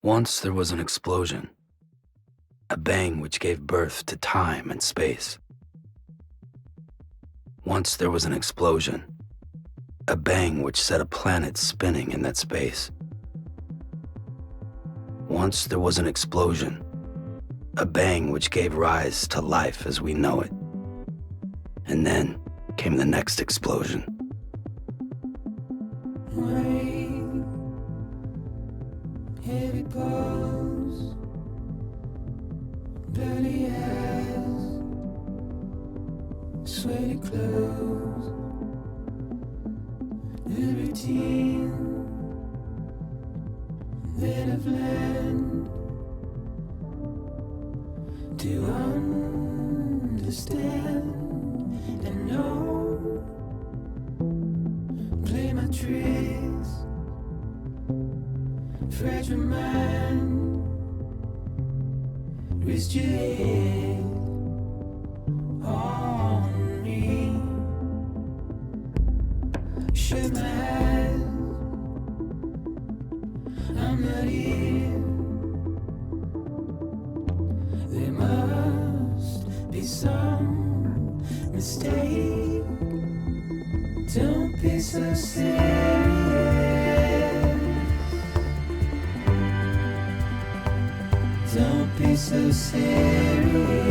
Once there was an explosion, a bang which gave birth to time and space. Once there was an explosion, a bang which set a planet spinning in that space. Once there was an explosion, a bang which gave rise to life as we know it. And then came the next explosion. Heavy pulse, dirty eyes, sweaty clothes, the routine that I've learned to understand and know. Play my tricks, fragile mind, rest your head on me. Shut my eyes, I'm not here. There must be some mistake. Don't be so serious. Don't be so serious.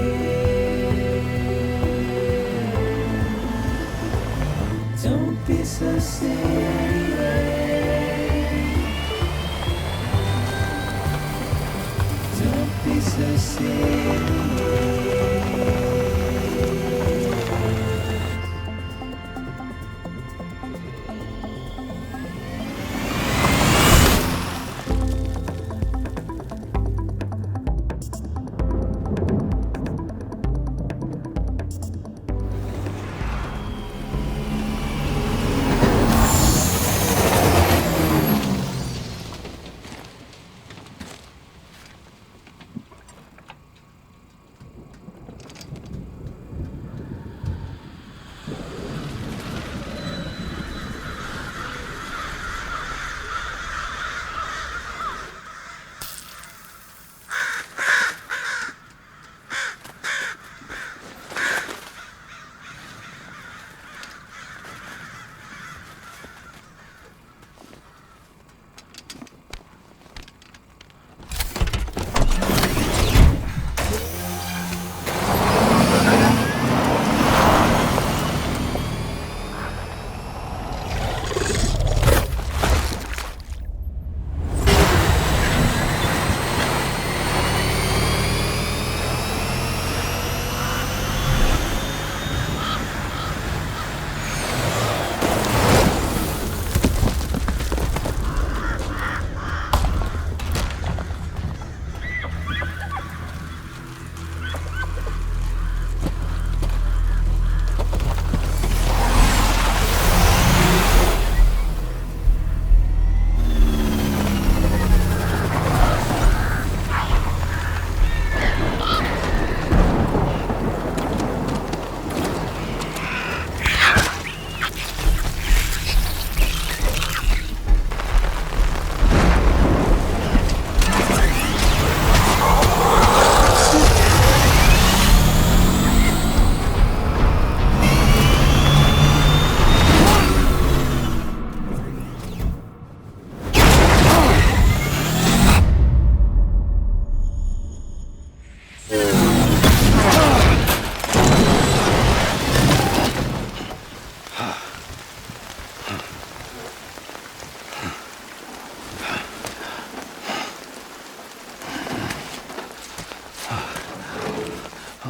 Don't be so serious. Don't be so serious.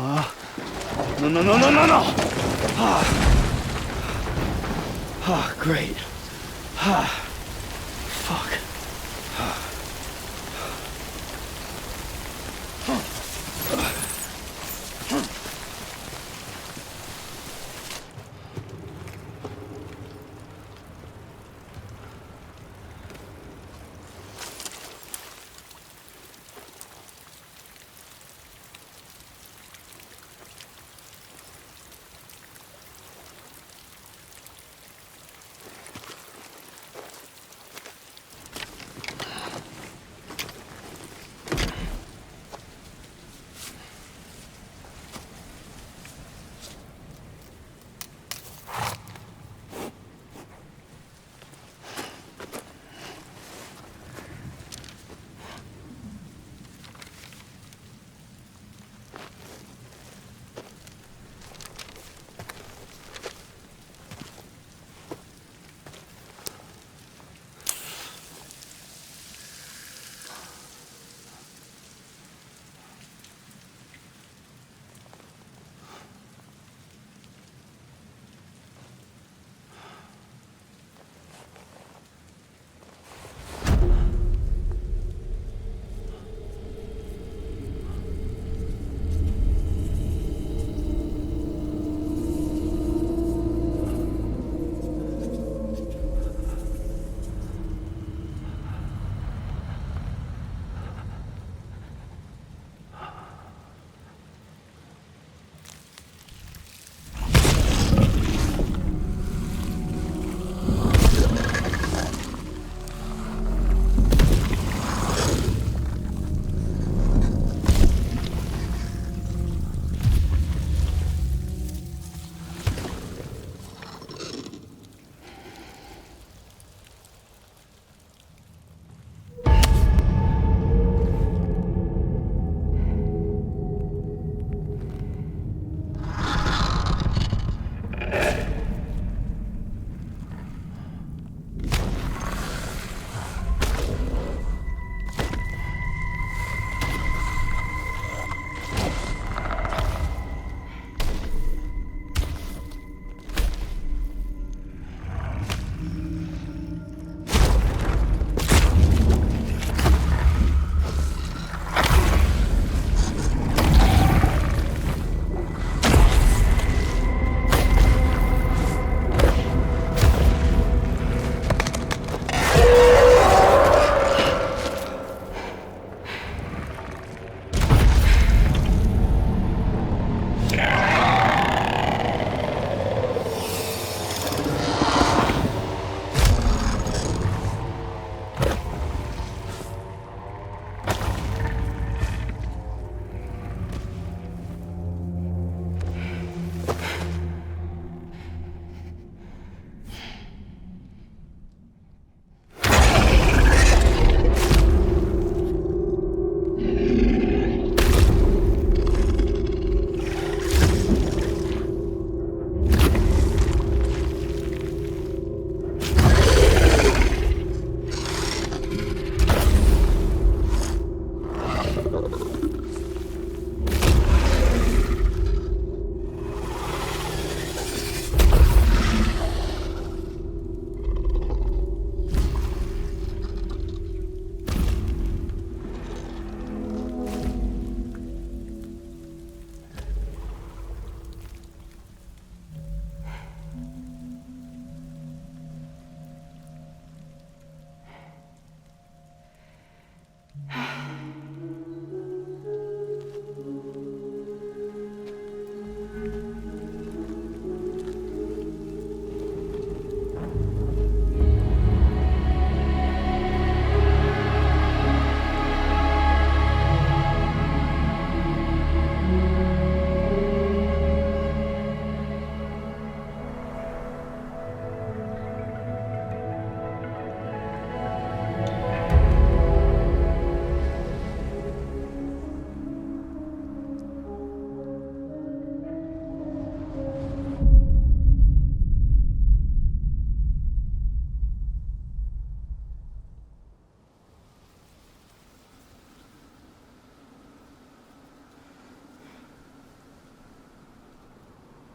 No, no, no, no, no, no! Great. Fuck.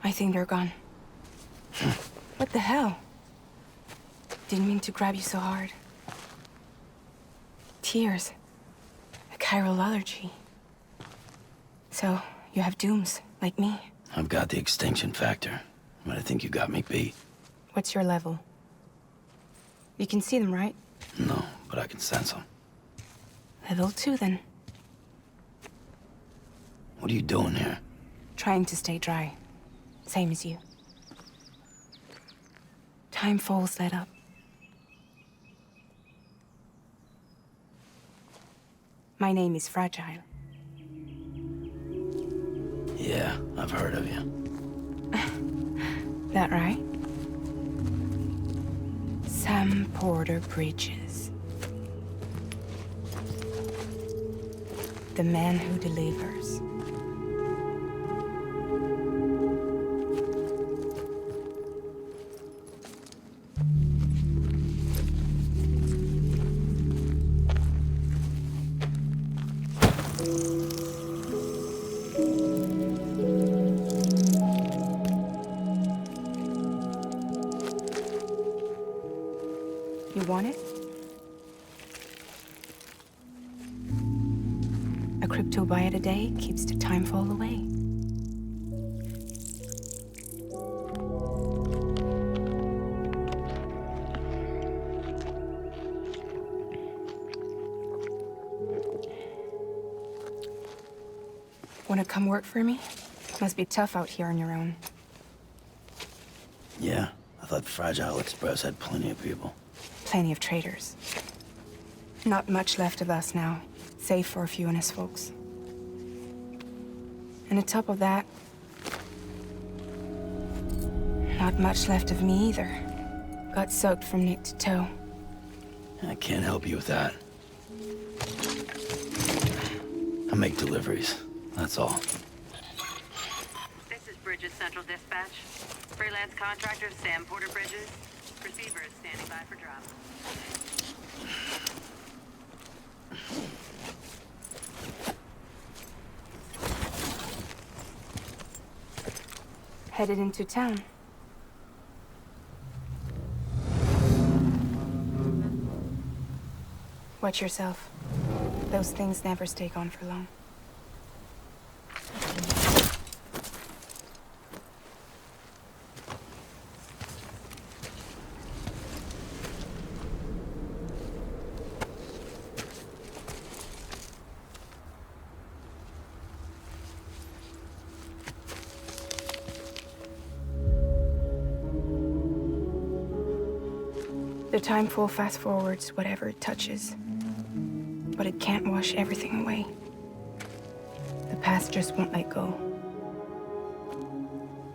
I think they're gone. What the hell? Didn't mean to grab you so hard. Tears. A chiral allergy. So, you have dooms, like me. I've got the extinction factor, but I think you got me beat. What's your level? You can see them, right? No, but I can sense them. Level 2, then. What are you doing here? Trying to stay dry. Same as you. Time falls let up. My name is Fragile. Yeah, I've heard of you. That right? Sam Porter Bridges. The man who delivers. You want it? A crypto byte a day keeps the time fall away. Wanna come work for me? Must be tough out here on your own. Yeah, I thought Fragile Express had plenty of people. Plenty of traitors. Not much left of us now, save for a few honest folks. And on top of that, not much left of me either. Got soaked from neck to toe. I can't help you with that. I make deliveries, that's all. This is Bridges Central Dispatch. Freelance contractor Sam Porter Bridges. Receiver is standing by for drop. Headed into town. Watch yourself. Those things never stay gone for long. The time fall fast forwards whatever it touches. But it can't wash everything away. The past just won't let go.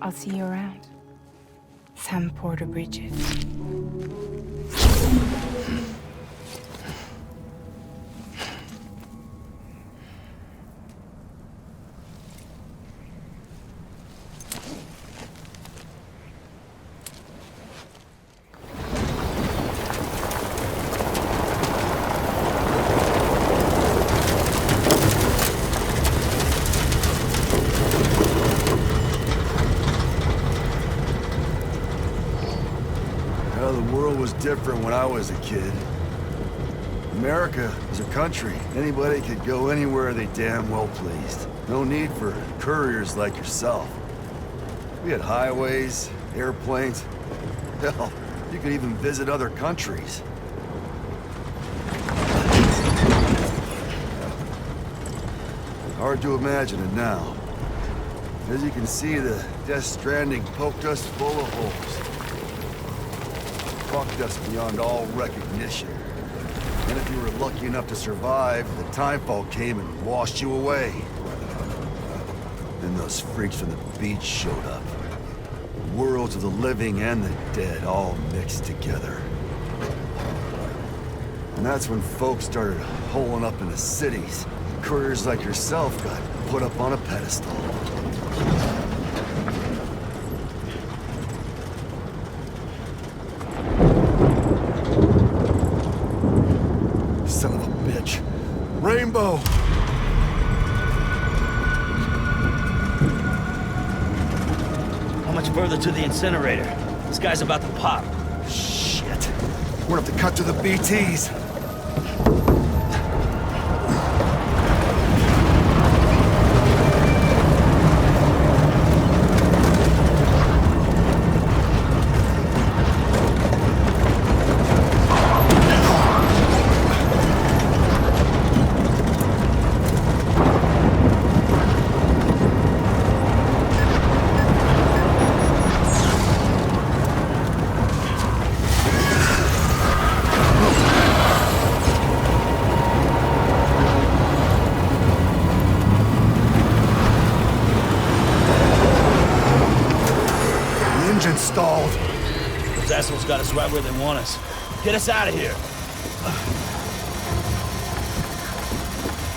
I'll see you around. Sam Porter Bridges. Different when I was a kid. America was a country. Anybody could go anywhere they damn well pleased. No need for couriers like yourself. We had highways, airplanes. Hell, you could even visit other countries. Hard to imagine it now. As you can see, the Death Stranding poked us full of holes. Fucked us beyond all recognition. And if you were lucky enough to survive, the timefall came and washed you away. Then those freaks from the beach showed up. Worlds of the living and the dead all mixed together. And that's when folks started holing up in the cities. Couriers like yourself got put up on a pedestal. Rainbow! much further to the incinerator. This guy's about to pop. Shit. We're gonna have to cut to the BTs. Stalled. Those assholes got us right where they want us. Get us out of here.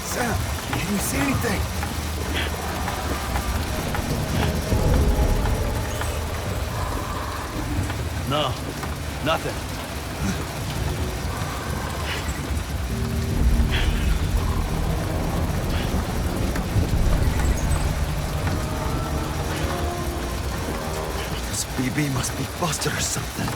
Sam, can you see anything? No, nothing. BB must be busted or something.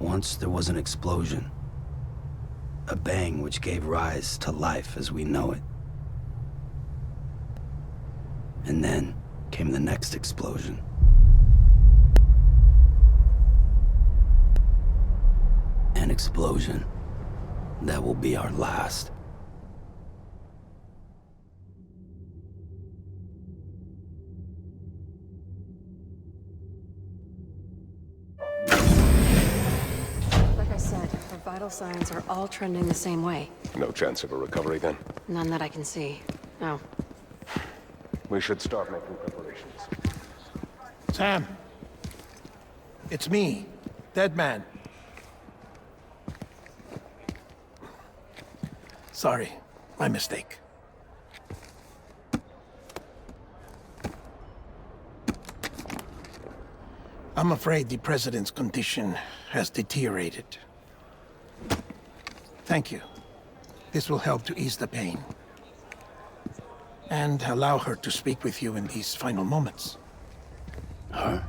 Once there was an explosion. A bang which gave rise to life as we know it. And then came the next explosion. An explosion that will be our last. Vital signs are all trending the same way. No chance of a recovery then? None that I can see. No. We should start making preparations. Sam! It's me, Dead Man. Sorry, my mistake. I'm afraid the President's condition has deteriorated. Thank you. This will help to ease the pain. And allow her to speak with you in these final moments. Her?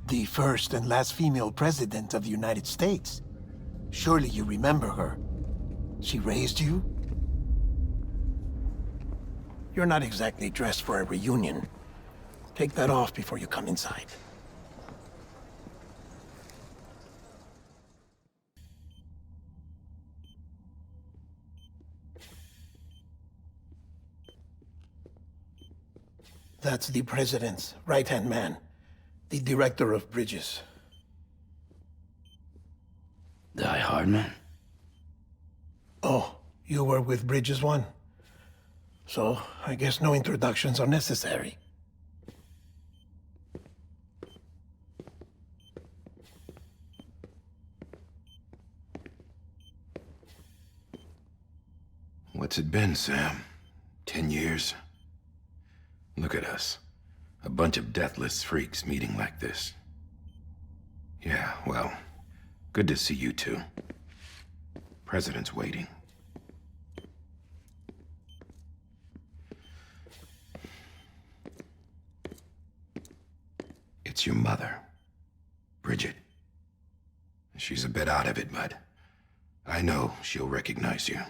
The first and last female president of the United States. Surely you remember her. She raised you? You're not exactly dressed for a reunion. Take that off before you come inside. That's the President's right-hand man, the Director of Bridges. Die Hard man? Oh, You were with Bridges 1. So, I guess no introductions are necessary. What's it been, Sam? 10 years? Look at us. A bunch of deathless freaks meeting like this. Yeah, well, good to see you two. President's waiting. It's your mother, Bridget. She's a bit out of it, but I know she'll recognize you.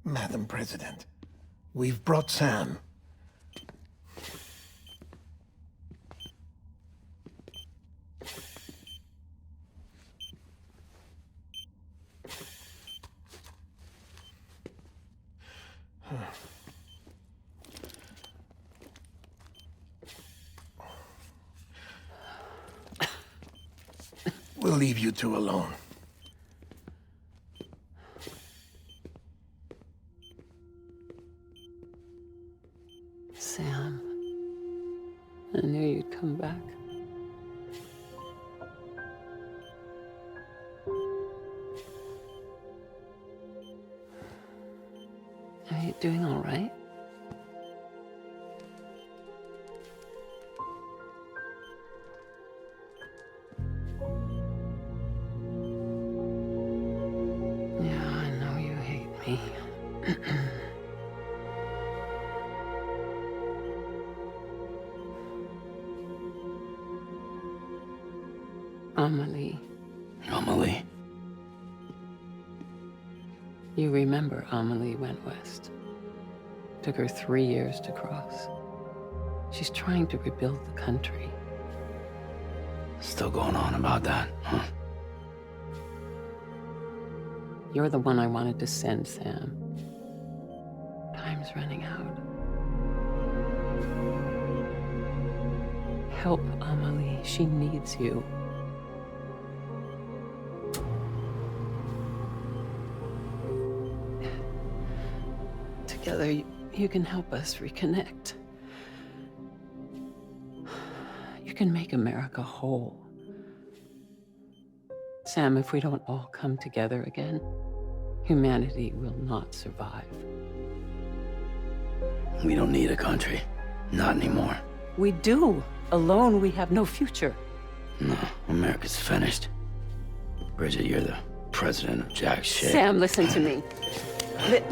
Madam President, we've brought Sam. We'll leave you two alone. Sam, I knew you'd come back. Are you doing all right? Yeah, I know you hate me. Amelie. Amelie? You remember Amelie went west. Took her 3 years to cross. She's trying to rebuild the country. Still going on about that, huh? You're the one I wanted to send, Sam. Time's running out. Help Amelie. She needs you. Together, you can help us reconnect. You can make America whole. Sam, if we don't all come together again, humanity will not survive. We don't need a country. Not anymore. We do. Alone, we have no future. No, America's finished. Bridget, you're the president of jack shit. Sam, listen to me. Please.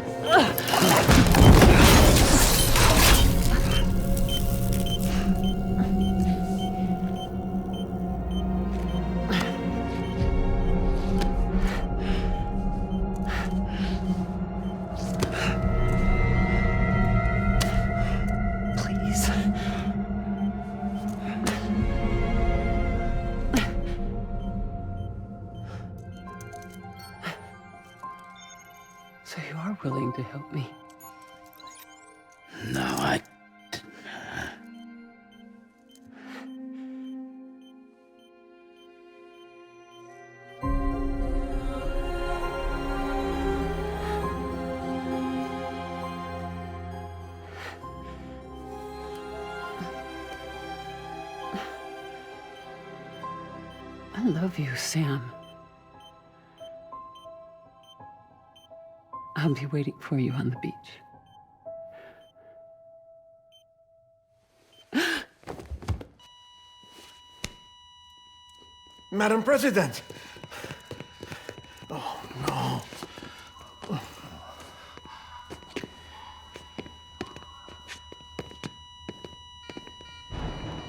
So you are willing to help me? No, I... I love you, Sam. I'll be waiting for you on the beach. Madam President! Oh, no.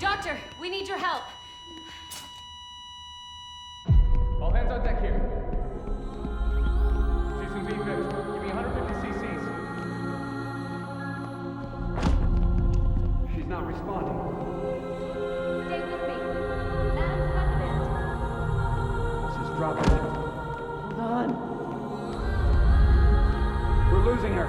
Doctor, we need your help. All hands on deck here. Season B fixed. Give me 150 cc's. She's not responding. Stay with me. Madam President. This is dropping. Hold on. We're losing her.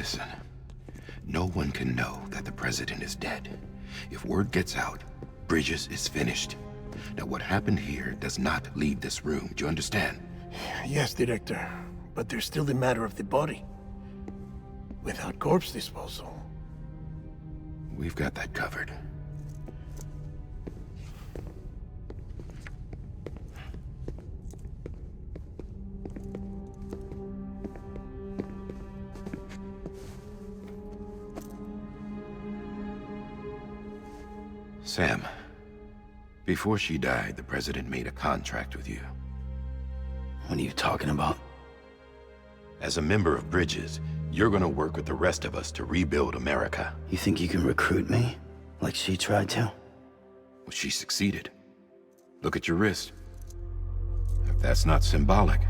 Listen, no one can know that the president is dead. If word gets out, Bridges is finished. Now, what happened here does not leave this room. Do you understand? Yes, Director. But there's still the matter of the body. Without corpse disposal. We've got that covered. Sam, before she died, the president made a contract with you. What are you talking about? As a member of Bridges, you're gonna work with the rest of us to rebuild America. You think you can recruit me? Like she tried to? Well, she succeeded. Look at your wrist. If that's not symbolic,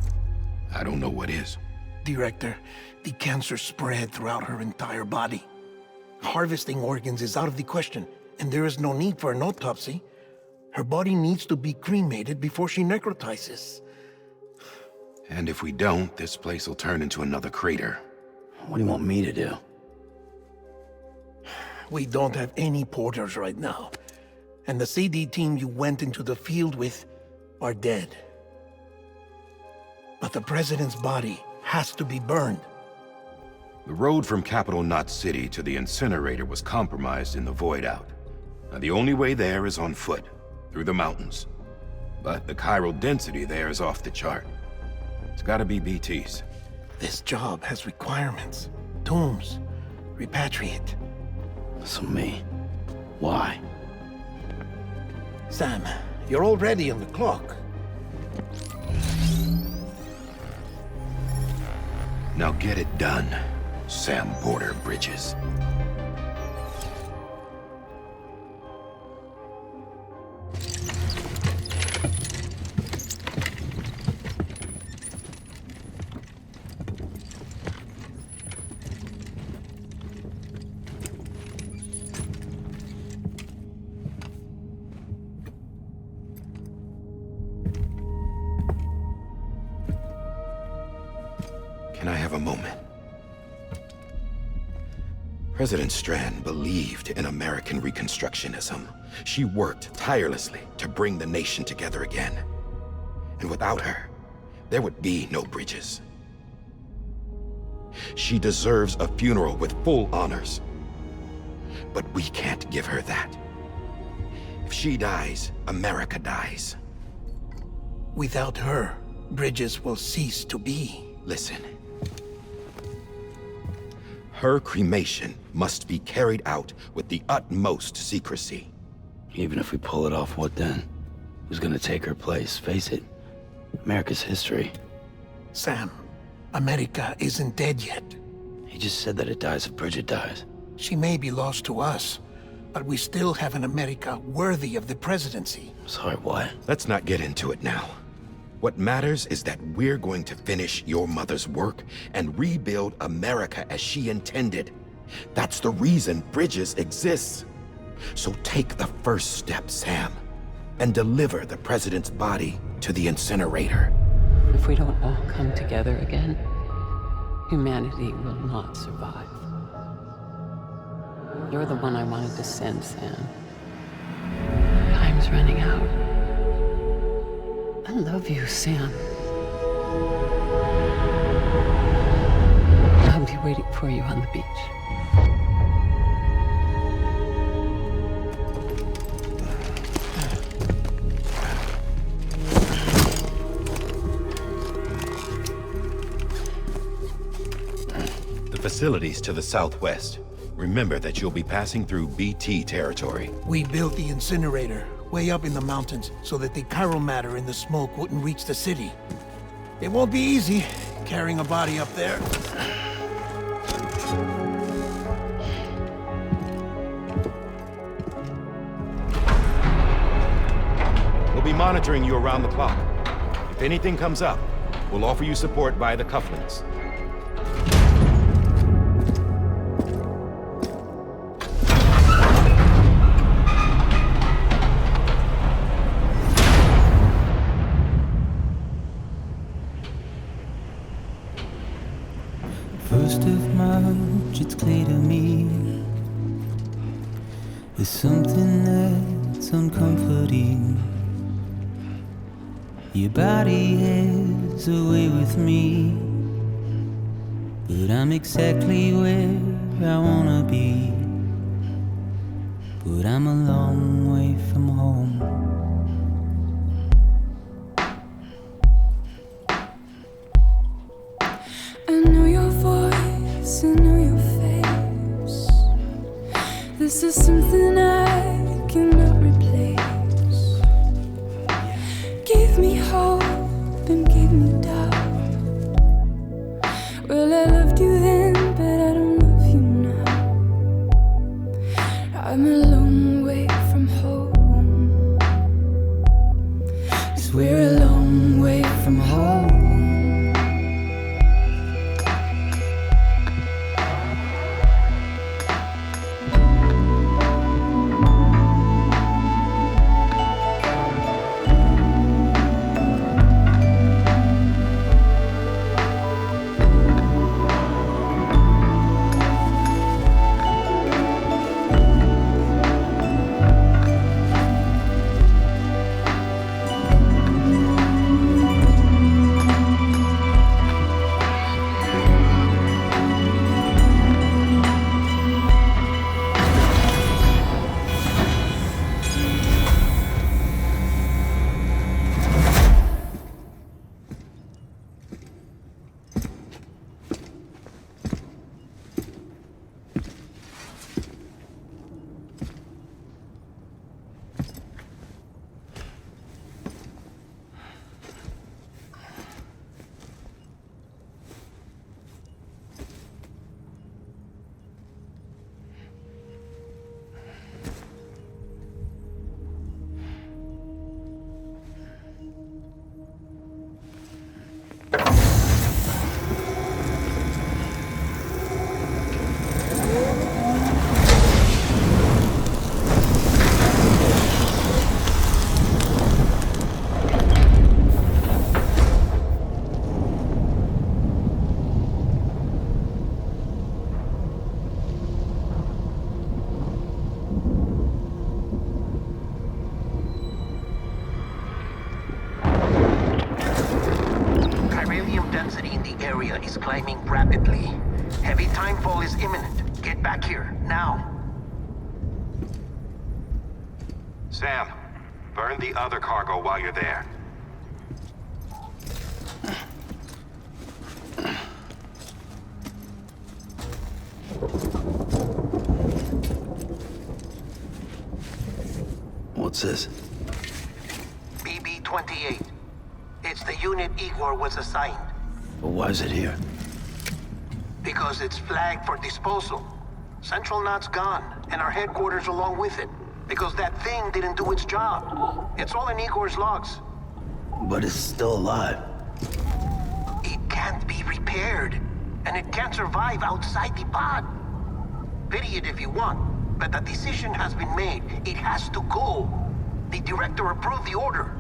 I don't know what is. Director, the cancer spread throughout her entire body. Harvesting organs is out of the question, and there is no need for an autopsy. Her body needs to be cremated before she necrotizes. And if we don't, this place will turn into another crater. What do you want me to do? We don't have any porters right now. And the CD team you went into the field with are dead. But the president's body has to be burned. The road from Capital Knot City to the incinerator was compromised in the void out. Now, the only way there is on foot, through the mountains. But the chiral density there is off the chart. It's gotta be BT's. This job has requirements. Tombs. Repatriate. So me. Why? Sam, you're already on the clock. Now get it done, Sam Porter Bridges. Can I have a moment? President Strand believed in American Reconstructionism. She worked tirelessly to bring the nation together again. And without her, there would be no Bridges. She deserves a funeral with full honors. But we can't give her that. If she dies, America dies. Without her, Bridges will cease to be. Listen. Her cremation must be carried out with the utmost secrecy. Even if we pull it off, what then? Who's gonna take her place? Face it, America's history. Sam, America isn't dead yet. He just said that it dies if Bridget dies. She may be lost to us, but we still have an America worthy of the presidency. Sorry, what? Let's not get into it now. What matters is that we're going to finish your mother's work and rebuild America as she intended. That's the reason Bridges exists. So take the first step, Sam, and deliver the president's body to the incinerator. If we don't all come together again, humanity will not survive. You're the one I wanted to send, Sam. Time's running out. I love you, Sam. I'll be waiting for you on the beach. The facilities to the southwest. Remember that you'll be passing through BT territory. We built the incinerator way up in the mountains so that the chiral matter in the smoke wouldn't reach the city. It won't be easy carrying a body up there. We'll be monitoring you around the clock. If anything comes up, we'll offer you support via the cufflinks. First of my with something that's uncomforting. Your body has a way with me, but I'm exactly where I wanna be. But I'm a long way from home. I know your voice, I know your face. This is something I cannot replace. Give me hope and give me doubt. Well, I loved you then, but I don't love you now. I'm a long way from home. 'Cause we're a long way from home. Climbing rapidly. Heavy timefall is imminent. Get back here, now. Sam, burn the other cargo while you're there. What's this? BB-28. It's the unit Igor was assigned. But why is it here? Because it's flagged for disposal. Central Knot's gone, and our headquarters along with it. Because that thing didn't do its job. It's all in Igor's logs. But it's still alive. It can't be repaired, and it can't survive outside the pod. Pity it if you want, but the decision has been made. It has to go. The director approved the order.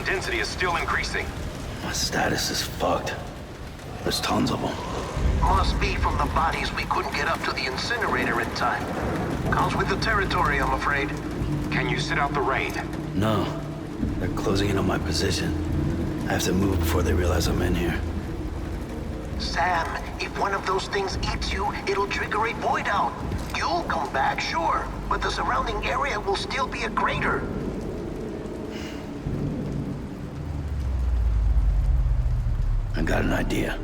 Density is still increasing. My status is fucked. There's tons of them. Must be from the bodies we couldn't get up to the incinerator in time. Comes with the territory, I'm afraid. Can you sit out the rain? No. They're closing in on my position. I have to move before they realize I'm in here. Sam, if one of those things eats you, it'll trigger a void out. You'll come back, sure, but the surrounding area will still be a crater. I got an idea.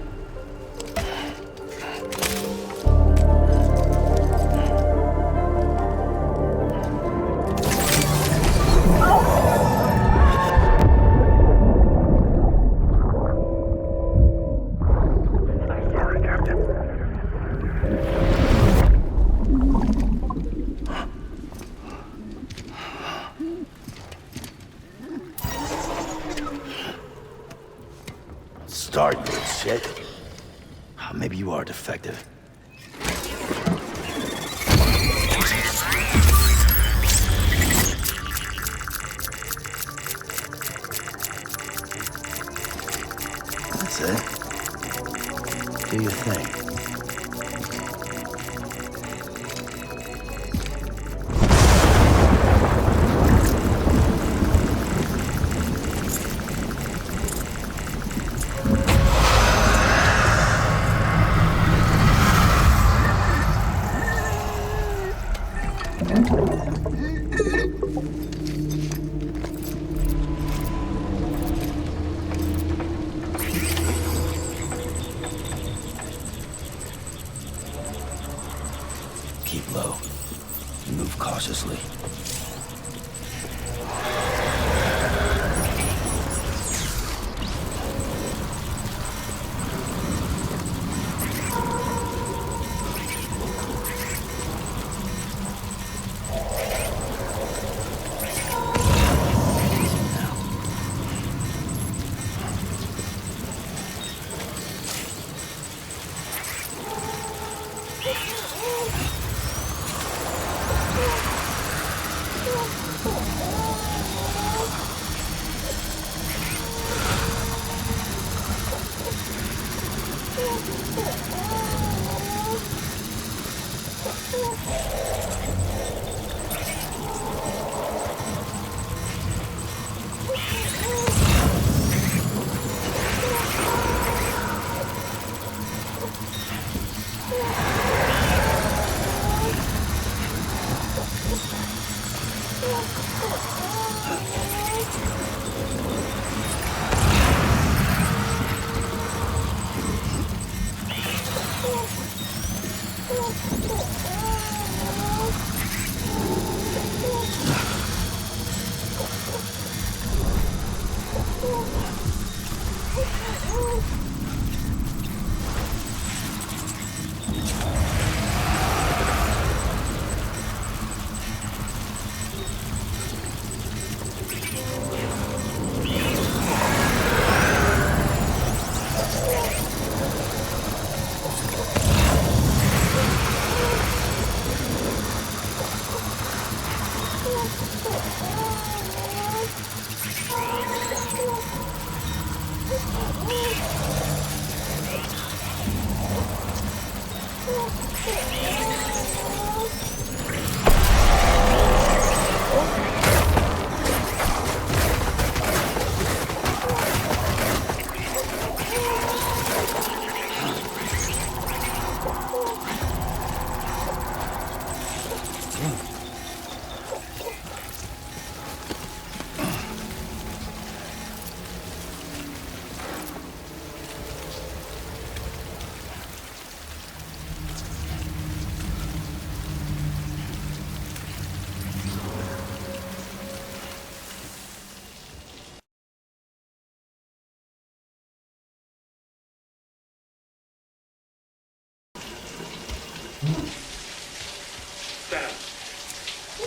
Start, you shit. Maybe you are defective. That's it. Do your thing. Keep low. Move cautiously.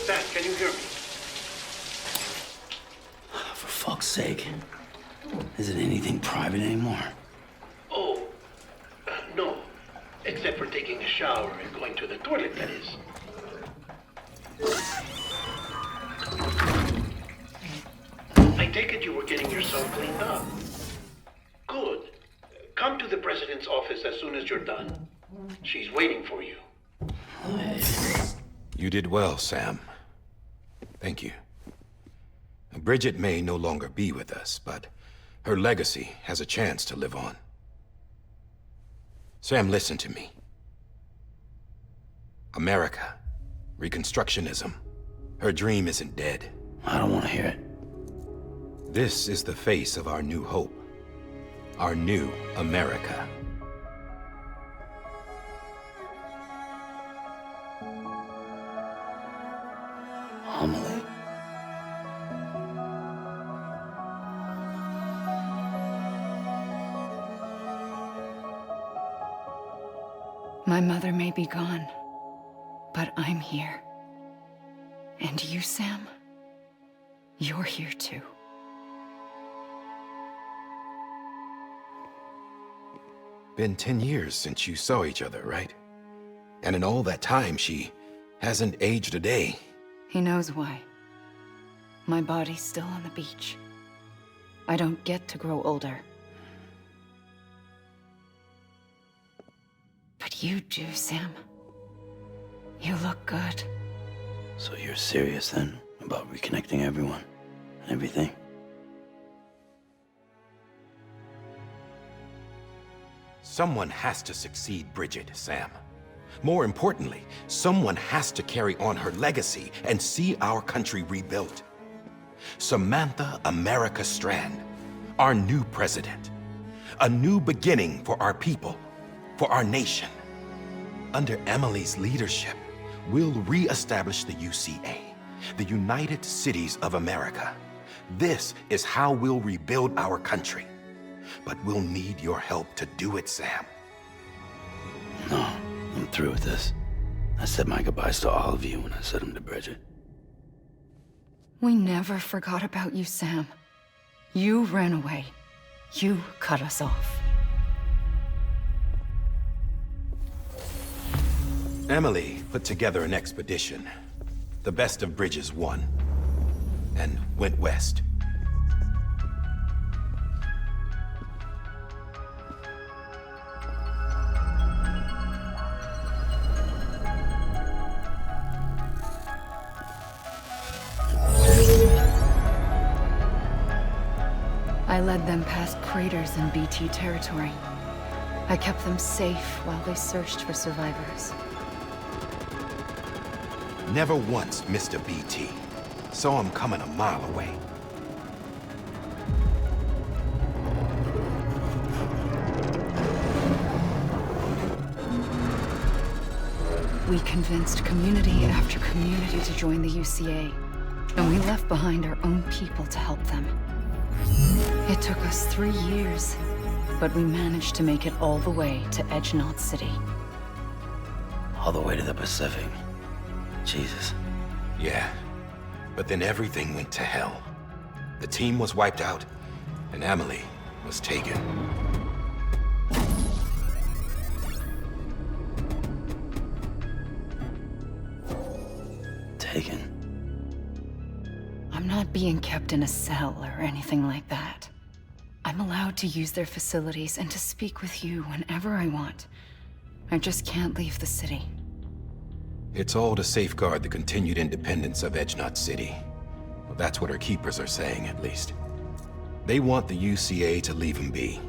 Sam, can you hear me? For fuck's sake. Isn't anything private anymore? Oh, no. Except for taking a shower and going to the toilet, that is. I take it you were getting yourself cleaned up. Good. Come to the president's office as soon as you're done. She's waiting for you. You did well, Sam. Thank you. Bridget may no longer be with us, but her legacy has a chance to live on. Sam, listen to me. America, Reconstructionism, her dream isn't dead. I don't want to hear it. This is the face of our new hope. Our new America. Homily. My mother may be gone, but I'm here. And you, Sam, you're here too. Been 10 years since you saw each other, right? And in all that time, she hasn't aged a day. He knows why. My body's still on the beach. I don't get to grow older. But you do, Sam. You look good. So you're serious then about reconnecting everyone and everything? Someone has to succeed Bridget, Sam. More importantly, someone has to carry on her legacy and see our country rebuilt. Samantha America Strand, our new president. A new beginning for our people, for our nation. Under Emily's leadership, we'll re-establish the UCA, the United Cities of America. This is how we'll rebuild our country. But we'll need your help to do it, Sam. No, I'm through with this. I said my goodbyes to all of you when I said them to Bridget. We never forgot about you, Sam. You ran away. You cut us off. Emily put together an expedition. The best of Bridges won, and went west. I led them past craters in BT territory. I kept them safe while they searched for survivors. Never once missed a BT. Saw him coming a mile away. We convinced community after community to join the UCA, and we left behind our own people to help them. It took us 3 years, but we managed to make it all the way to Hdr City. All the way to the Pacific. Jesus. Yeah, but then everything went to hell. The team was wiped out, and Emily was taken. Taken? I'm not being kept in a cell or anything like that. I'm allowed to use their facilities and to speak with you whenever I want. I just can't leave the city. It's all to safeguard the continued independence of Hdr City. Well, that's what our keepers are saying, at least. They want the UCA to leave him be.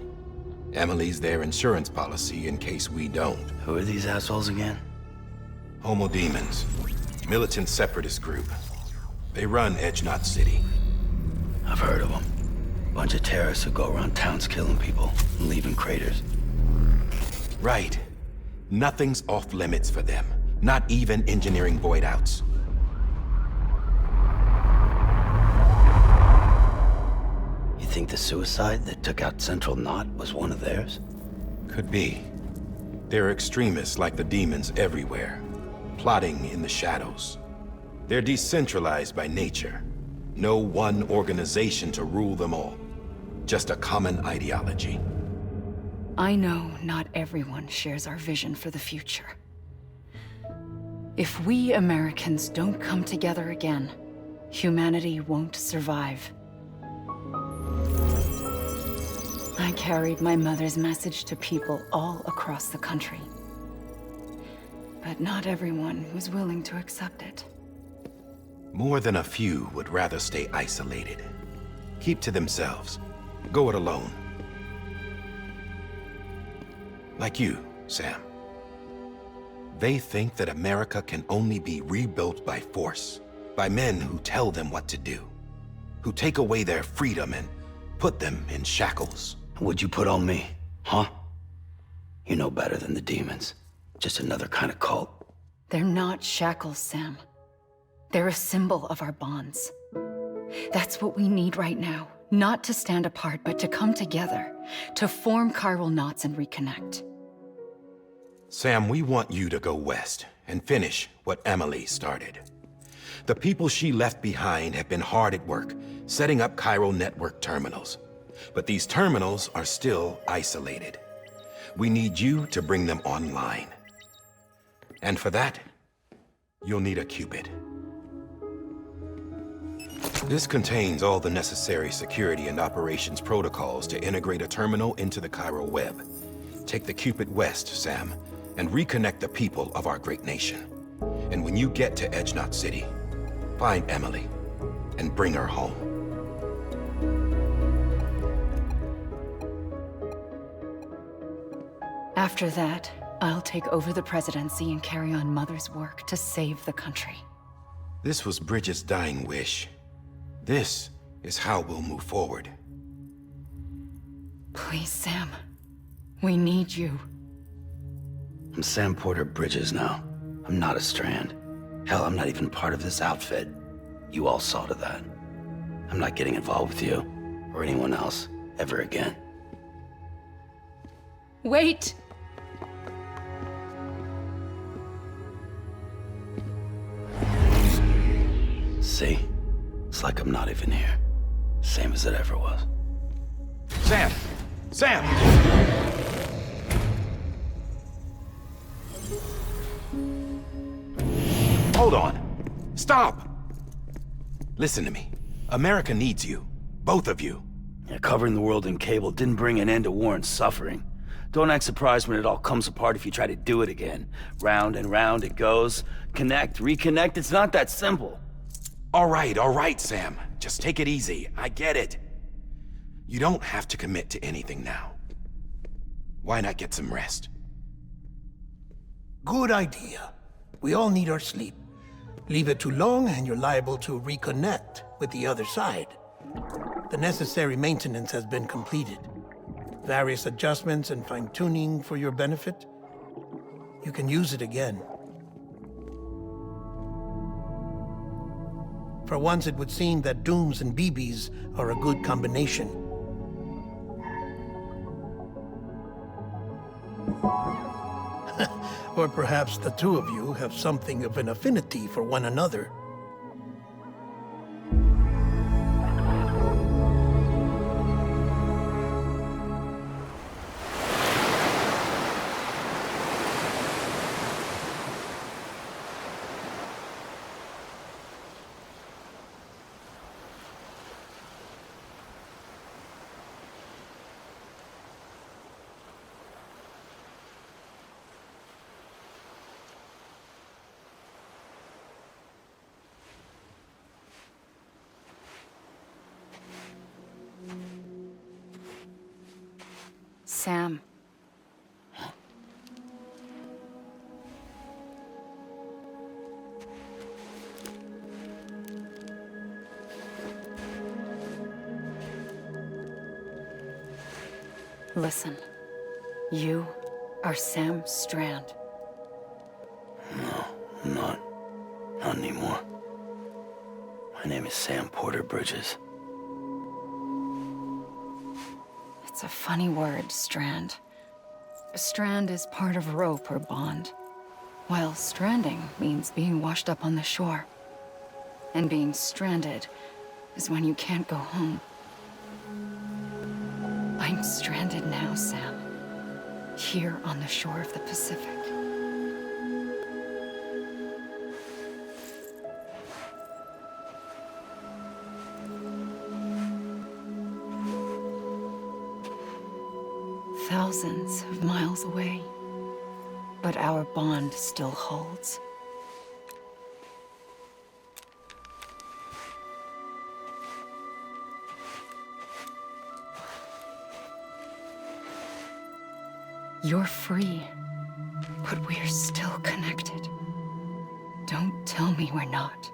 Emily's their insurance policy in case we don't. Who are these assholes again? Homo Demons. Militant separatist group. They run Hdr City. I've heard of them. Bunch of terrorists who go around towns killing people and leaving craters. Right. Nothing's off limits for them. Not even engineering void outs. You think the suicide that took out Central Knot was one of theirs? Could be. There are extremists like the demons everywhere, plotting in the shadows. They're decentralized by nature. No one organization to rule them all. Just a common ideology. I know not everyone shares our vision for the future. If we Americans don't come together again, humanity won't survive. I carried my mother's message to people all across the country. But not everyone was willing to accept it. More than a few would rather stay isolated. Keep to themselves. Go it alone. Like you, Sam. They think that America can only be rebuilt by force, by men who tell them what to do, who take away their freedom and put them in shackles. What'd you put on me, huh? You know better than the demons. Just another kind of cult. They're not shackles, Sam. They're a symbol of our bonds. That's what we need right now. Not to stand apart, but to come together, to form chiral knots and reconnect. Sam, we want you to go west and finish what Emily started. The people she left behind have been hard at work, setting up chiral network terminals. But these terminals are still isolated. We need you to bring them online. And for that, you'll need a Cupid. This contains all the necessary security and operations protocols to integrate a terminal into the chiral web. Take the Cupid west, Sam, and reconnect the people of our great nation. And when you get to Edge Knot City, find Emily and bring her home. After that, I'll take over the presidency and carry on Mother's work to save the country. This was Bridget's dying wish. This is how we'll move forward. Please, Sam. We need you. I'm Sam Porter Bridges now. I'm not a Strand. Hell, I'm not even part of this outfit. You all saw to that. I'm not getting involved with you, or anyone else, ever again. Wait! See? It's like I'm not even here. Same as it ever was. Sam! Sam! Hold on. Stop! Listen to me. America needs you. Both of you. Yeah, covering the world in cable didn't bring an end to war and suffering. Don't act surprised when it all comes apart if you try to do it again. Round and round it goes. Connect, reconnect, it's not that simple. All right, Sam. Just take it easy. I get it. You don't have to commit to anything now. Why not get some rest? Good idea. We all need our sleep. Leave it too long and you're liable to reconnect with the other side. The necessary maintenance has been completed. Various adjustments and fine-tuning for your benefit. You can use it again. For once, it would seem that Dooms and BBs are a good combination. Or perhaps the two of you have something of an affinity for one another. Sam. Listen. You are Sam Strand. No, I'm not. Not anymore. My name is Sam Porter Bridges. It's a funny word, strand. A strand is part of rope or bond, while stranding means being washed up on the shore. And being stranded is when you can't go home. I'm stranded now, Sam. Here on the shore of the Pacific. Thousands of miles away, but our bond still holds. You're free, but we're still connected. Don't tell me we're not.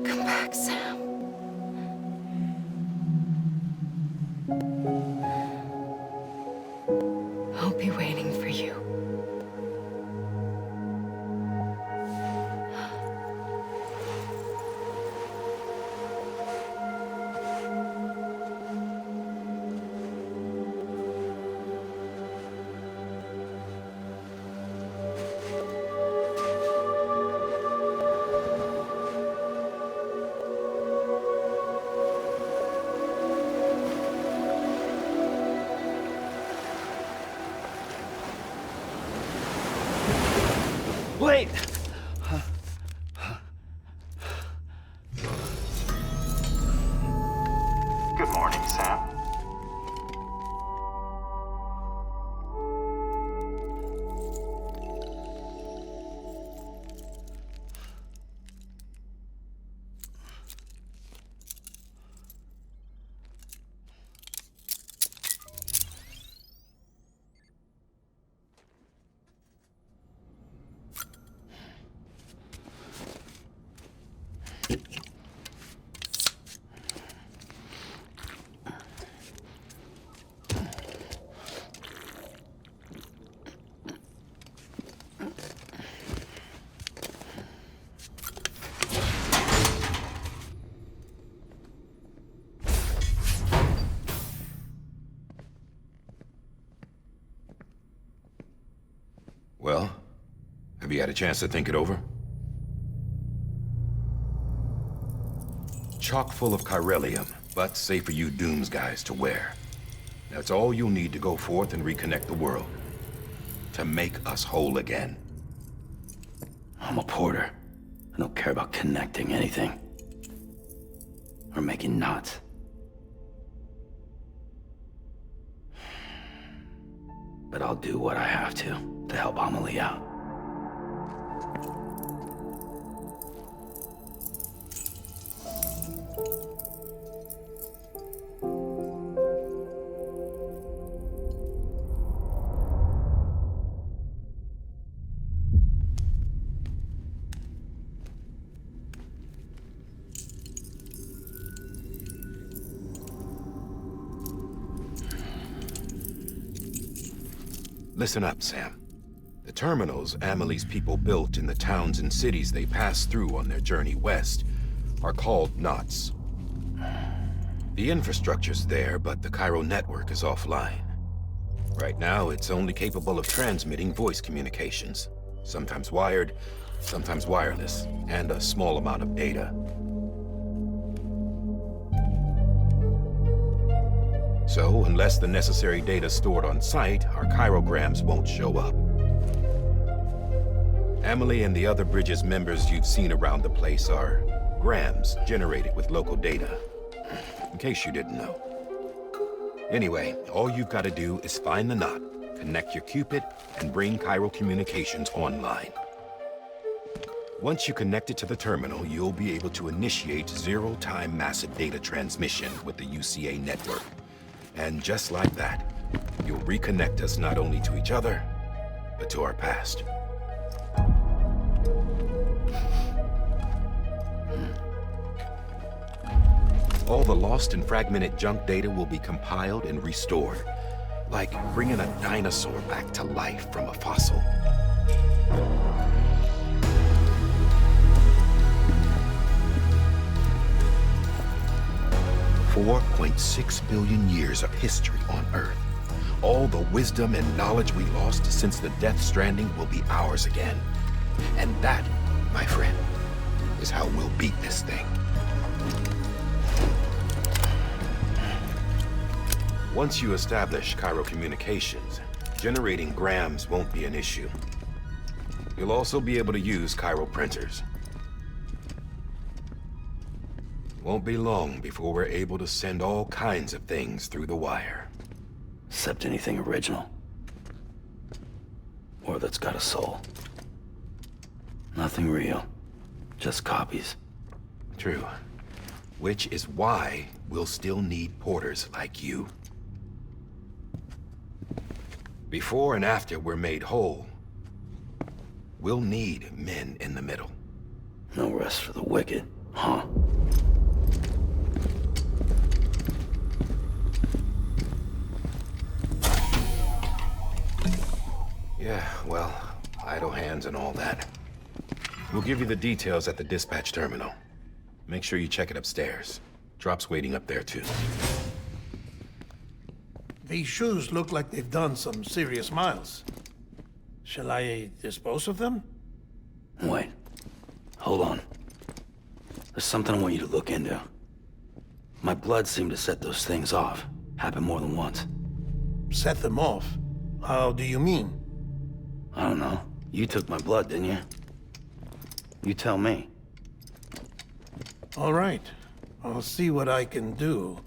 Come back, Sam. I'll be waiting for you. Wait! Good morning, Sam. Well, have you had a chance to think it over? Chock full of chiralium, but safe for you Dooms guys to wear. That's all you'll need to go forth and reconnect the world. To make us whole again. I'm a porter. I don't care about connecting anything. Or making knots. But I'll do what I have to help Amelie out. Listen up, Sam. The terminals Amelie's people built in the towns and cities they passed through on their journey west are called knots. The infrastructure's there, but the Cairo network is offline. Right now, it's only capable of transmitting voice communications. Sometimes wired, sometimes wireless, and a small amount of data. So, unless the necessary data's stored on site, our chirograms won't show up. Amelie and the other Bridges members you've seen around the place are grams generated with local data. In case you didn't know. Anyway, all you've got to do is find the knot, connect your Cupid, and bring Cairo communications online. Once you connect it to the terminal, you'll be able to initiate zero-time massive data transmission with the UCA network. And just like that, you'll reconnect us not only to each other, but to our past. All the lost and fragmented junk data will be compiled and restored, like bringing a dinosaur back to life from a fossil. $4.6 billion years of history on Earth. All the wisdom and knowledge we lost since the Death Stranding will be ours again. And that, my friend, is how we'll beat this thing. Once you establish Cairo communications, generating grams won't be an issue. You'll also be able to use Cairo printers. Won't be long before we're able to send all kinds of things through the wire. Except anything original. Or that's got a soul. Nothing real. Just copies. True. Which is why we'll still need porters like you. Before and after we're made whole, we'll need men in the middle. No rest for the wicked, huh? Yeah, well, idle hands and all that. We'll give you the details at the dispatch terminal. Make sure you check it upstairs. Drop's waiting up there, too. These shoes look like they've done some serious miles. Shall I dispose of them? Wait. Hold on. There's something I want you to look into. My blood seemed to set those things off. Happened more than once. Set them off? How do you mean? I don't know. You took my blood, didn't you? You tell me. All right. I'll see what I can do.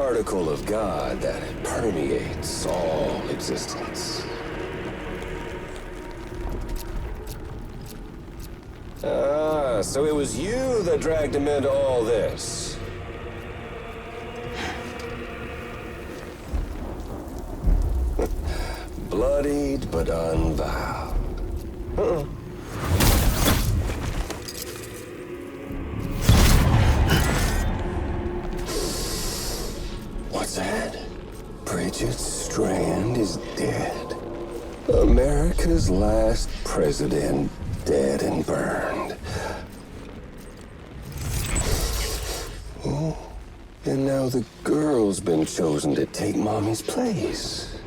particle of God that permeates all existence. Ah, so it was you that dragged him into all this. Bloodied but unvowed. What's that? Bridget Strand is dead. America's last president dead and burned. Oh, and now the girl's been chosen to take Mommy's place.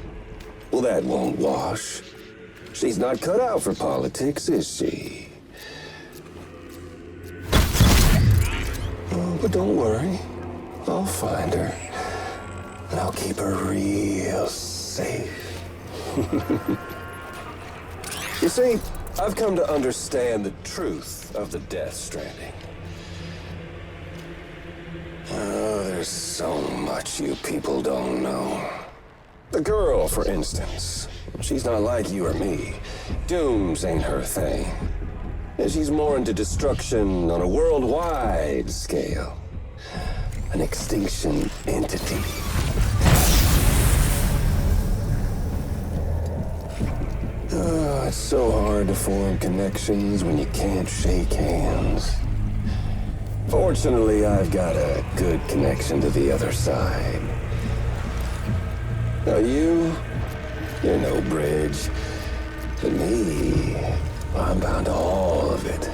Well, that won't wash. She's not cut out for politics, is she? Oh, but don't worry. I'll find her. And I'll keep her real safe. You see, I've come to understand the truth of the Death Stranding. Oh, there's so much you people don't know. The girl, for instance, she's not like you or me. Dooms ain't her thing. And she's more into destruction on a worldwide scale. An extinction entity. Oh, it's so hard to form connections when you can't shake hands. Fortunately, I've got a good connection to the other side. Now you're no bridge. To me, I'm bound to all of it.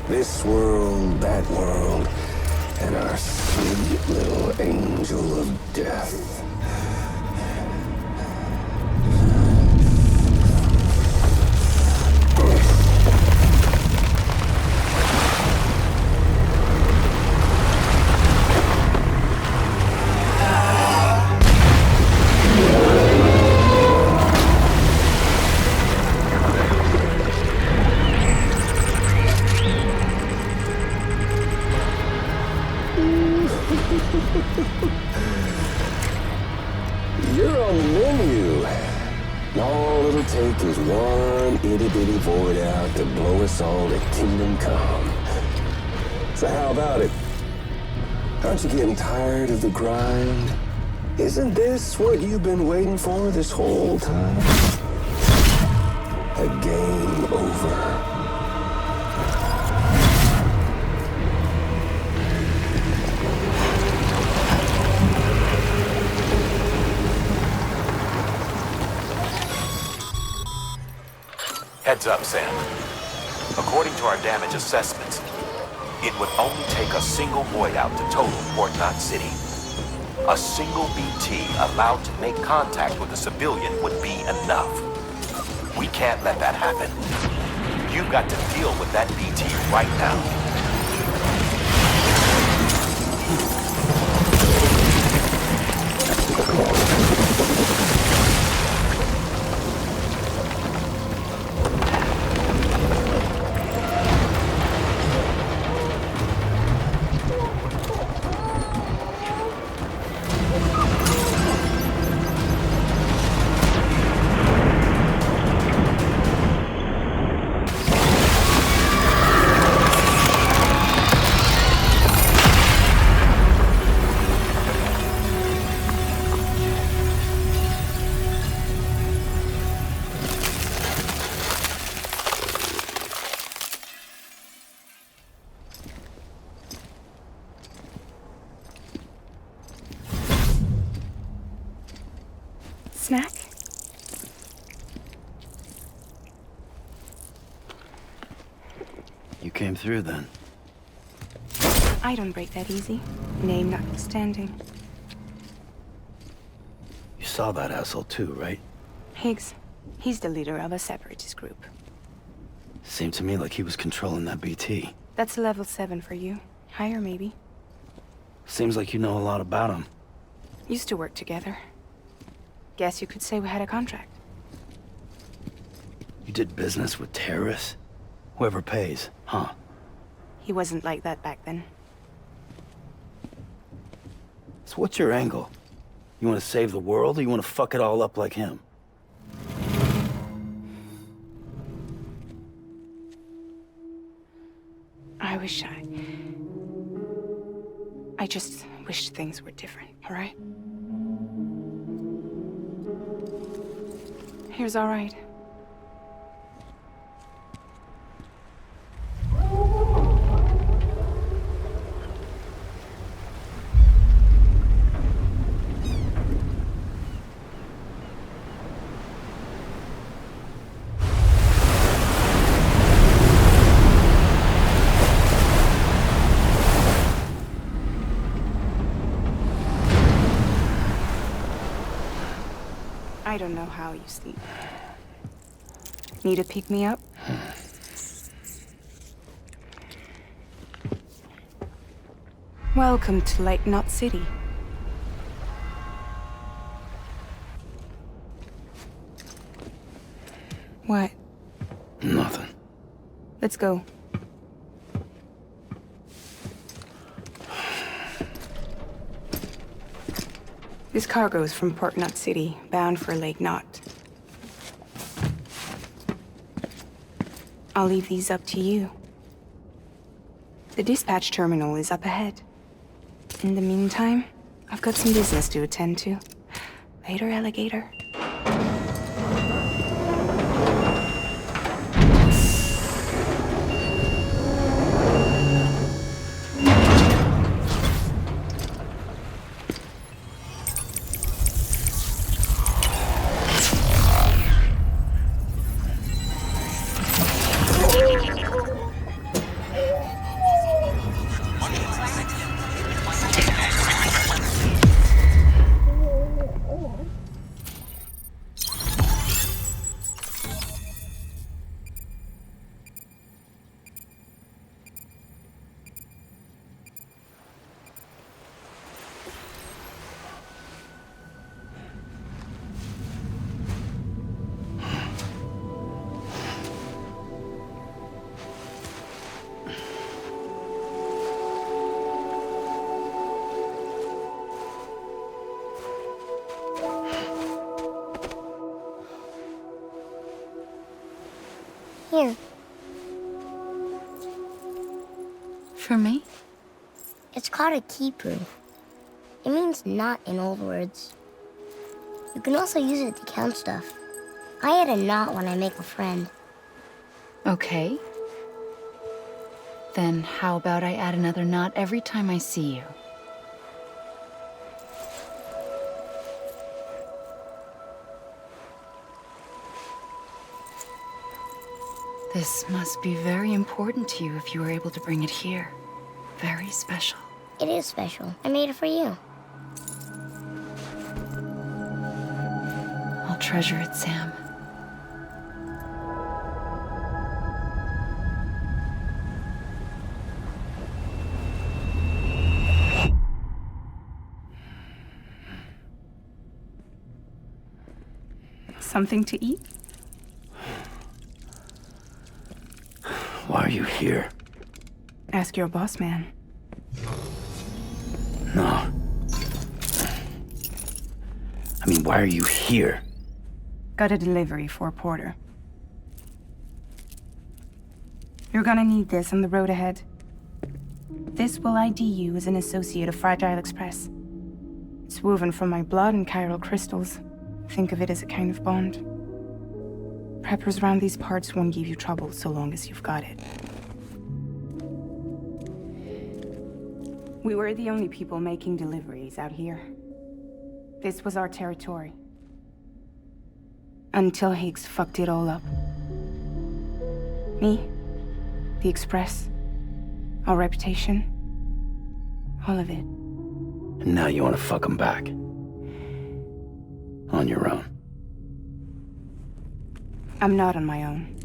This world, that world, and our sweet little angel of death. You're on the menu. All it'll take is one itty-bitty void out to blow us all to kingdom come. So how about it? Aren't you getting tired of the grind? Isn't this what you've been waiting for this whole time? A game over. Heads up, Sam. According to our damage assessments, it would only take a single void out to total Port Knot City. A single BT allowed to make contact with a civilian would be enough. We can't let that happen. You've got to deal with that BT right now. Snack? You came through then. I don't break that easy. Name notwithstanding. You saw that asshole too, right? Higgs. He's the leader of a separatist group. Seemed to me like he was controlling that BT. That's level 7 for you. Higher, maybe. Seems like you know a lot about him. Used to work together. Guess you could say we had a contract. You did business with terrorists? Whoever pays, huh? He wasn't like that back then. So what's your angle? You want to save the world, or you want to fuck it all up like him? I just wish things were different, all right? Here's all right. I don't know how you sleep. Need to pick me up? Welcome to Lake Knot City. What? Nothing. Let's go. This cargo is from Port Knot City, bound for Lake Knot. I'll leave these up to you. The dispatch terminal is up ahead. In the meantime, I've got some business to attend to. Later, alligator. Here. For me? It's called a keeper. It means knot in old words. You can also use it to count stuff. I add a knot when I make a friend. Okay. Then how about I add another knot every time I see you? This must be very important to you if you were able to bring it here. Very special. It is special. I made it for you. I'll treasure it, Sam. Something to eat? Why are you here? Ask your boss man. No. I mean, why are you here? Got a delivery for Porter. You're gonna need this on the road ahead. This will ID you as an associate of Fragile Express. It's woven from my blood and chiral crystals. Think of it as a kind of bond. Preppers around these parts won't give you trouble so long as you've got it. We were the only people making deliveries out here. This was our territory. Until Higgs fucked it all up. Me, the Express, our reputation, all of it. And now you want to fuck him back. On your own. I'm not on my own.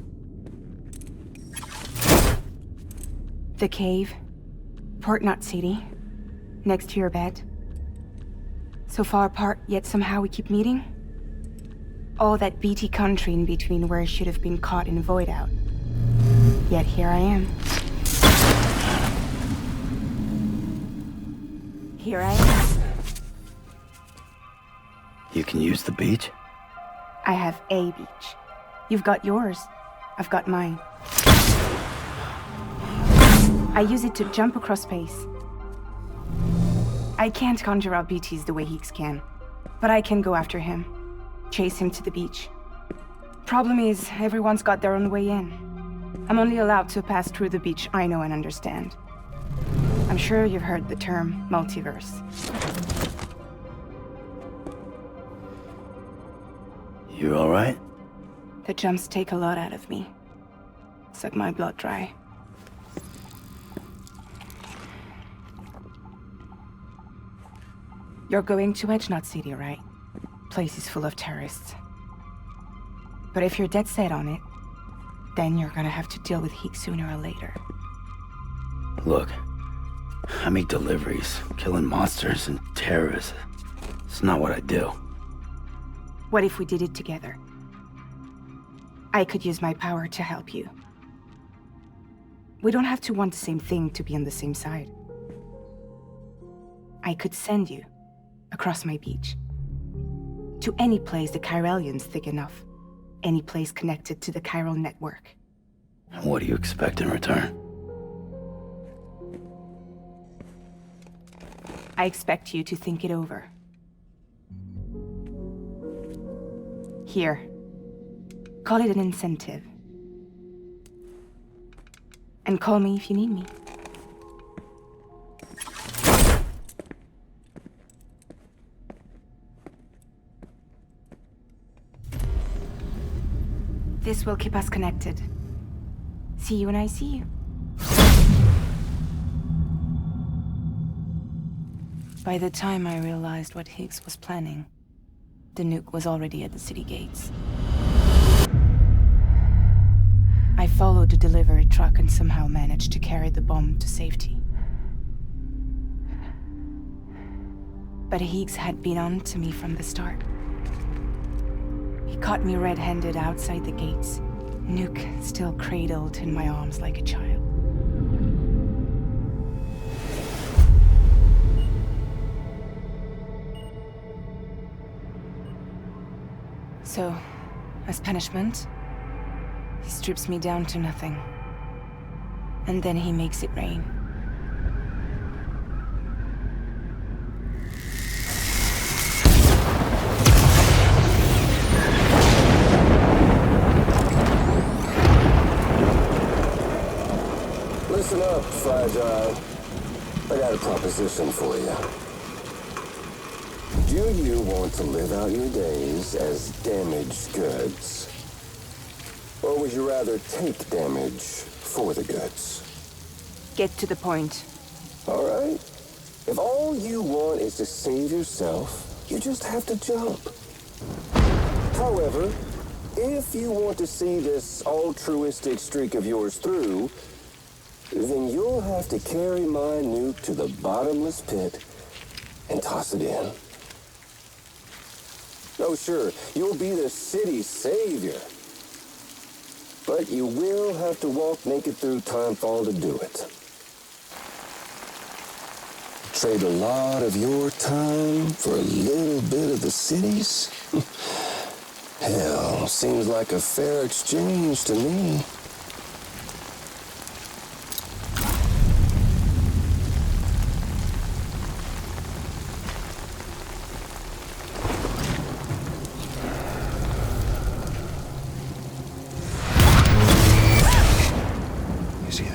The cave, Port Knot City, next to your bed. So far apart, yet somehow we keep meeting. All that BT country in between where I should have been caught in void out. Yet here I am. Here I am. You can use the beach? I have a beach. You've got yours. I've got mine. I use it to jump across space. I can't conjure up BTs the way Higgs can, but I can go after him, chase him to the beach. Problem is, everyone's got their own way in. I'm only allowed to pass through the beach I know and understand. I'm sure you've heard the term multiverse. You all right? The jumps take a lot out of me. Suck my blood dry. You're going to Hdr City, right? Place is full of terrorists. But if you're dead set on it, then you're gonna have to deal with Higgs sooner or later. Look, I make deliveries, killing monsters and terrorists. It's not what I do. What if we did it together? I could use my power to help you. We don't have to want the same thing to be on the same side. I could send you across my beach to any place the Chiralian's thick enough. Any place connected to the chiral network. What do you expect in return? I expect you to think it over. Here. Call it an incentive. And call me if you need me. This will keep us connected. See you when I see you. By the time I realized what Higgs was planning, the nuke was already at the city gates. I followed the delivery truck and somehow managed to carry the bomb to safety. But Higgs had been on to me from the start. He caught me red-handed outside the gates, nuke still cradled in my arms like a child. So, as punishment, he strips me down to nothing. And then he makes it rain. Listen up, Fragile. I got a proposition for you. Do you want to live out your days as damaged goods? Or would you rather take damage for the goods? Get to the point. All right. If all you want is to save yourself, you just have to jump. However, if you want to see this altruistic streak of yours through, then you'll have to carry my nuke to the bottomless pit and toss it in. Oh, sure, you'll be the city's savior. But you will have to walk naked through Timefall to do it. Trade a lot of your time for a little bit of the city's? Hell, seems like a fair exchange to me.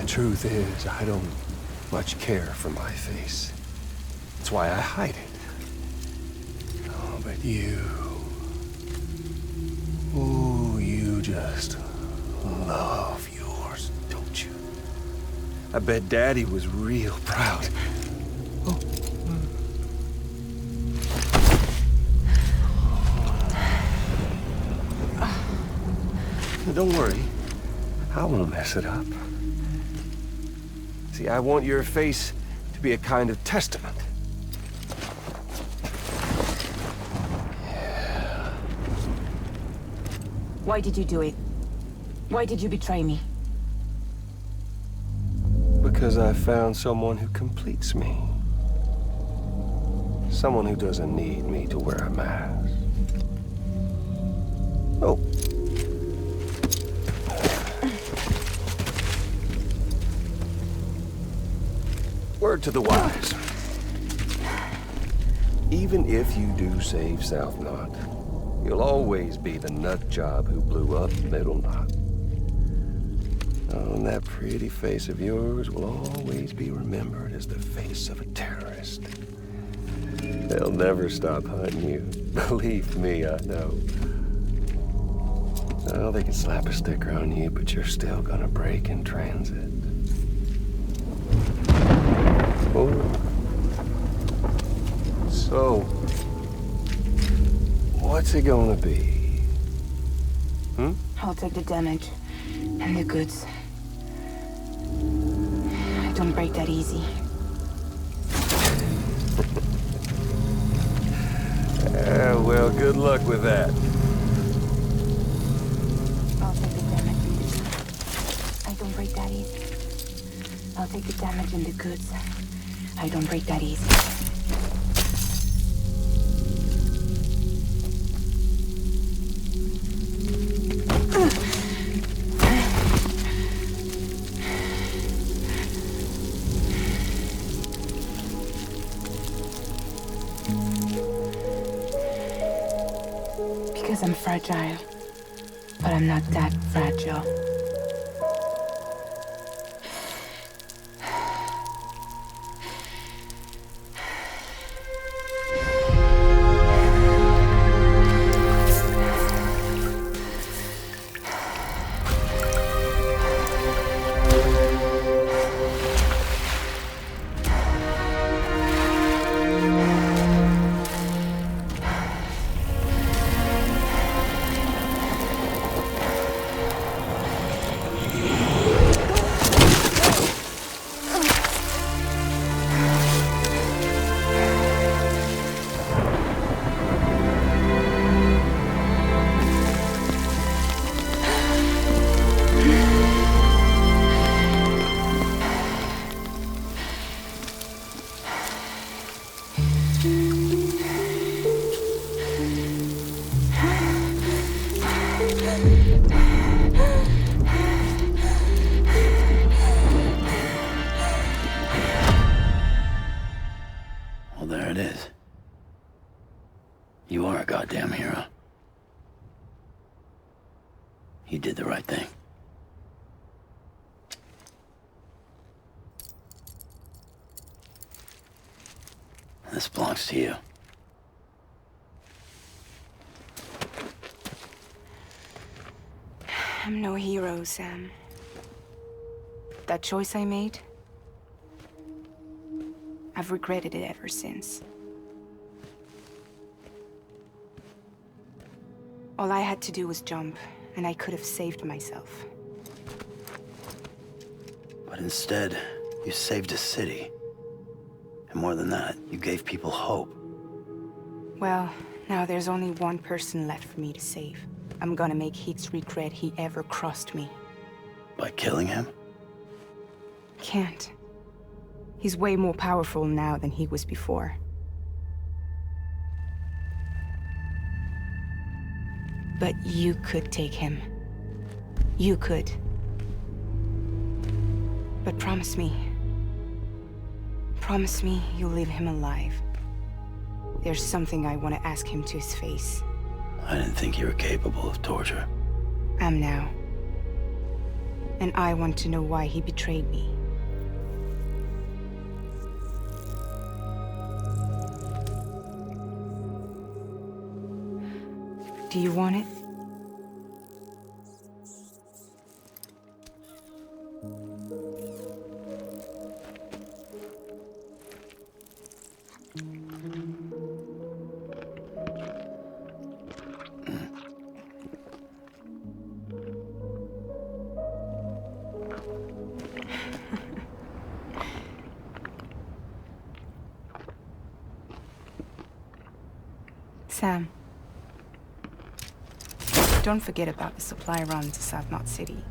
Truth is, I don't much care for my face. That's why I hide it. Oh, but you... Oh, you just love yours, don't you? I bet Daddy was real proud. Oh. Don't worry. I won't mess it up. See, I want your face to be a kind of testament. Yeah. Why did you do it? Why did you betray me? Because I found someone who completes me. Someone who doesn't need me to wear a mask. to the wise. Even if you do save South Knot, you'll always be the nut job who blew up Middle Knot. Oh, and that pretty face of yours will always be remembered as the face of a terrorist. They'll never stop hunting you. Believe me, I know. Oh, they can slap a sticker on you, but you're still gonna break in transit. Oh. So, what's it gonna be? I'll take the damage and the goods. I don't break that easy. Well, good luck with that. I'll take the damage and the goods. I don't break that easy. I'll take the damage and the goods. I don't break that easy. Because I'm fragile, but I'm not that fragile. Well, there it is. You are a goddamn hero. You did the right thing. This belongs to you. I'm no hero, Sam. That choice I made, I've regretted it ever since. All I had to do was jump, and I could have saved myself. But instead, you saved a city. And more than that, you gave people hope. Well, now there's only one person left for me to save. I'm gonna make Heath's regret he ever crossed me. By killing him? Can't. He's way more powerful now than he was before. But you could take him. You could. But promise me. Promise me you'll leave him alive. There's something I want to ask him to his face. I didn't think you were capable of torture. I'm now. And I want to know why he betrayed me. Do you want it? Sam, don't forget about the supply run to South Knot City.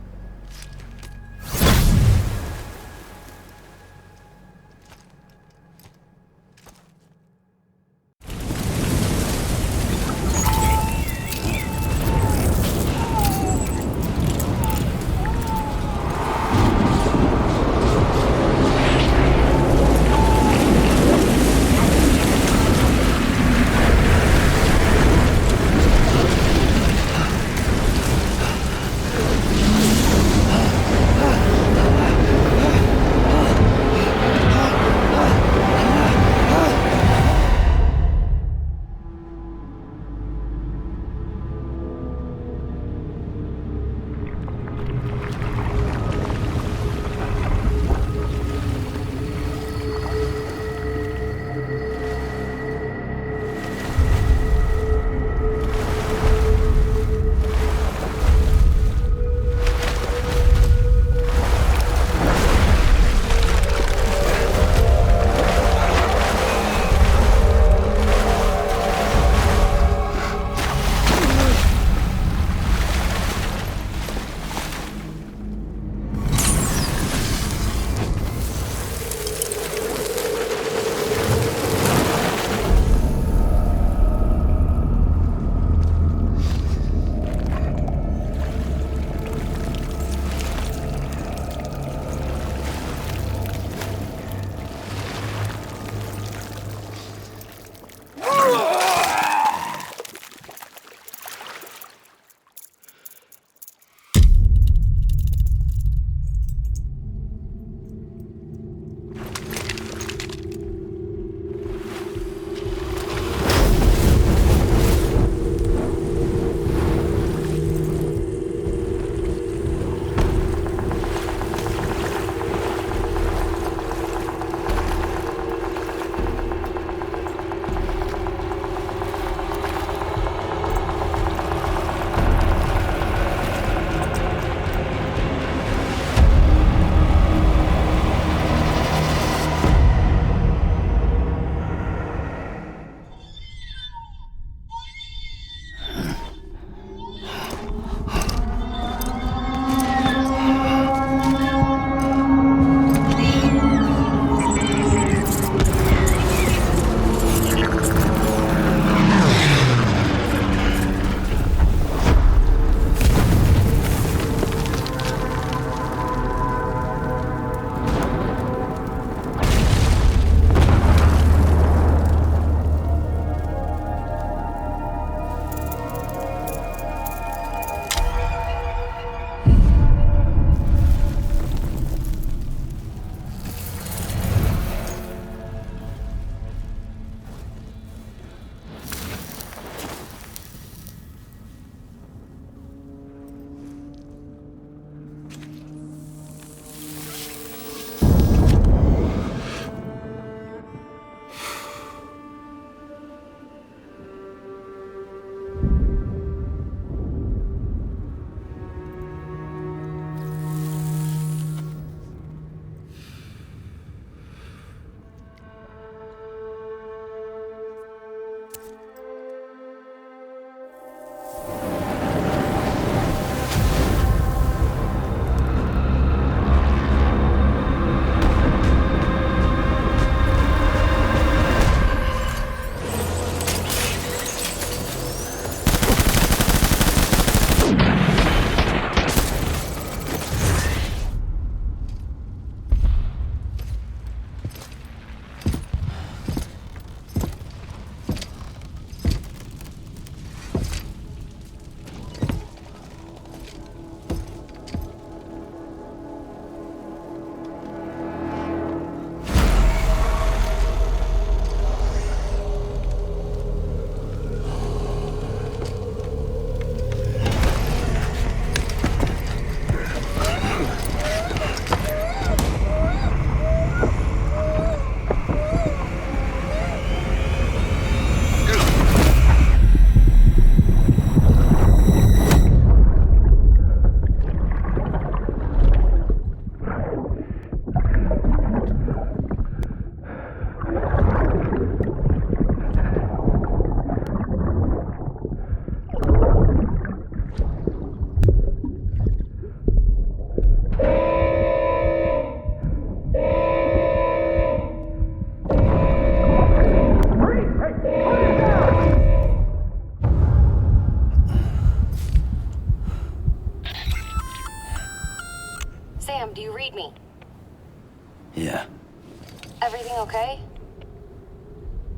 okay?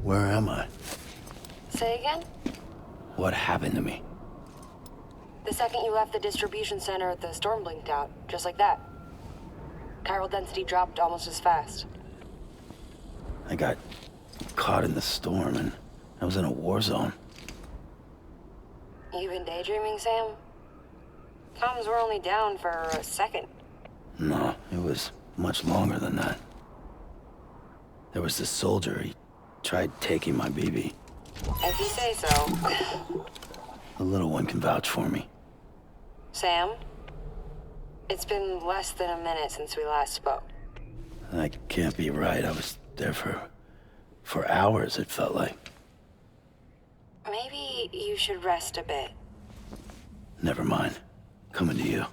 Where am I? Say again? What happened to me? The second you left the distribution center, the storm blinked out, just like that. Chiral density dropped almost as fast. I got caught in the storm and I was in a war zone. You been daydreaming, Sam? Comms were only down for a second. No, it was much longer than that. There was this soldier, he tried taking my BB. If you say so. The little one can vouch for me. Sam? It's been less than a minute since we last spoke. That can't be right. I was there for hours, it felt like. Maybe you should rest a bit. Never mind. Coming to you.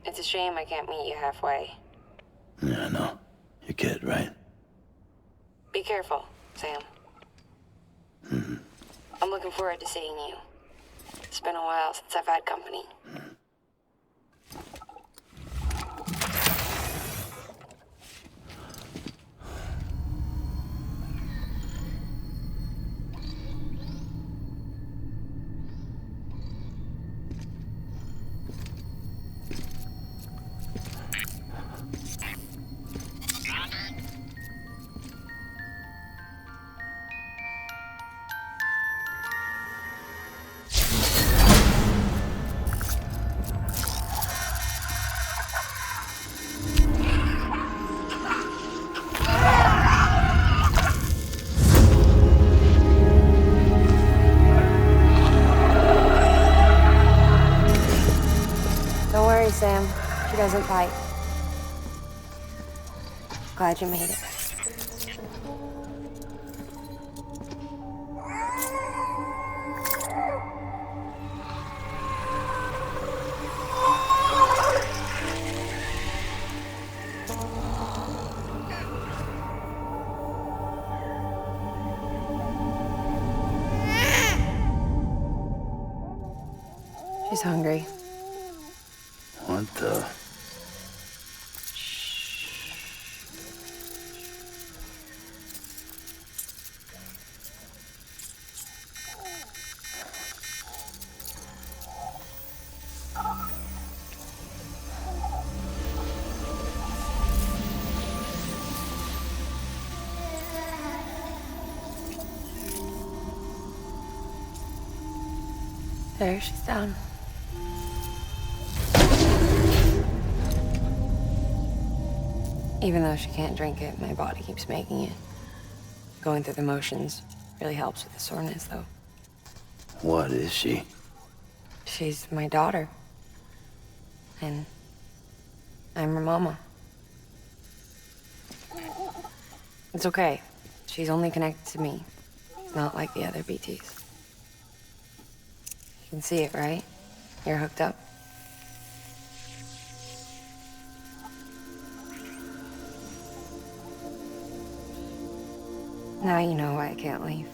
It's a shame I can't meet you halfway. Yeah, I know. Your kid, right? Be careful, Sam. Mm-hmm. I'm looking forward to seeing you. It's been a while since I've had company. Sam. She doesn't bite. Glad you made it. She's hungry. What the? There, she's down. Even though she can't drink it, my body keeps making it. Going through the motions really helps with the soreness, though. What is she? She's my daughter. And I'm her mama. It's okay. She's only connected to me. It's not like the other BTs. You can see it, right? You're hooked up. Now you know why I can't leave.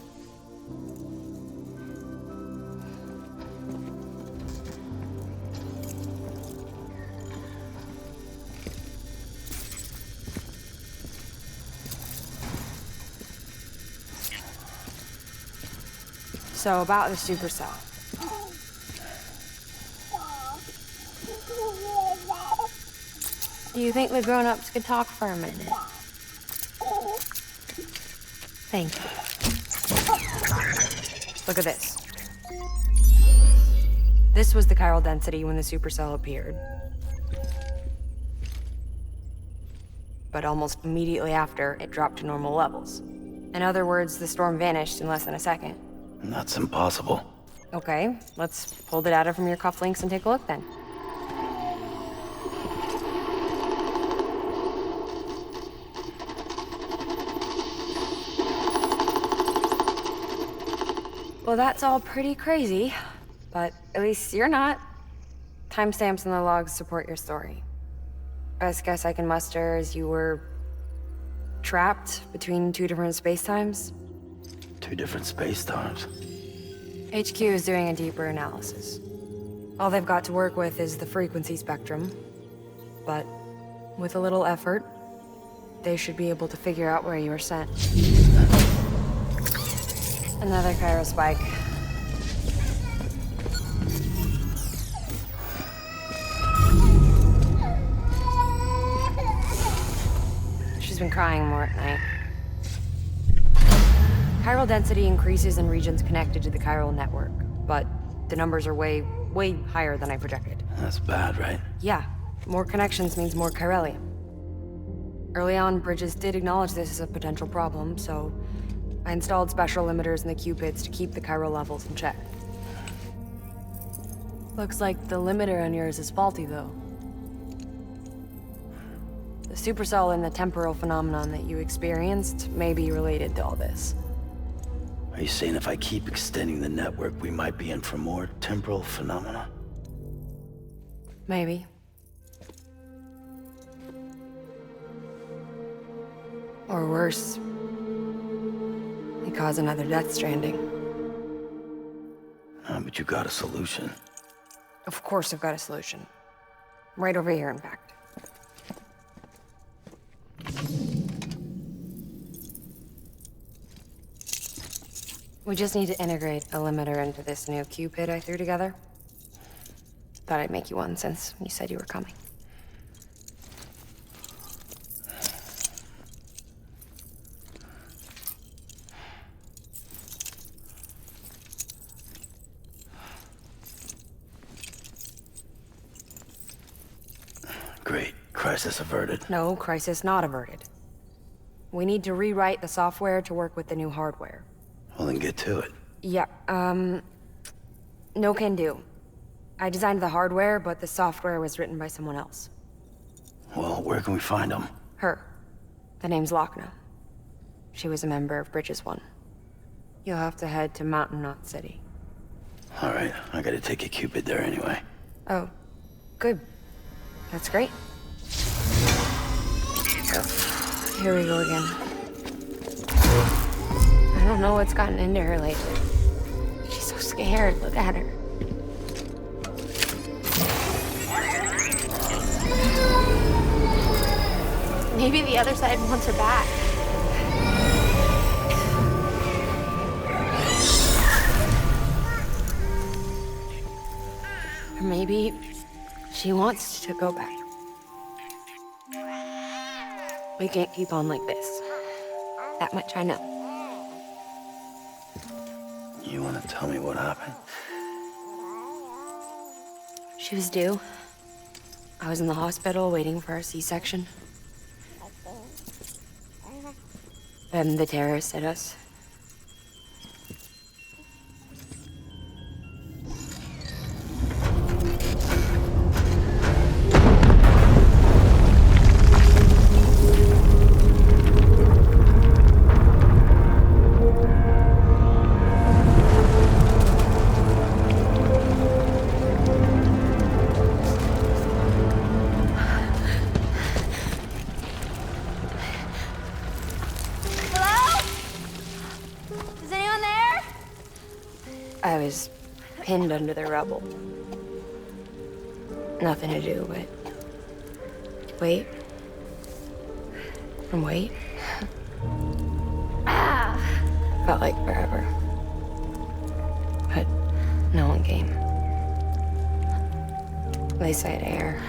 So about the supercell. Do you think the grown-ups could talk for a minute? Thank you. Look at this. This was the chiral density when the supercell appeared. But almost immediately after, it dropped to normal levels. In other words, the storm vanished in less than a second. That's impossible. Okay, let's pull the data from your cufflinks and take a look then. Well, that's all pretty crazy, but at least you're not. Timestamps in the logs support your story. Best guess I can muster is you were trapped between two different spacetimes. Two different spacetimes. HQ is doing a deeper analysis. All they've got to work with is the frequency spectrum, but with a little effort, they should be able to figure out where you were sent. Another chiral spike. She's been crying more at night. Chiral density increases in regions connected to the chiral network, but the numbers are way higher than I projected. That's bad, right? Yeah, more connections means more chiralium. Early on, Bridges did acknowledge this as a potential problem, so I installed special limiters in the Cupids to keep the chiral levels in check. Looks like the limiter on yours is faulty, though. The supercell and the temporal phenomenon that you experienced may be related to all this. Are you saying if I keep extending the network, we might be in for more temporal phenomena? Maybe. Or worse, they cause another Death Stranding. But you got a solution. Of course I've got a solution. Right over here, in fact. We just need to integrate a limiter into this new Cupid I threw together. Thought I'd make you one since you said you were coming. Great. Crisis averted. No, crisis not averted. We need to rewrite the software to work with the new hardware. Well, then get to it. Yeah, no can do. I designed the hardware, but the software was written by someone else. Well, where can we find them? Her. The name's Lochner. She was a member of Bridges 1. You'll have to head to Mountain Knot City. All right, I gotta take a Cupid there anyway. Oh, good. That's great. Here we go again. I don't know what's gotten into her lately. She's so scared. Look at her. Maybe the other side wants her back. Or maybe she wants to go back. We can't keep on like this. That much I know. You wanna tell me what happened? She was due. I was in the hospital waiting for a C-section. And the terrorists hit us. I was pinned under the rubble. Nothing to do but wait and wait. Felt like forever. But no one came. They said air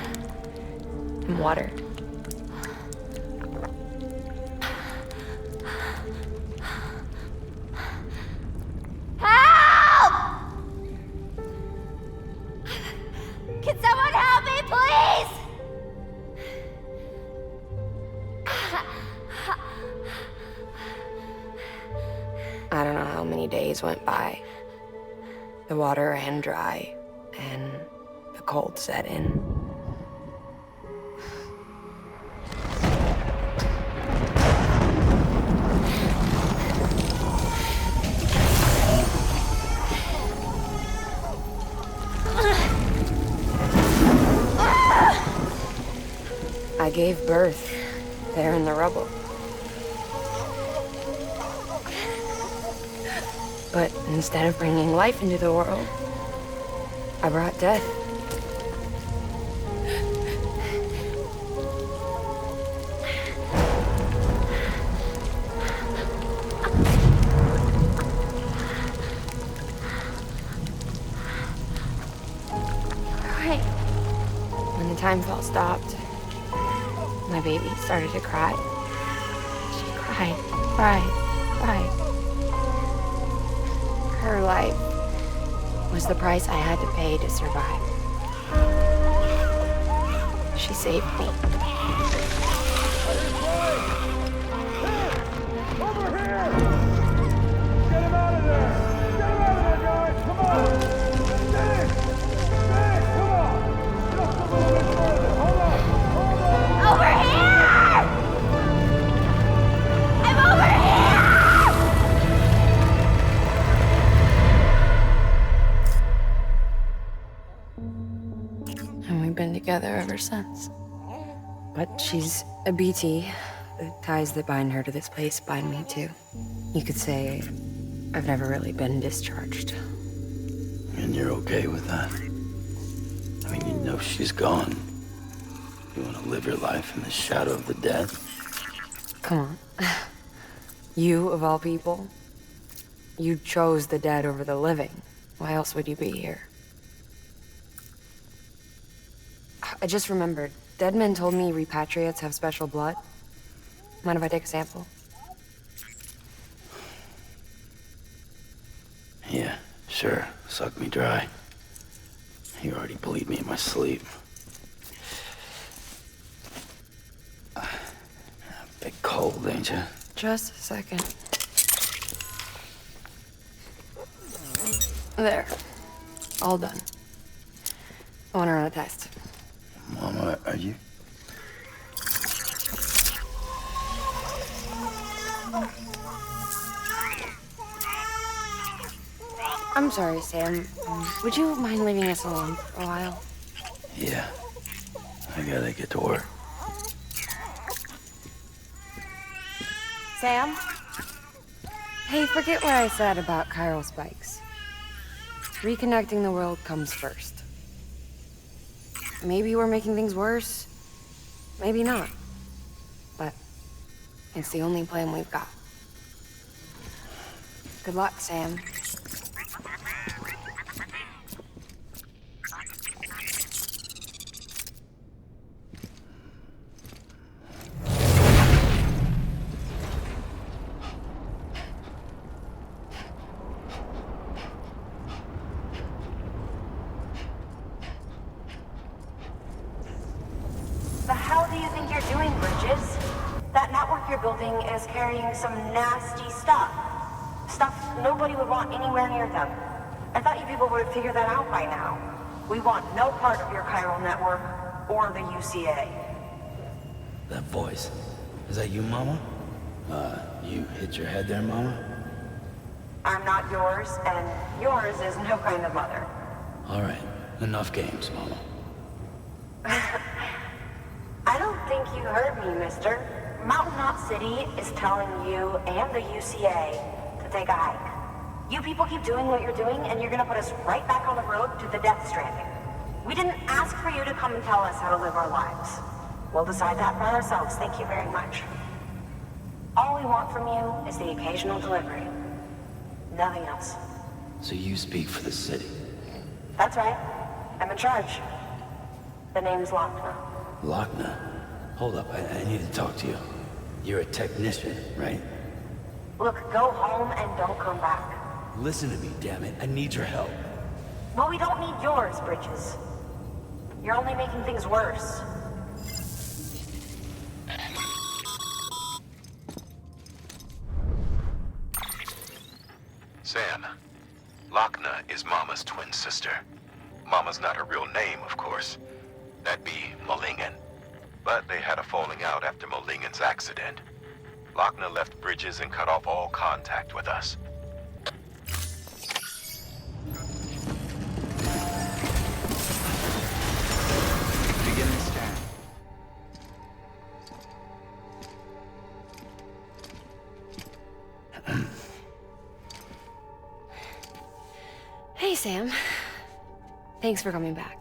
and water. I don't know how many days went by. The water ran dry, and the cold set in. I gave birth there in the rubble. But instead of bringing life into the world, I brought death. time felt stopped. My baby started to cry. She cried, cried, cried. Her life was the price I had to pay to survive. She saved me. Over here! Get him out of there! Get him out of there, guys! Come on! Steady! Steady! Come on! Just a little bit further. Hold on! Hold on! Over here! I'm over here! And we've been together ever since. But she's a BT. The ties that bind her to this place bind me too. You could say I've never really been discharged. And you're okay with that? I mean, you know she's gone. You want to live your life in the shadow of the dead? Come on. You, of all people, you chose the dead over the living. Why else would you be here? I just remembered. Dead men told me repatriates have special blood. Mind if I take a sample? Yeah, sure. Suck me dry. You already bleed me in my sleep. Bit cold, ain't you? Just a second. There. All done. I want to run a test. Mama, are you? I'm sorry, Sam. Would you mind leaving us alone for a while? Yeah. I gotta get to work. Sam? Hey, forget what I said about chiral spikes. Reconnecting the world comes first. Maybe we're making things worse. Maybe not. But it's the only plan we've got. Good luck, Sam. The hell do you think you're doing, Bridges? That network you're building is carrying some nasty stuff. Stuff nobody would want anywhere near them. I thought you people would figure that out by now. We want no part of your chiral network or the UCA. That voice. Is that you, Mama? You hit your head there, Mama? I'm not yours, and yours is no kind of mother. All right. Enough games, Mama. I don't think you heard me, mister. Mountain Knot City is telling you and the UCA to take a hike. You people keep doing what you're doing, and you're gonna put us right back on the road to the Death Stranding. We didn't ask for you to come and tell us how to live our lives. We'll decide that for ourselves, thank you very much. All we want from you is the occasional delivery. Nothing else. So you speak for the city? That's right. I'm in charge. The name's Lochner. Lochner? Hold up, I need to talk to you. You're a technician, right? Look, go home and don't come back. Listen to me, damn it. I need your help. Well, we don't need yours, Bridges. You're only making things worse. Sam, Lochner is Mama's twin sister. Mama's not her real name, of course. That'd be Mulligan. But they had a falling out after Mulligan's accident. Lochner left Bridges and cut off all contact with us. Beginning scan. Hey, Sam. Thanks for coming back.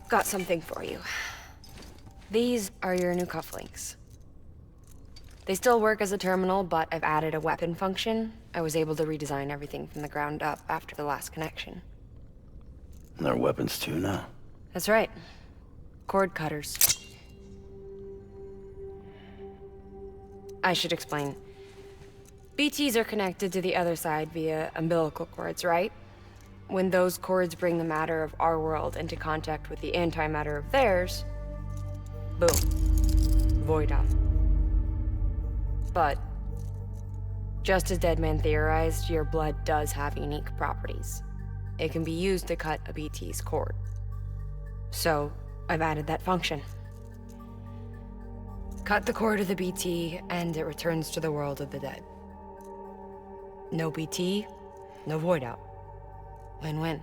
Got something for you. These are your new cufflinks. They still work as a terminal, but I've added a weapon function. I was able to redesign everything from the ground up after the last connection. And they're weapons too now. That's right. Cord cutters. I should explain. BTs are connected to the other side via umbilical cords, right? When those cords bring the matter of our world into contact with the antimatter of theirs, boom. Void out. But, just as Deadman theorized, your blood does have unique properties. It can be used to cut a BT's cord. So, I've added that function. Cut the cord of the BT, and it returns to the world of the dead. No BT, no void out. Win-win.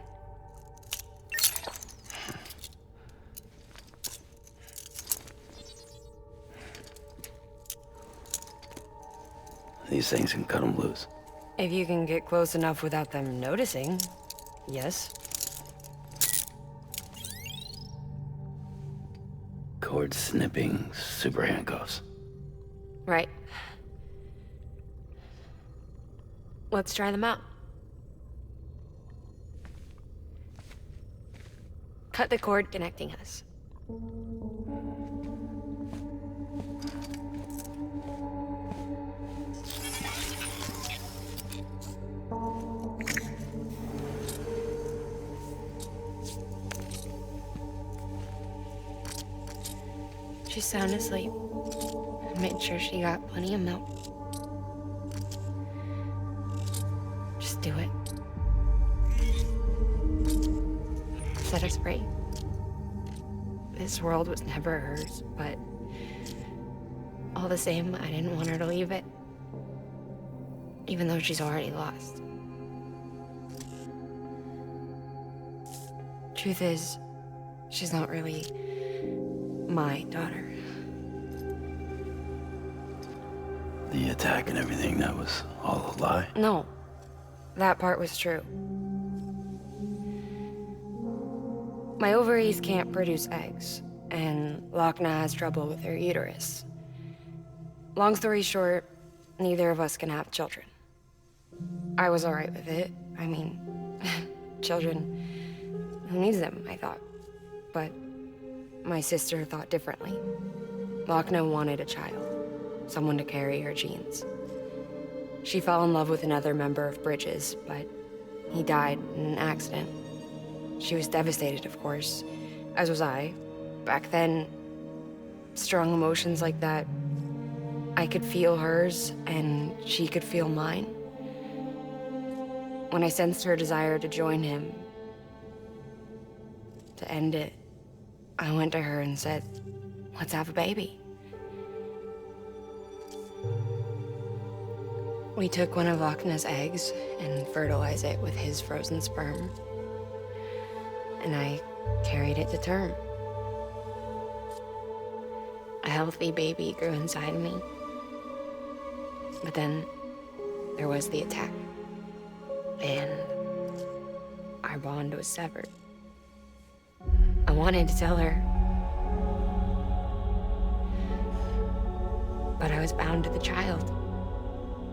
These things can cut them loose. If you can get close enough without them noticing, yes. Cord snipping super handcuffs. Right. Let's try them out. Cut the cord connecting us. She's sound asleep. I made sure she got plenty of milk. Just do it. Set us free. This world was never hers, but all the same, I didn't want her to leave it. Even though she's already lost. Truth is, she's not really my daughter. The attack and everything, that was all a lie? No, that part was true. My ovaries can't produce eggs, and Lochna has trouble with her uterus. Long story short, neither of us can have children. I was alright with it. I mean, children, who needs them, I thought. But my sister thought differently. Lochna wanted a child, someone to carry her genes. She fell in love with another member of Bridges, but he died in an accident. She was devastated, of course, as was I. Back then, strong emotions like that, I could feel hers, and she could feel mine. When I sensed her desire to join him, to end it, I went to her and said, let's have a baby. We took one of Lochna's eggs and fertilized it with his frozen sperm. And I carried it to term. A healthy baby grew inside me. But then there was the attack. And our bond was severed. I wanted to tell her. But I was bound to the child.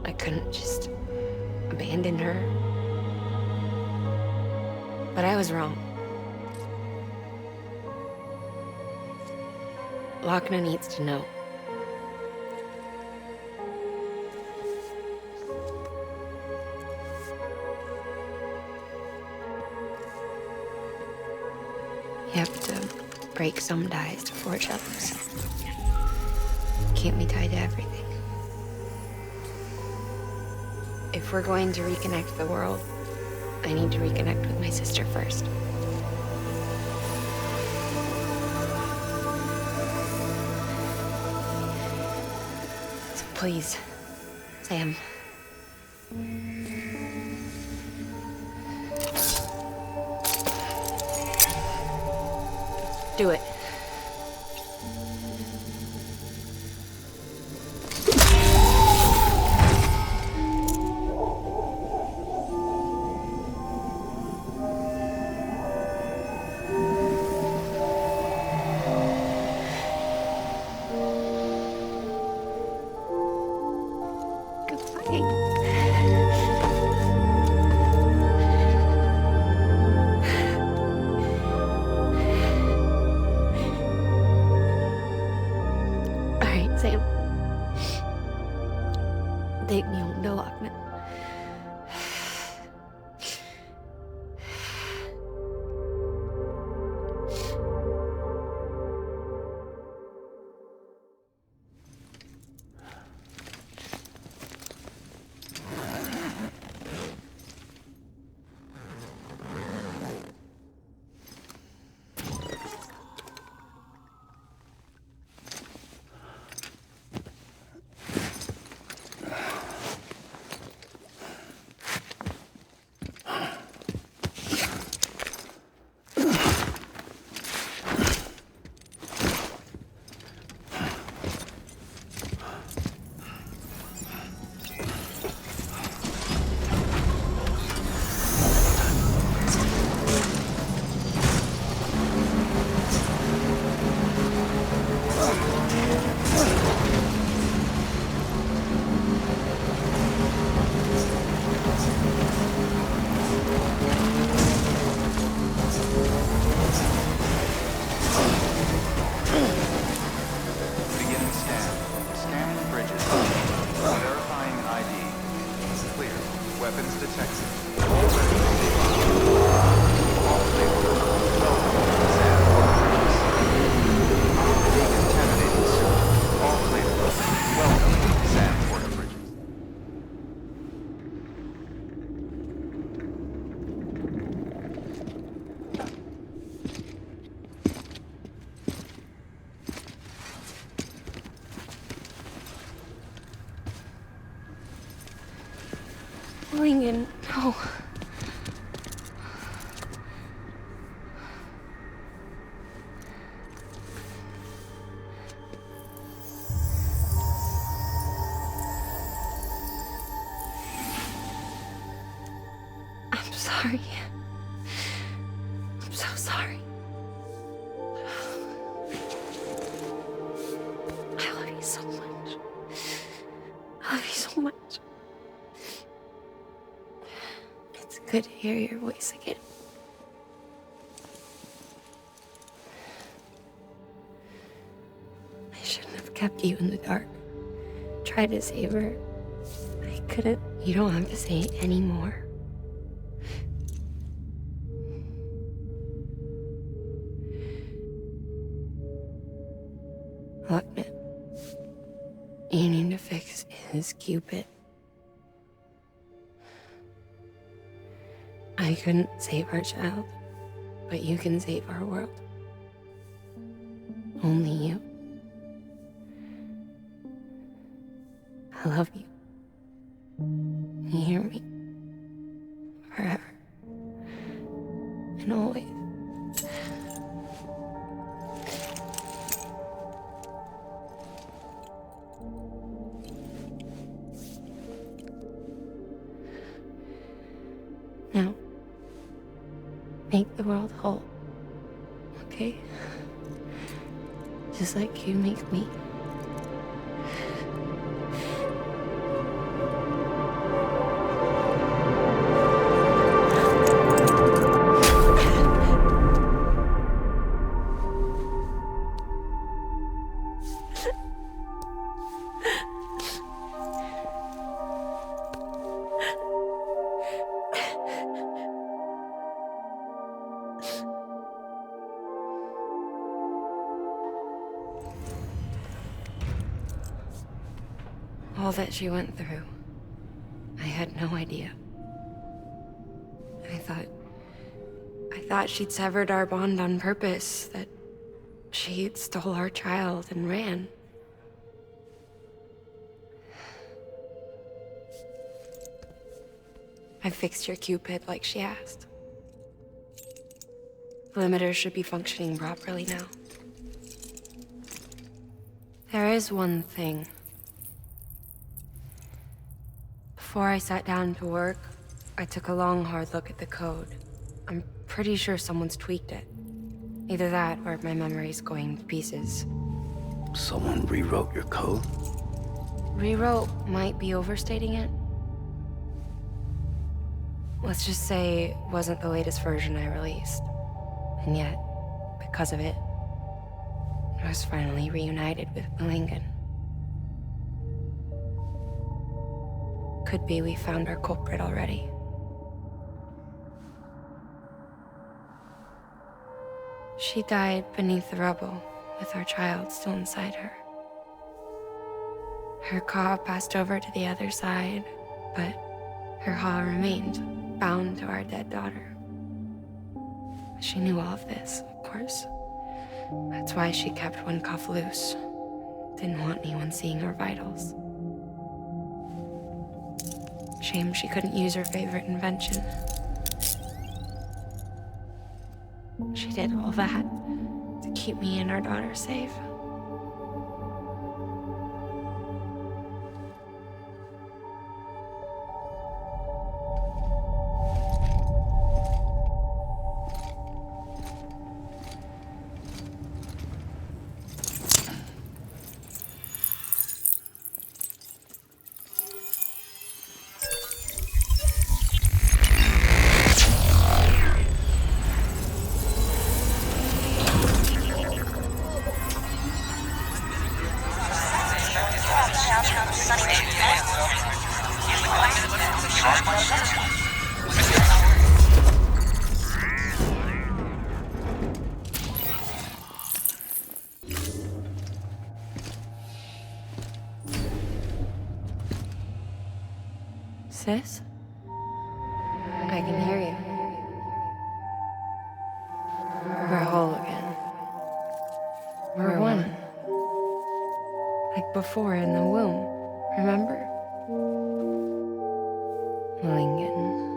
I couldn't just abandon her. But I was wrong. Lochna needs to know. You have to break some ties to forge others. Can't be tied to everything. If we're going to reconnect the world, I need to reconnect with my sister first. So please, Sam. Do it. No. I'm sorry. I'm so sorry. I love you so much. I love you so much. It's good to hear your voice again. I shouldn't have kept you in the dark. Tried to save her. I couldn't. You don't have to say it anymore. Look, man. You need to fix his Cupid. I couldn't save our child, but you can save our world. Only you. I love you. You hear me? Forever. And always. Now, make the world whole, okay? Just like you make me. All that she went through, I had no idea. I thought she'd severed our bond on purpose, that she stole our child and ran. I fixed your Cupid like she asked. The limiter should be functioning properly now. There is one thing. Before I sat down to work, I took a long, hard look at the code. I'm pretty sure someone's tweaked it. Either that, or my memory's going to pieces. Someone rewrote your code? Rewrote might be overstating it. Let's just say it wasn't the latest version I released. And yet, because of it, I was finally reunited with Malingen. Could be we found our culprit already. She died beneath the rubble, with our child still inside her. Her Ka passed over to the other side, but her Ha remained, bound to our dead daughter. She knew all of this, of course. That's why she kept one cuff loose. Didn't want anyone seeing her vitals. Shame she couldn't use her favorite invention. She did all that to keep me and our daughter safe. Sis? I can hear you. We're whole again. We're one. Like before in the womb, remember? Malingen.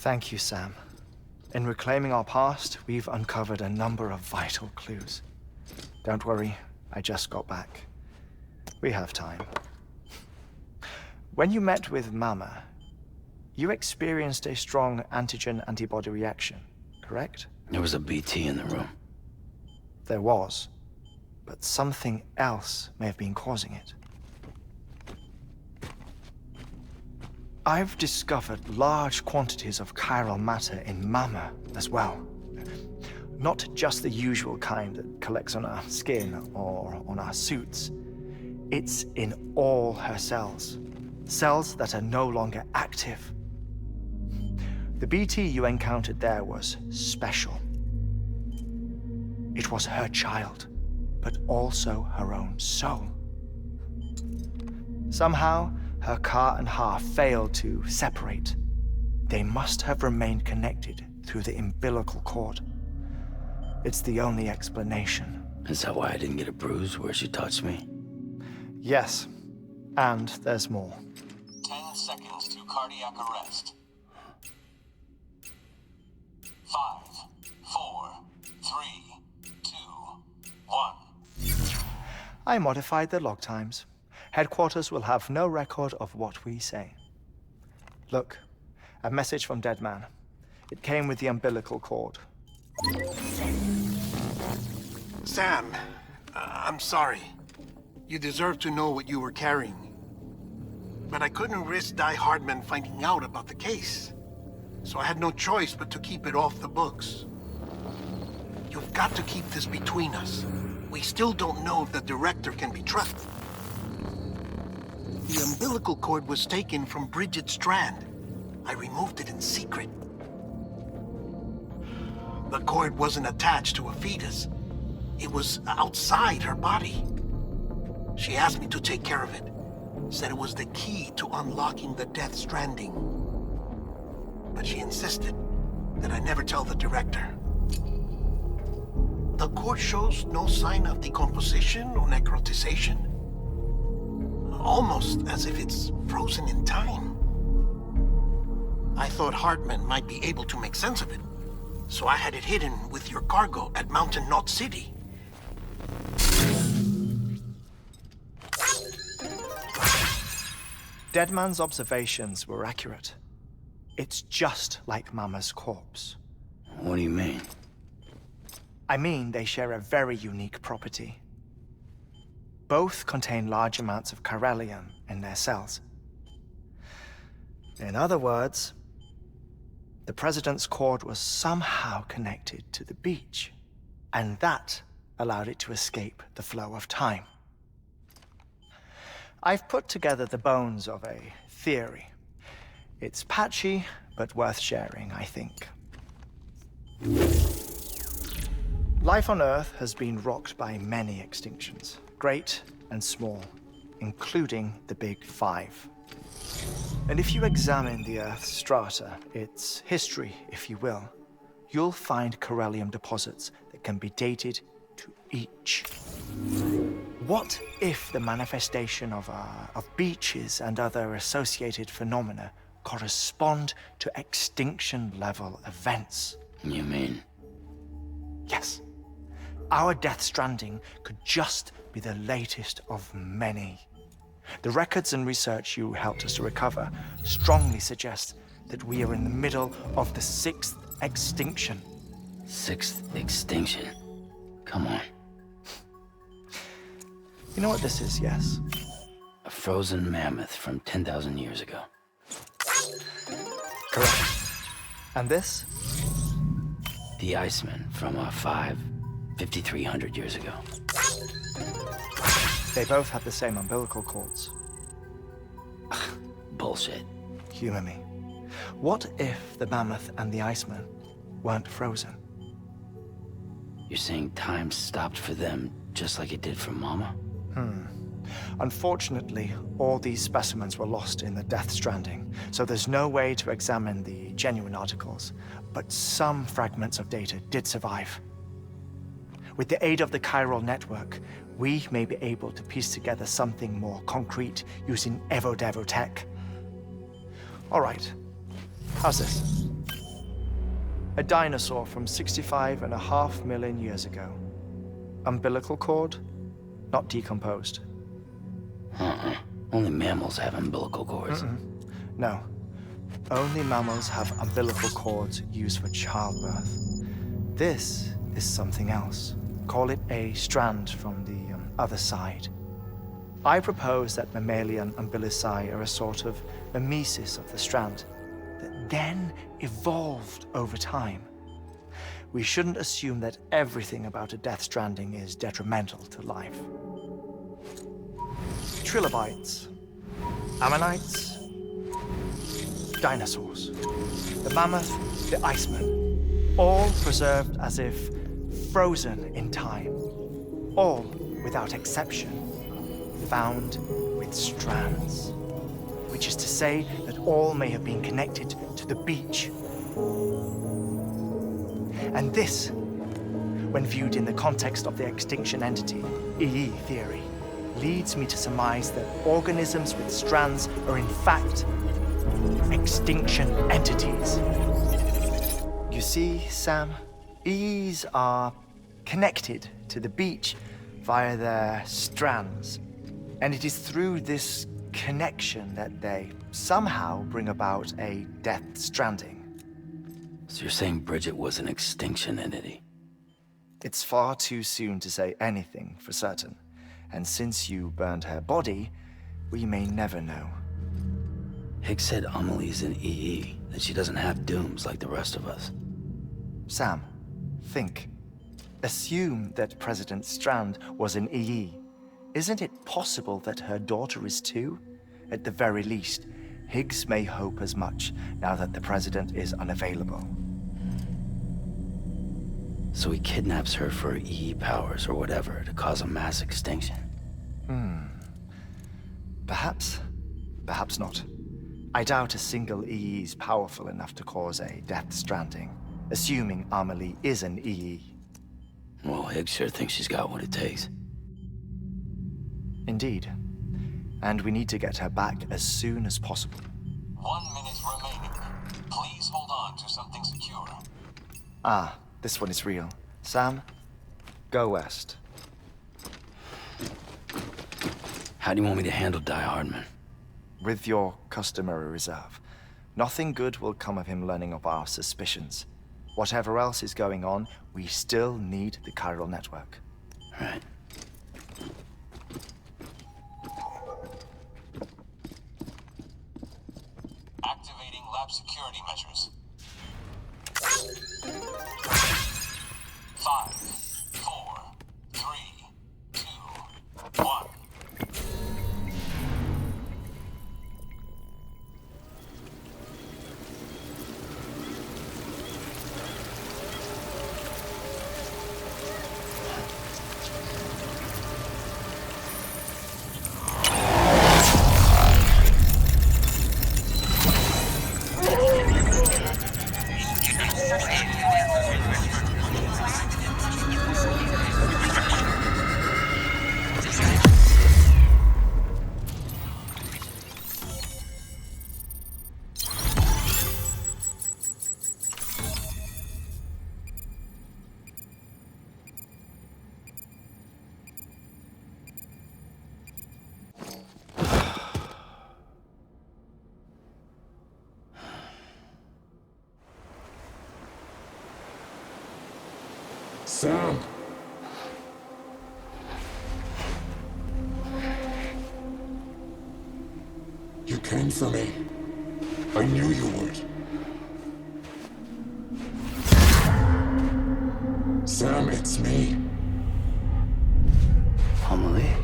Thank you, Sam. In reclaiming our past, we've uncovered a number of vital clues. Don't worry, I just got back. We have time. When you met with Mama, you experienced a strong antigen-antibody reaction, correct? There was a BT in the room. There was, but something else may have been causing it. I've discovered large quantities of chiral matter in Mama as well. Not just the usual kind that collects on our skin or on our suits. It's in all her cells. Cells that are no longer active. The BT you encountered there was special. It was her child, but also her own soul. Somehow, her car and half failed to separate. They must have remained connected through the umbilical cord. It's the only explanation. Is that why I didn't get a bruise where she touched me? Yes, and there's more. 10 seconds to cardiac arrest. 5, 4, 3, 2, 1. I modified the log times. Headquarters will have no record of what we say. Look, a message from Dead Man. It came with the umbilical cord. Sam, I'm sorry. You deserve to know what you were carrying. But I couldn't risk Die Hardman finding out about the case. So I had no choice but to keep it off the books. You've got to keep this between us. We still don't know if the director can be trusted. The umbilical cord was taken from Bridget Strand. I removed it in secret. The cord wasn't attached to a fetus. It was outside her body. She asked me to take care of it. Said it was the key to unlocking the Death Stranding. But she insisted that I never tell the director. The cord shows no sign of decomposition or necrotization. Almost as if it's frozen in time. I thought Hartman might be able to make sense of it, so I had it hidden with your cargo at Mountain Knot City. Deadman's observations were accurate. It's just like Mama's corpse. What do you mean? I mean they share a very unique property. Both contain large amounts of chiralium in their cells. In other words, the President's cord was somehow connected to the beach, and that allowed it to escape the flow of time. I've put together the bones of a theory. It's patchy, but worth sharing, I think. Life on Earth has been rocked by many extinctions. Great and small, including the Big Five. And if you examine the Earth's strata, its history, if you will, you'll find chiralium deposits that can be dated to each. What if the manifestation of beaches and other associated phenomena correspond to extinction-level events? You mean? Yes. Our Death Stranding could just be the latest of many. The records and research you helped us to recover strongly suggest that we are in the middle of the 6th extinction. 6th extinction? Come on. You know what this is, yes? A frozen mammoth from 10,000 years ago. Correct. And this? The Iceman from 5,300 years ago. They both have the same umbilical cords. Bullshit. Humor me. What if the mammoth and the Iceman weren't frozen? You're saying time stopped for them just like it did for Mama? Unfortunately, all these specimens were lost in the Death Stranding, so there's no way to examine the genuine articles, but some fragments of data did survive. With the aid of the chiral network, we may be able to piece together something more concrete using Evo-Devo tech. All right, how's this? A dinosaur from 65.5 million years ago. Umbilical cord, not decomposed. Only mammals have umbilical cords. No. Only mammals have umbilical cords used for childbirth. This is something else. Call it a strand from the other side. I propose that mammalian umbilici are a sort of mimesis of the strand that then evolved over time. We shouldn't assume that everything about a death stranding is detrimental to life. Trilobites, ammonites, dinosaurs, the mammoth, the iceman, all preserved as if frozen in time, all, without exception, found with strands, which is to say that all may have been connected to the beach. And this, when viewed in the context of the extinction entity, EE theory, leads me to surmise that organisms with strands are in fact extinction entities. You see, Sam, EEs are connected to the beach via their strands, and it is through this connection that they somehow bring about a death stranding. So you're saying Bridget was an extinction entity? It's far too soon to say anything for certain. And since you burned her body, we may never know. Higgs said Amelie's an EE, that she doesn't have dooms like the rest of us. Sam, think. Assume that President Strand was an EE. Isn't it possible that her daughter is too? At the very least, Higgs may hope as much now that the President is unavailable. So he kidnaps her for EE powers or whatever to cause a mass extinction. Perhaps. Perhaps not. I doubt a single EE is powerful enough to cause a death stranding, assuming Amelie is an EE. Well, Higgs sure thinks she's got what it takes. Indeed. And we need to get her back as soon as possible. 1 minute remaining. Please hold on to something secure. Ah, this one is real. Sam, go west. How do you want me to handle Die Hardman? With your customary reserve. Nothing good will come of him learning of our suspicions. Whatever else is going on, we still need the chiral network. Right. Activating lab security measures. 5, 4, 3, 2, 1. Sam! You came for me. I knew you would. Sam, it's me. Amelie?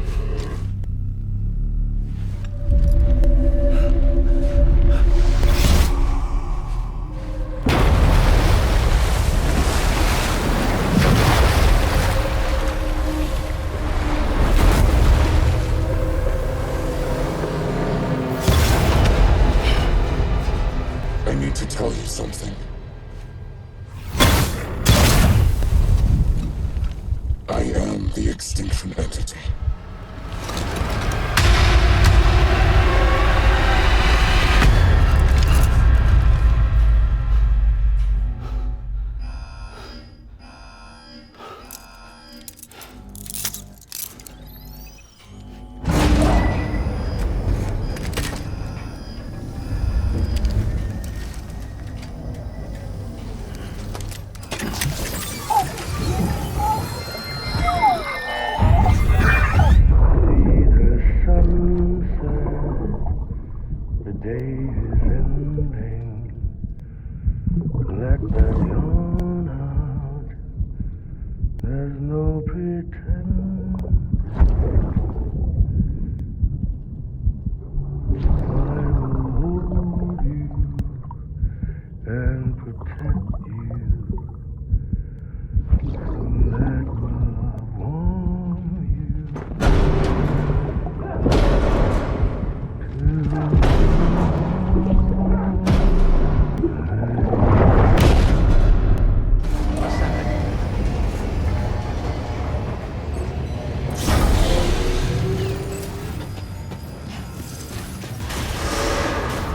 I need to tell you something. I am the extinction entity. day is ending. Let that yawn out. There's no pretend. I will hold you and protect you. So let my love warm you.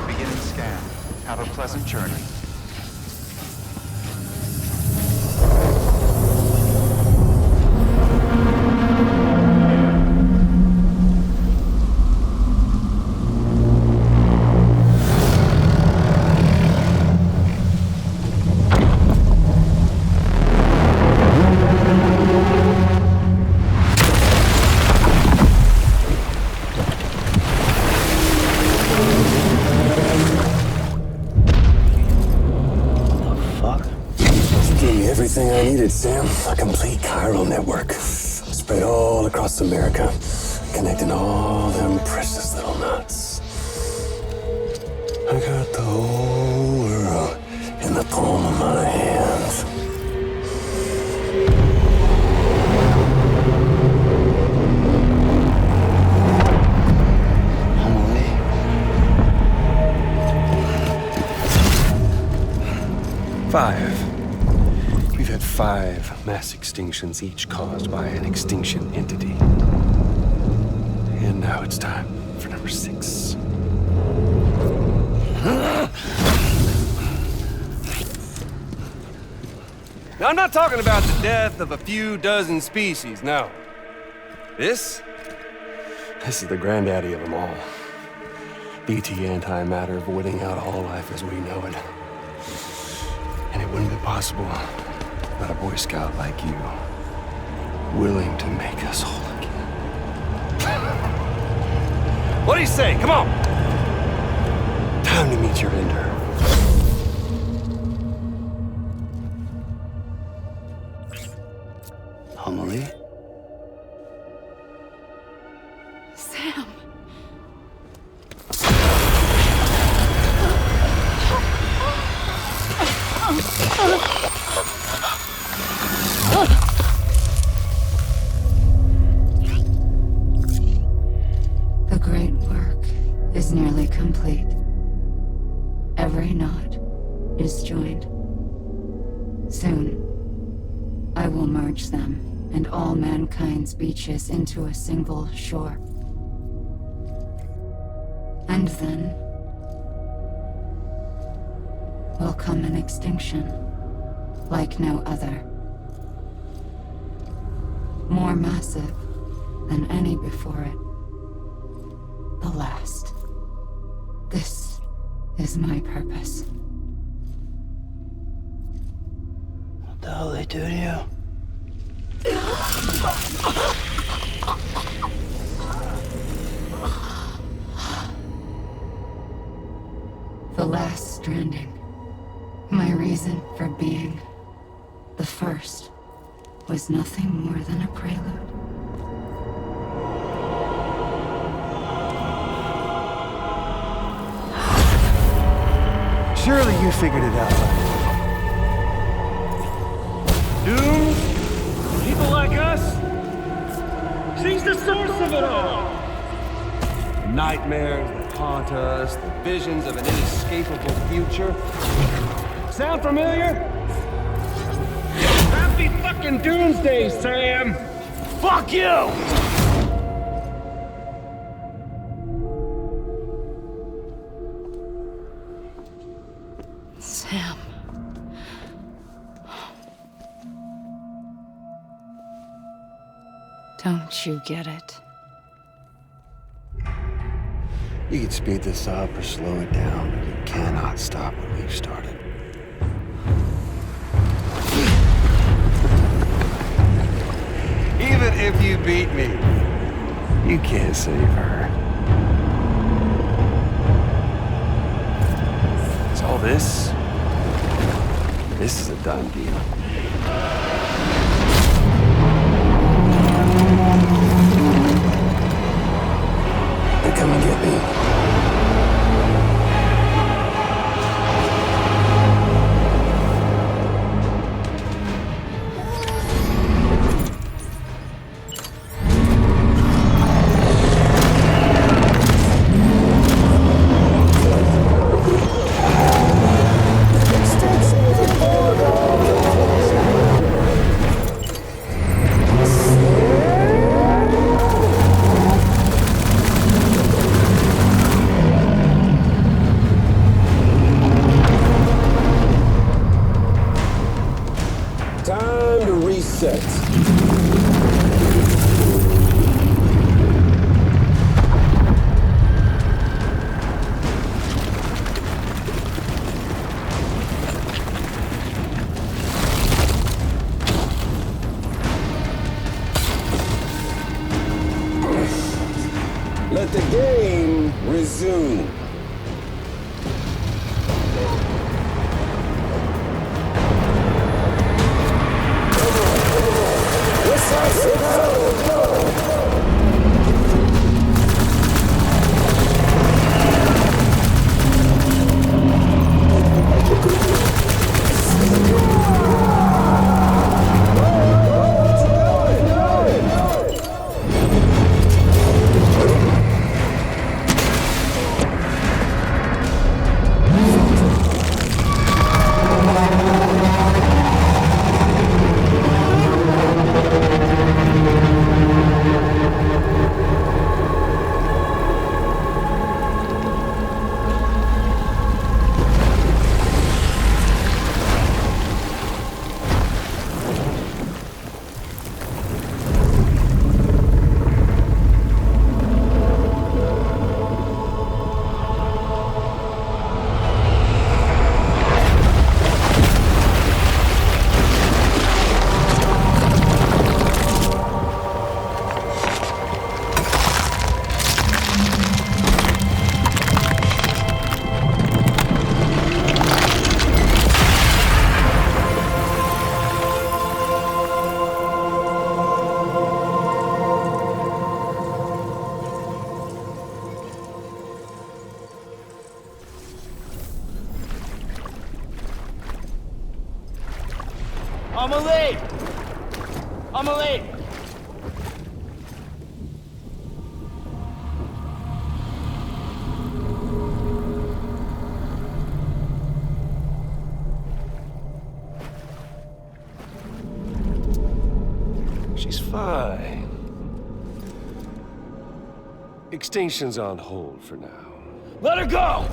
Beginning scan. Have a pleasant journey. Everything I needed, Sam. A complete chiral network. Spread all across America. Connecting all them precious little nuts. I got the whole world in the palm of my hands. Five. We've had 5 mass extinctions, each caused by an extinction entity. And now it's time for number 6. Now, I'm not talking about the death of a few dozen species, no. This is the granddaddy of them all. BT antimatter voiding out all life as we know it. And it wouldn't be possible without a Boy Scout like you, willing to make us whole again. What do you say? Come on! Time to meet your ender. Homily? Sam. The great work is nearly complete. Every knot is joined. Soon, I will merge them and all mankind's beaches into a single shore. And then will come an extinction like no other. More massive than any before it. The last. This is my purpose. What the hell they do to you? The last stranding. My reason for being. The first was nothing more than a prelude. Surely you figured it out. Doom? People like us? She's the source of it all! Nightmares that haunt us, the visions of an inescapable future. Sound familiar? Happy fucking doomsday, Sam! Fuck you! Sam. Don't you get it? You can speed this up or slow it down, but you cannot stop what we've started. Even if you beat me, you can't save her. So all this is a done deal. They're coming to get me. Time to reset. Let the game resume. Amelie! She's fine. Extinction's on hold for now. Let her go!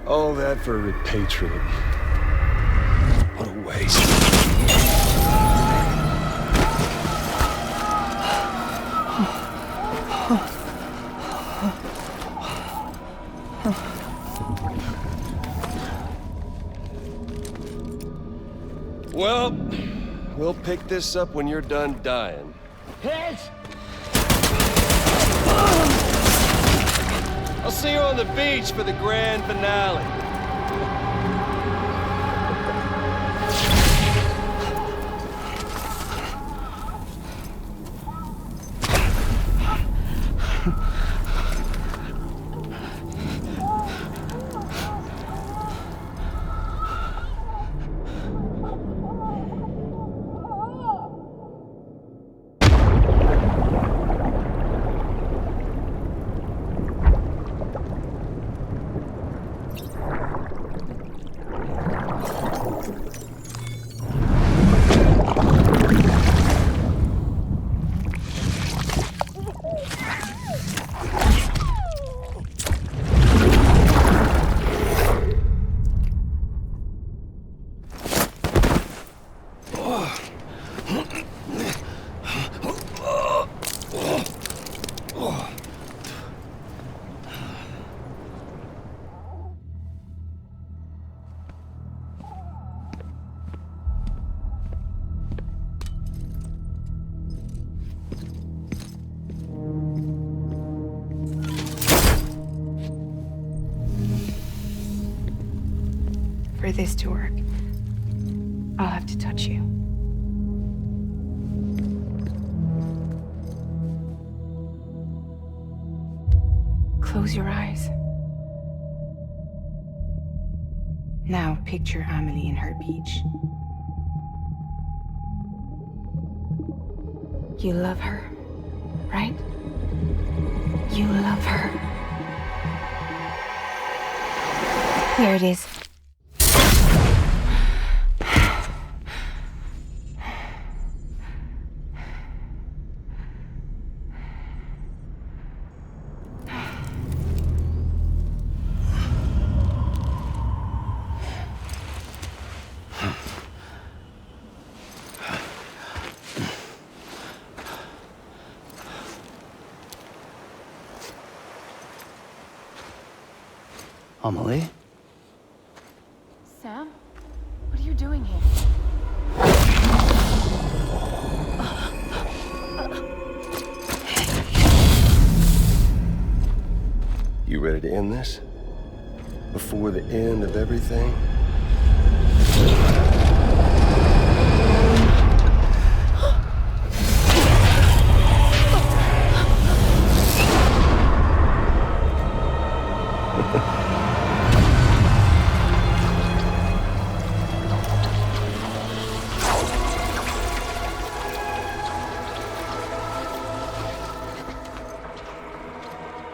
All that for repatriate. What a waste. Well, we'll pick this up when you're done dying. Hit! I'll see you on the beach for the grand finale. For this to work, I'll have to touch you. Close your eyes. Now picture Amelie in her beach. You love her, right? You love her. Here it is. Amelie? Sam? What are you doing here? You ready to end this? Before the end of everything?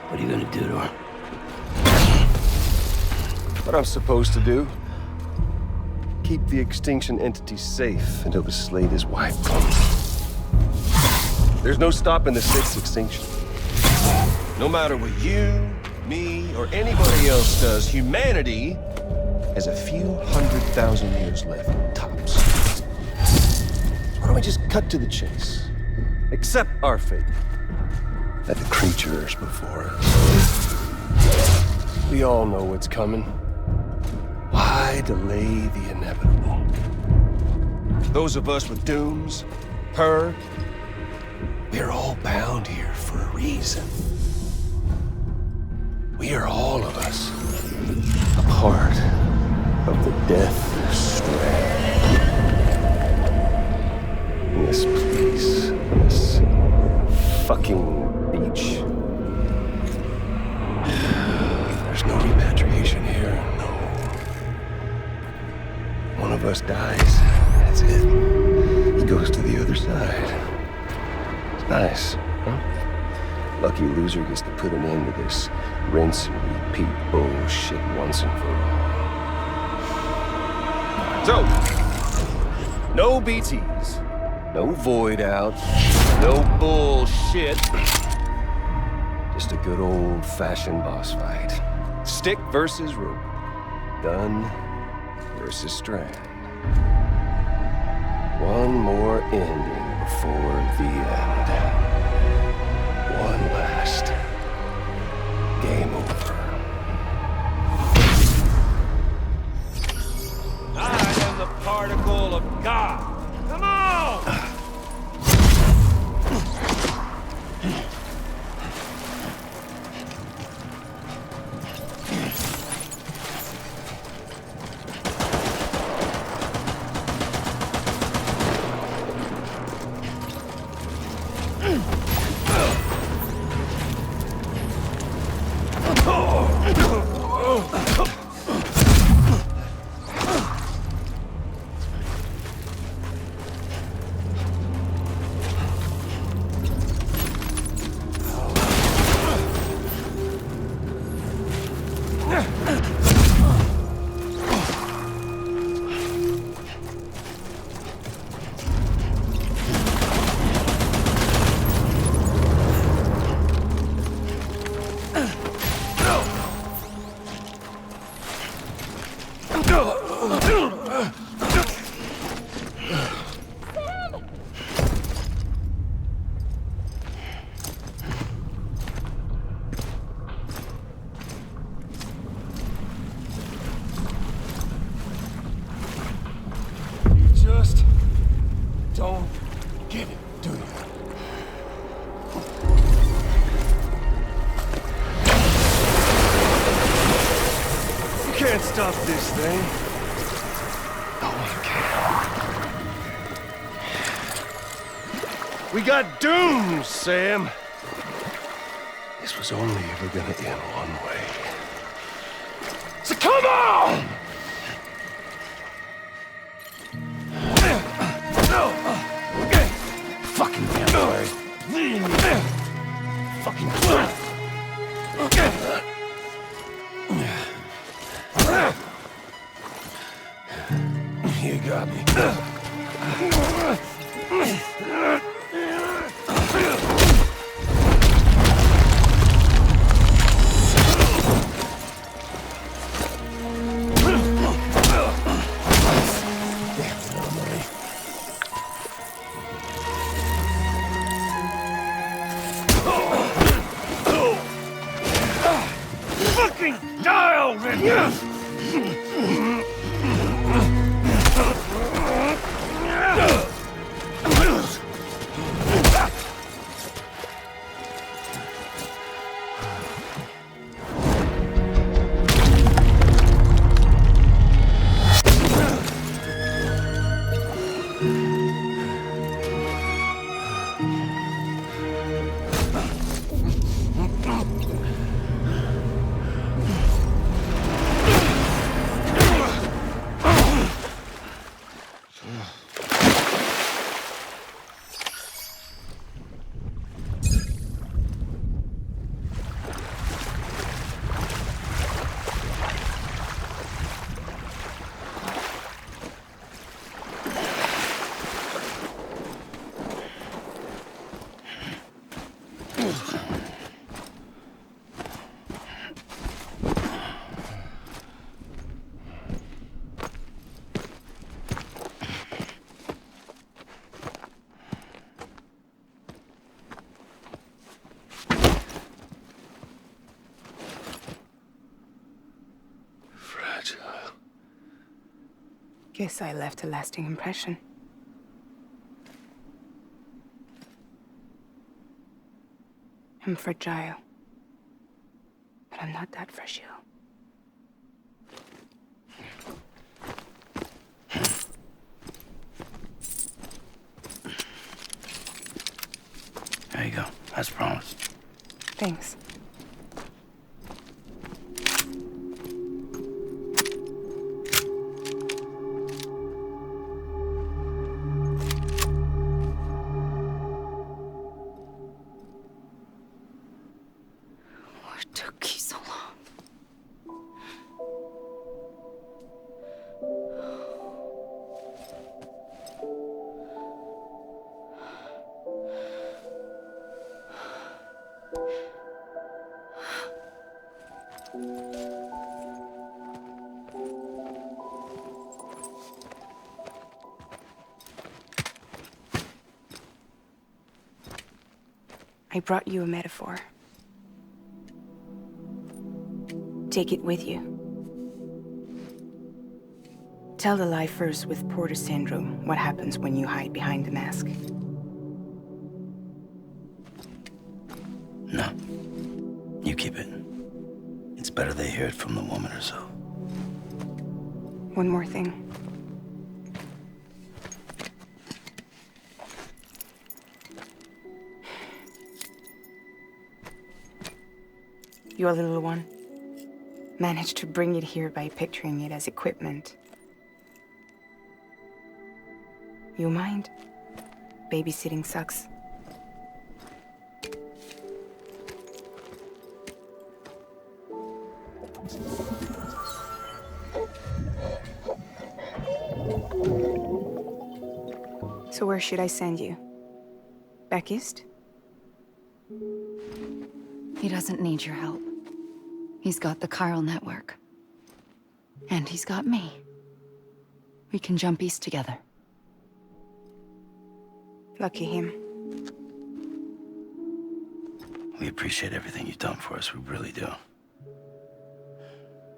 What are you gonna do to her? What I'm supposed to do? Keep the extinction entity safe until the slate is wiped. There's no stopping the sixth extinction. No matter what you, me, or anybody else does, humanity has a few 100,000 years left, tops. So why don't we just cut to the chase? Accept our fate. That the creatures before us. We all know what's coming. Why delay the inevitable? Those of us with dooms, her, we're all bound here for a reason. We are all of us a part of the death strand. This place, this fucking beach. There's no repatriation here, no. One of us dies, that's it. He goes to the other side. It's nice, huh? Lucky loser gets to put an end to this rinse and repeat bullshit once and for all. So, no BTs, no void out, no bullshit. Just a good old-fashioned boss fight. Stick versus rope. Gun versus strand. One more ending before the end. One last game over. I am the particle of God. Come on! Just don't get it, do you? You can't stop this thing. We got doomed, Sam. This was only ever gonna end one way. So come on! Fucking vampires. Fucking You got me. Fucking die already! Guess I left a lasting impression. I'm fragile. But I'm not that fragile. There you go, as promised. Thanks. What took you so long? I brought you a metaphor. Take it with you. Tell the lifers with Porter syndrome what happens when you hide behind the mask. No. You keep it. It's better they hear it from the woman herself. One more thing. Your little one managed to bring it here by picturing it as equipment. You mind? Babysitting sucks. So where should I send you? Back east? He doesn't need your help. He's got the chiral network. And he's got me. We can jump east together. Lucky him. We appreciate everything you've done for us, we really do.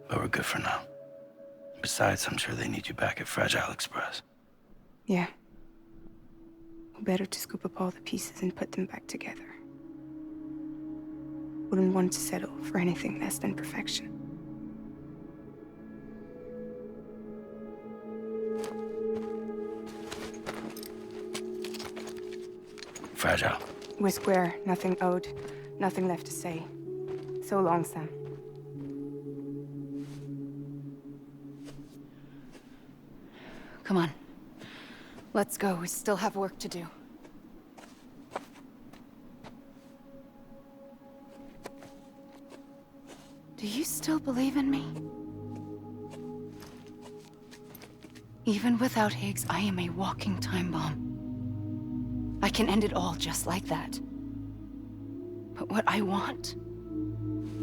But we're good for now. Besides, I'm sure they need you back at Fragile Express. Yeah. Better to scoop up all the pieces and put them back together. Wouldn't want to settle for anything less than perfection. Fragile. We're square. Nothing owed. Nothing left to say. So long, Sam. Come on. Let's go. We still have work to do. Do you still believe in me? Even without Higgs, I am a walking time bomb. I can end it all just like that. But what I want,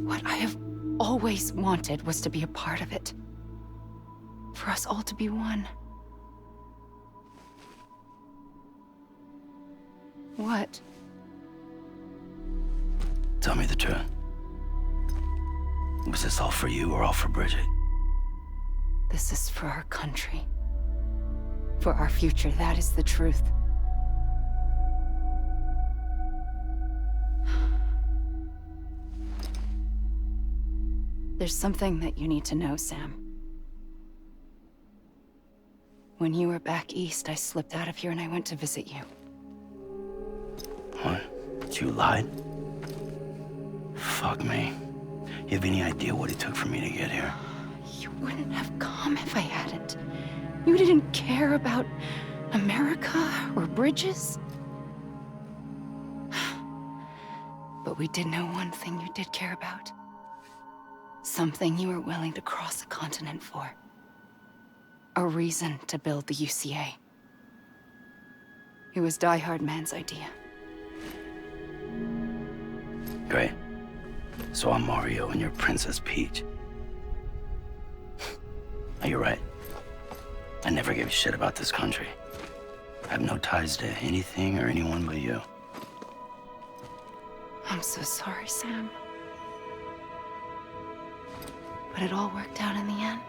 what I have always wanted, was to be a part of it. For us all to be one. What? Tell me the truth. Was this all for you or all for Bridget? This is for our country. For our future, that is the truth. There's something that you need to know, Sam. When you were back east, I slipped out of here and I went to visit you. What? You lied? Fuck me. You have any idea what it took for me to get here? You wouldn't have come if I hadn't. You didn't care about America or bridges. But we did know one thing you did care about. Something you were willing to cross a continent for. A reason to build the UCA. It was Die Hard Man's idea. Great. So I'm Mario and you're Princess Peach. You're right. I never gave a shit about this country. I have no ties to anything or anyone but you. I'm so sorry, Sam. But it all worked out in the end.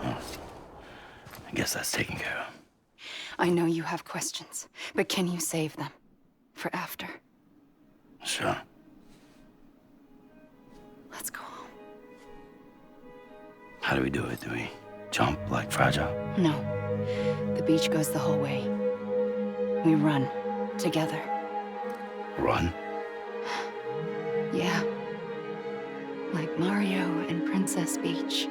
Oh. I guess that's taken care of. I know you have questions, but can you save them for after? Sure. Let's go home. How do we do it? Do we jump like Fragile? No. The beach goes the whole way. We run together. Run? Yeah. Like Mario and Princess Peach.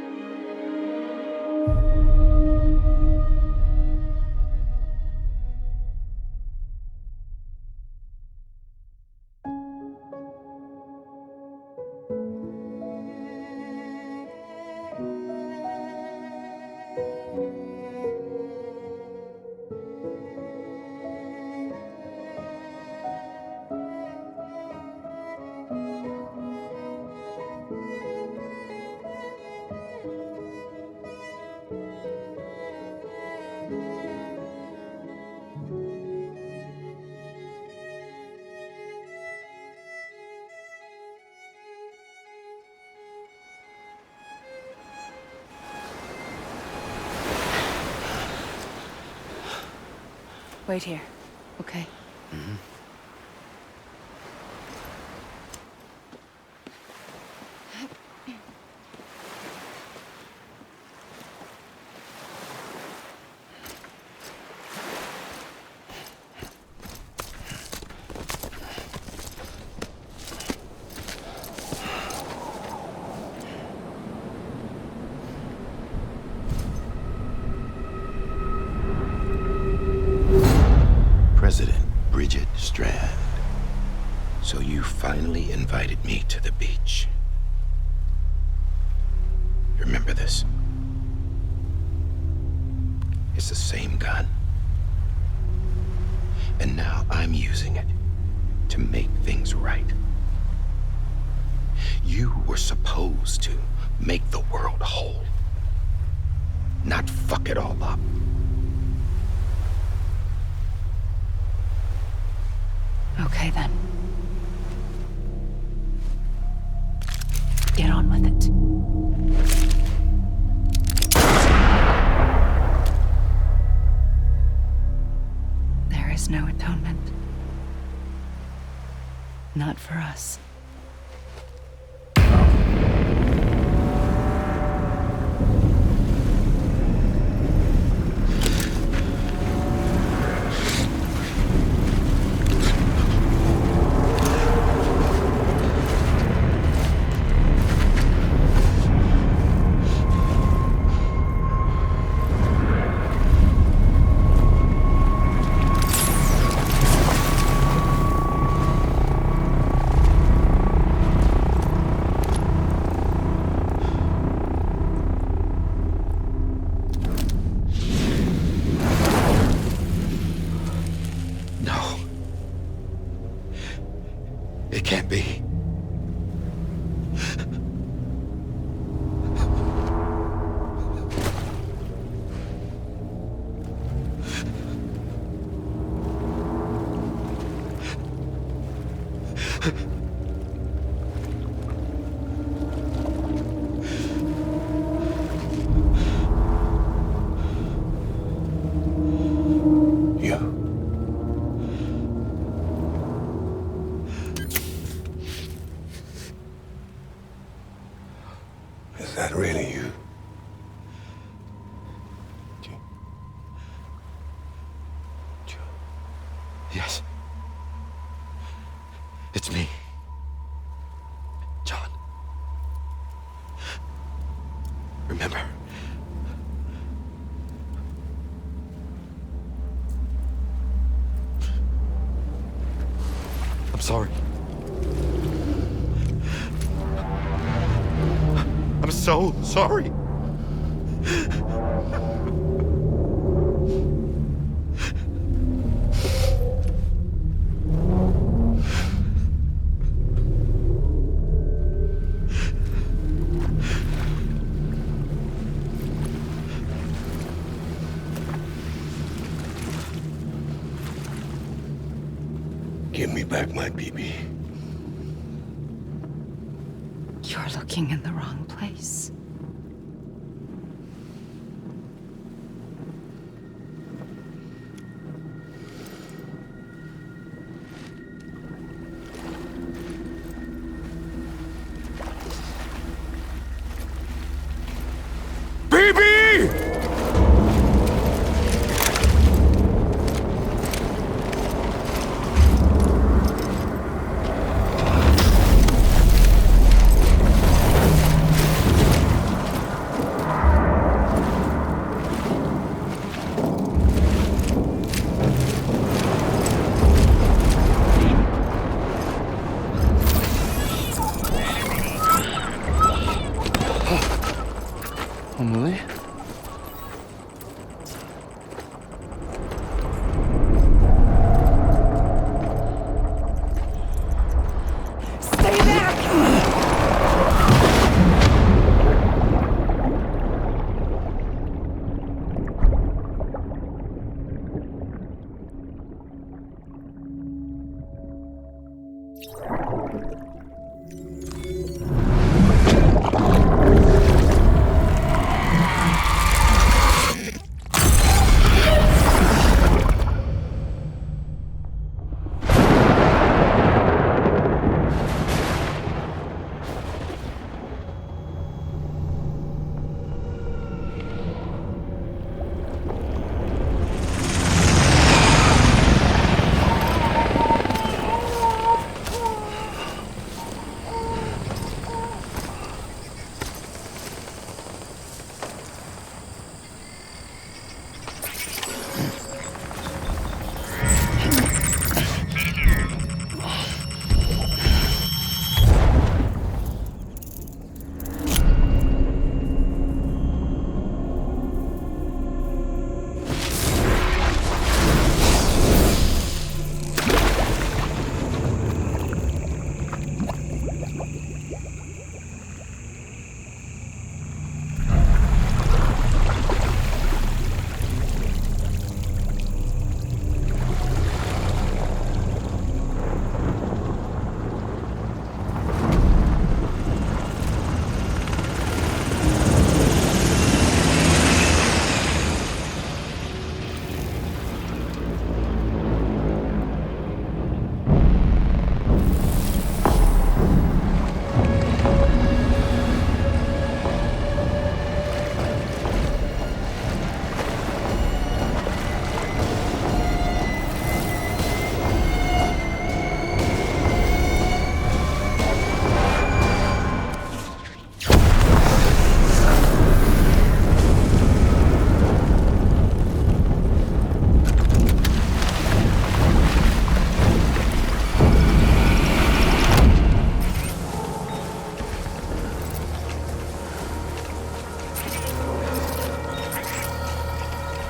Wait here, okay? Mm-hmm. President Bridget Strand. So you finally invited me to the beach. Remember this? It's the same gun. And now I'm using it to make things right. You were supposed to make the world whole, not fuck it all up. Okay, then. Get on with it. There is no atonement. Not for us. Is that really you? Yes. It's me. John. Remember? I'm sorry. I'm so sorry. Give me back my BB. You're looking in the wrong place. Emily? Stay back!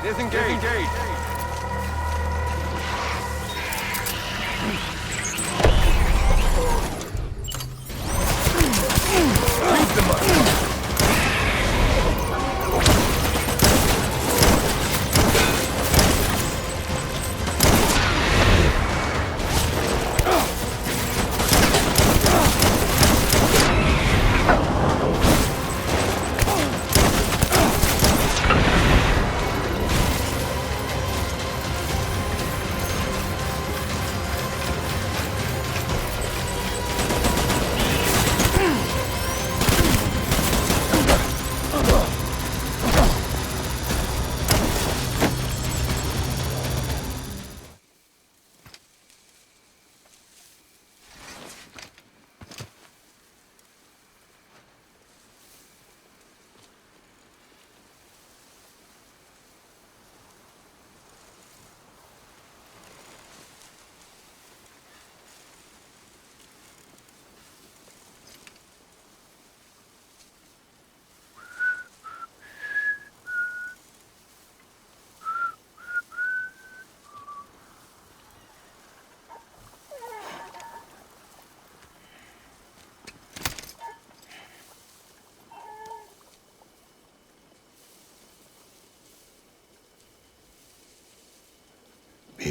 Disengage.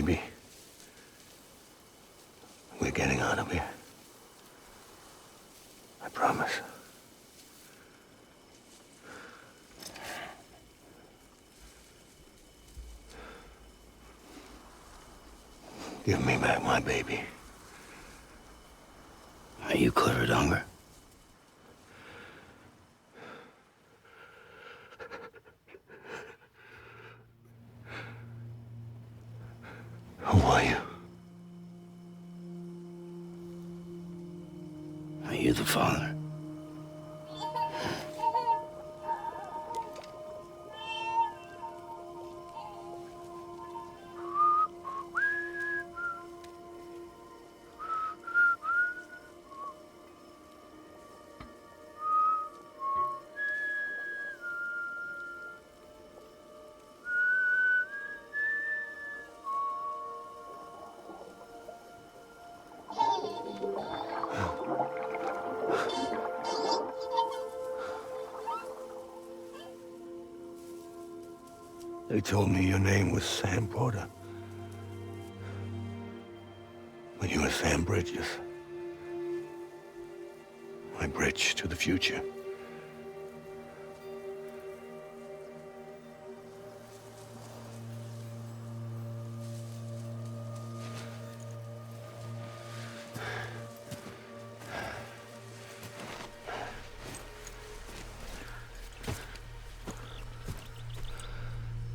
baby. We're getting out of here. I promise. Give me back my baby. Are you Clifford Unger? Who are you? Are you the father? They told me your name was Sam Porter. But you were Sam Bridges. My bridge to the future.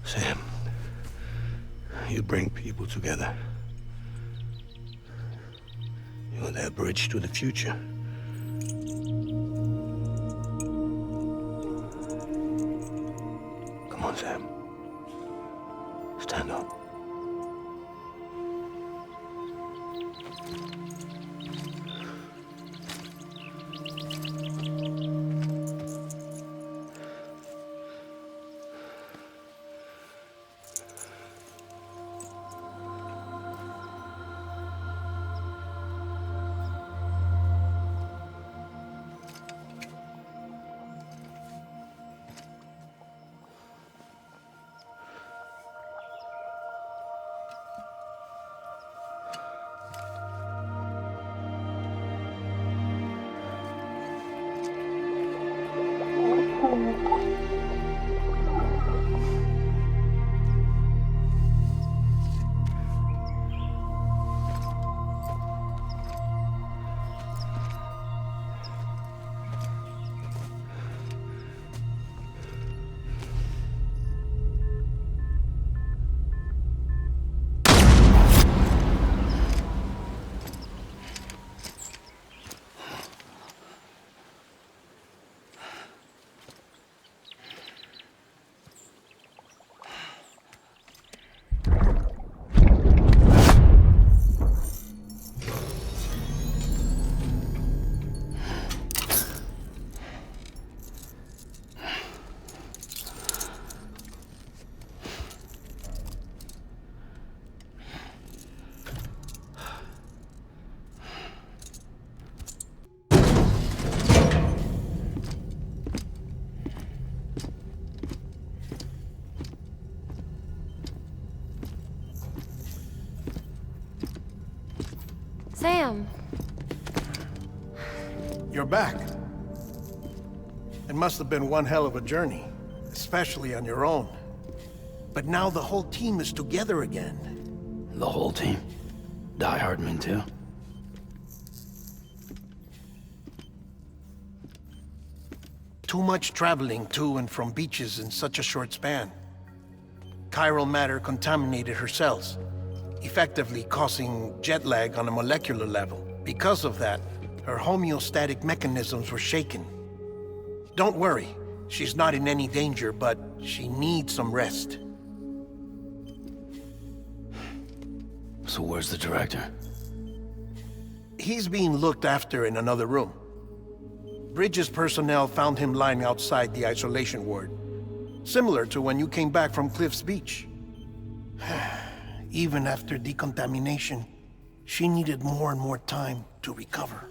Sam, you bring people together. You're their bridge to the future. Come on, Sam. Stand up. Sam. You're back. It must have been one hell of a journey, especially on your own. But now the whole team is together again. The whole team? Die Hardman too? Too much traveling to and from beaches in such a short span. Chiral matter contaminated her cells, effectively causing jet lag on a molecular level. Because of that, her homeostatic mechanisms were shaken. Don't worry, she's not in any danger, but she needs some rest. So where's the director? He's being looked after in another room. Bridges personnel found him lying outside the isolation ward, similar to when you came back from Cliff's Beach. Even after decontamination, she needed more and more time to recover.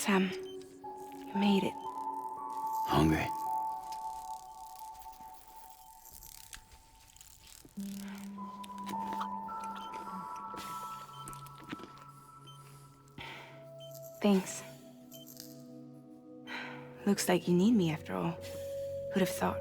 Sam, you made it. Hungry? Thanks. Looks like you need me after all. Who'd have thought?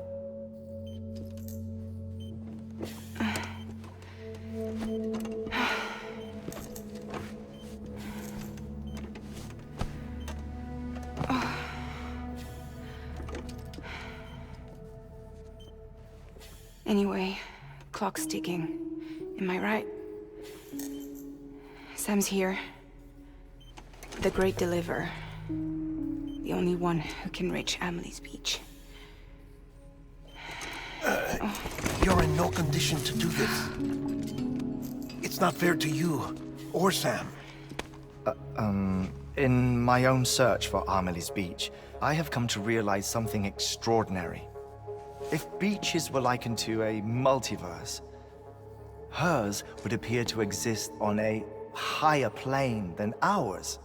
Anyway, clock's ticking. Am I right? Sam's here. The Great Deliverer. The only one who can reach Amelie's beach. You're in no condition to do this. It's not fair to you or Sam. In my own search for Amelie's beach, I have come to realize something extraordinary. If beaches were likened to a multiverse, hers would appear to exist on a higher plane than ours.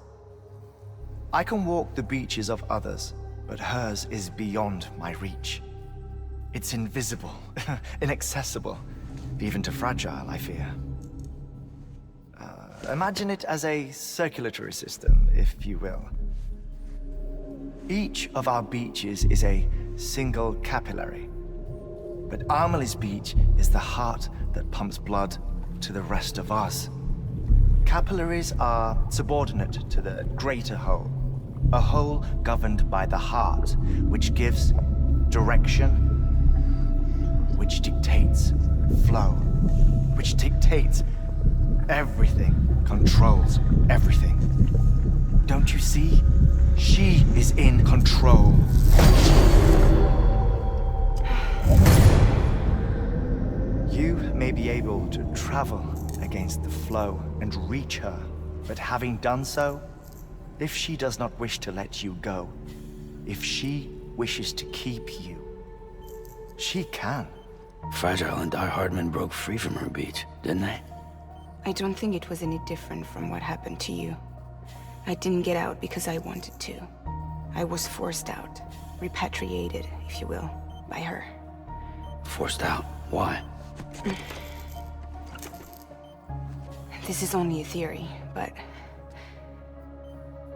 I can walk the beaches of others, but hers is beyond my reach. It's invisible, inaccessible, even to Fragile, I fear. Imagine it as a circulatory system, if you will. Each of our beaches is a single capillary. But Amelie's beach is the heart that pumps blood to the rest of us. Capillaries are subordinate to the greater whole. A whole governed by the heart, which gives direction, which dictates flow, which dictates everything, controls everything. Don't you see? She is in control. You may be able to travel against the flow and reach her, but having done so, if she does not wish to let you go, if she wishes to keep you, she can. Fragile and Die Hardman broke free from her beach, didn't they? I don't think it was any different from what happened to you. I didn't get out because I wanted to. I was forced out, repatriated, if you will, by her. Forced out? Why? This is only a theory, but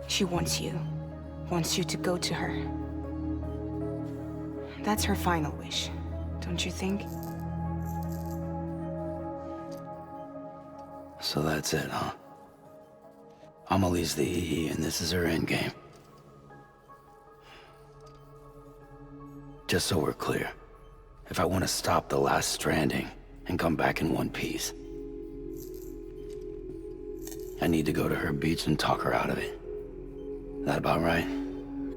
she wants you to go to her. That's her final wish, don't you think? So that's it, huh? Amelie's the EE, and this is her endgame. Just so we're clear, if I want to stop the last stranding and come back in one piece, I need to go to her beach and talk her out of it. That about right?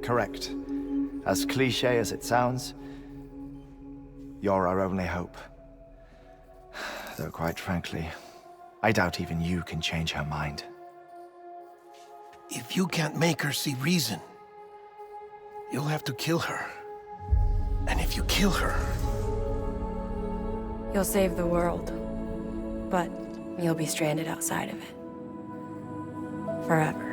Correct. As cliché as it sounds, you're our only hope. Though quite frankly, I doubt even you can change her mind. If you can't make her see reason, you'll have to kill her. And if you kill her... You'll save the world, but you'll be stranded outside of it. Forever.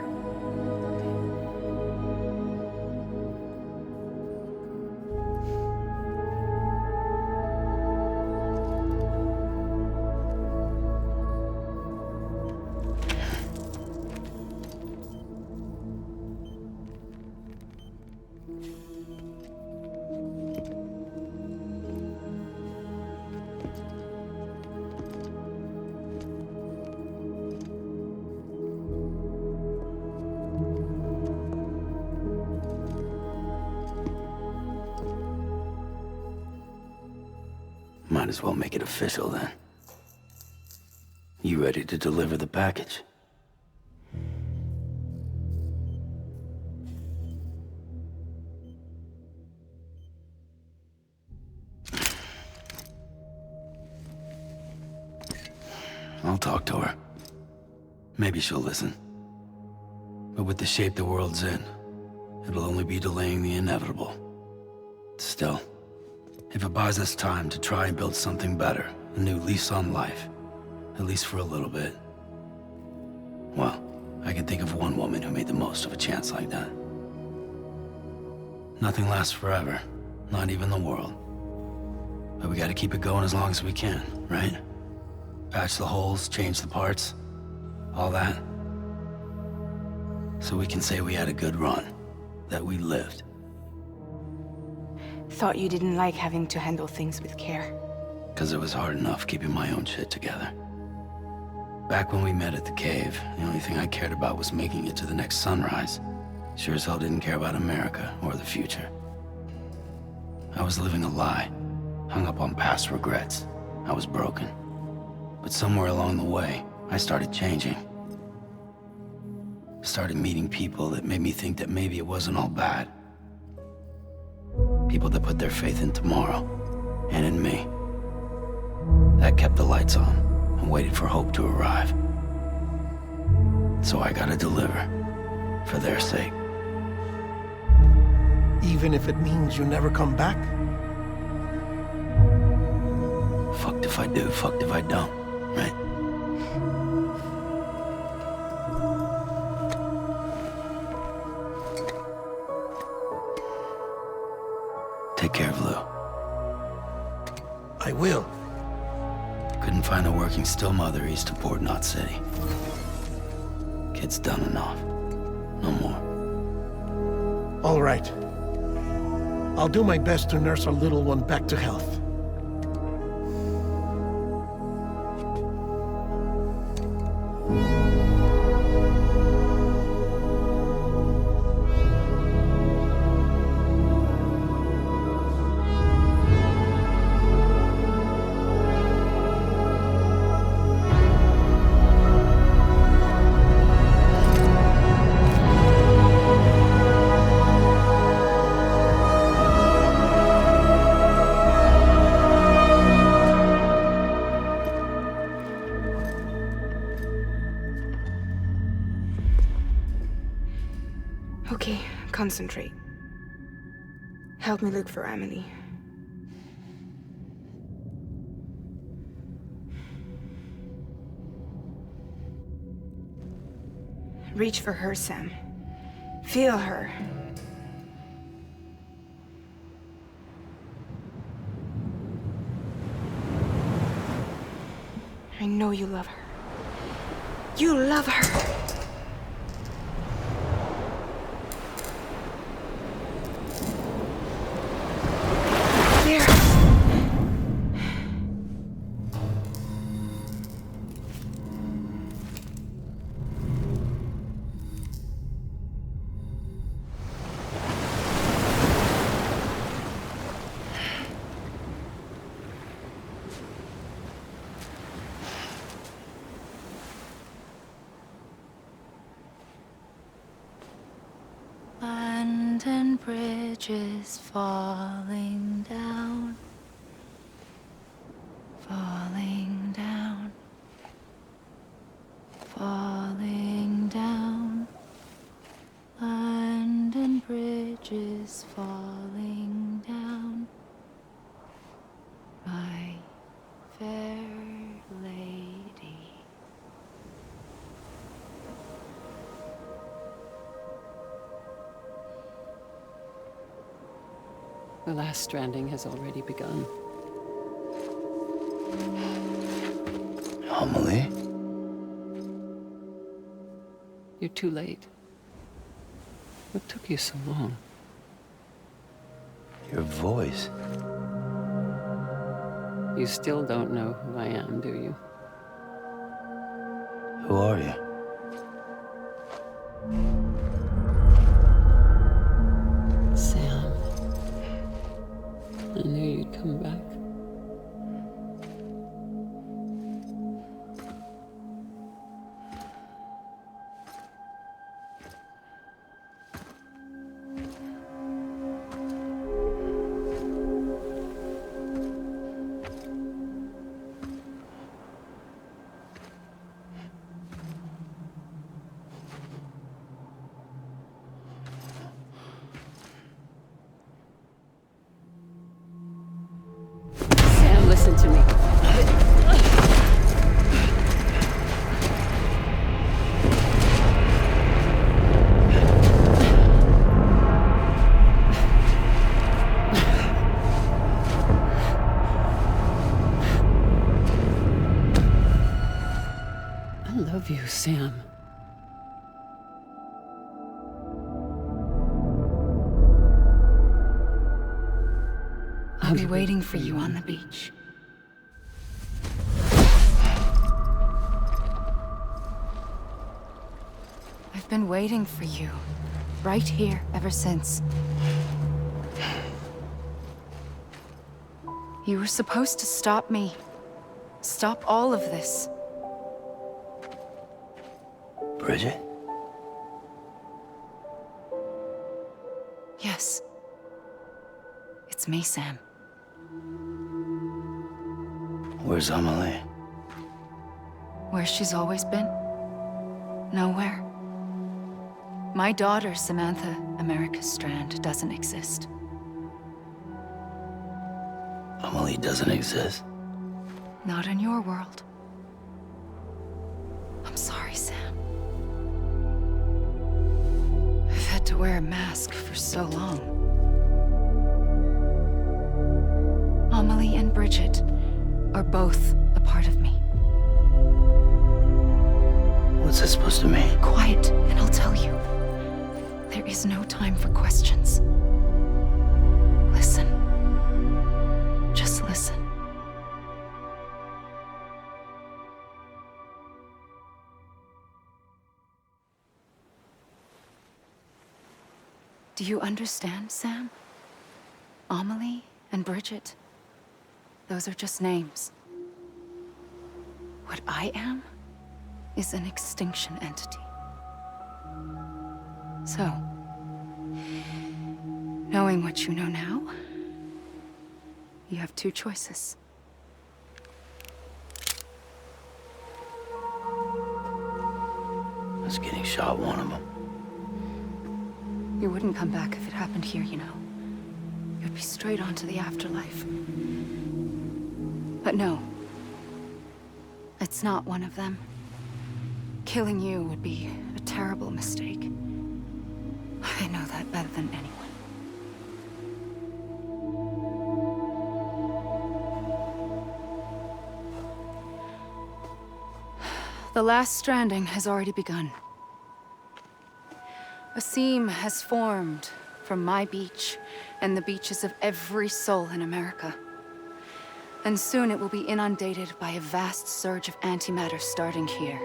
Might as well make it official then. You ready to deliver the package? I'll talk to her. Maybe she'll listen. But with the shape the world's in, it'll only be delaying the inevitable. Still, if it buys us time to try and build something better, a new lease on life, at least for a little bit, well, I can think of one woman who made the most of a chance like that. Nothing lasts forever, not even the world. But we gotta keep it going as long as we can, right? Patch the holes, change the parts, all that. So we can say we had a good run, that we lived. Thought you didn't like having to handle things with care. 'Cause it was hard enough keeping my own shit together. Back when we met at the cave, the only thing I cared about was making it to the next sunrise. Sure as hell didn't care about America or the future. I was living a lie, hung up on past regrets. I was broken. But somewhere along the way, I started changing. Started meeting people that made me think that maybe it wasn't all bad. People that put their faith in tomorrow, and in me. That kept the lights on, and waited for hope to arrive. So I gotta deliver, for their sake. Even if it means you never come back? Fucked if I do, fucked if I don't, right? Take care of Lou. I will. Couldn't find a working still mother east of Port Knot City. Kid's done enough. No more. All right. I'll do my best to nurse our little one back to health. Okay, concentrate. Help me look for Emily. Reach for her, Sam. Feel her. I know you love her. You love her! London Bridge is falling down, falling down, falling down. London Bridge is falling down, my fair lady. The last stranding has already begun. Amelie? You're too late. What took you so long? Your voice. You still don't know who I am, do you? Who are you? Sam. I knew you'd come back. love you, Sam. I'll be waiting for you on the beach. I've been waiting for you, right here, ever since. You were supposed to stop me. Stop all of this. Bridget? Yes. It's me, Sam. Where's Amelie? Where she's always been. Nowhere. My daughter, Samantha America Strand, doesn't exist. Amelie doesn't exist? Not in your world. I'm sorry, Sam. I've had to wear a mask for so long. Amelie and Bridget are both a part of me. What's that supposed to mean? Quiet, and I'll tell you. There is no time for questions. Listen. Just listen. Do you understand, Sam? Amelie and Bridget, those are just names. What I am is an extinction entity. So, knowing what you know now, you have two choices. Was getting shot one of them. You wouldn't come back if it happened here, you know. You'd be straight on to the afterlife. But no. It's not one of them. Killing you would be a terrible mistake. I know that better than anyone. The last stranding has already begun. A seam has formed from my beach and the beaches of every soul in America. And soon it will be inundated by a vast surge of antimatter starting here.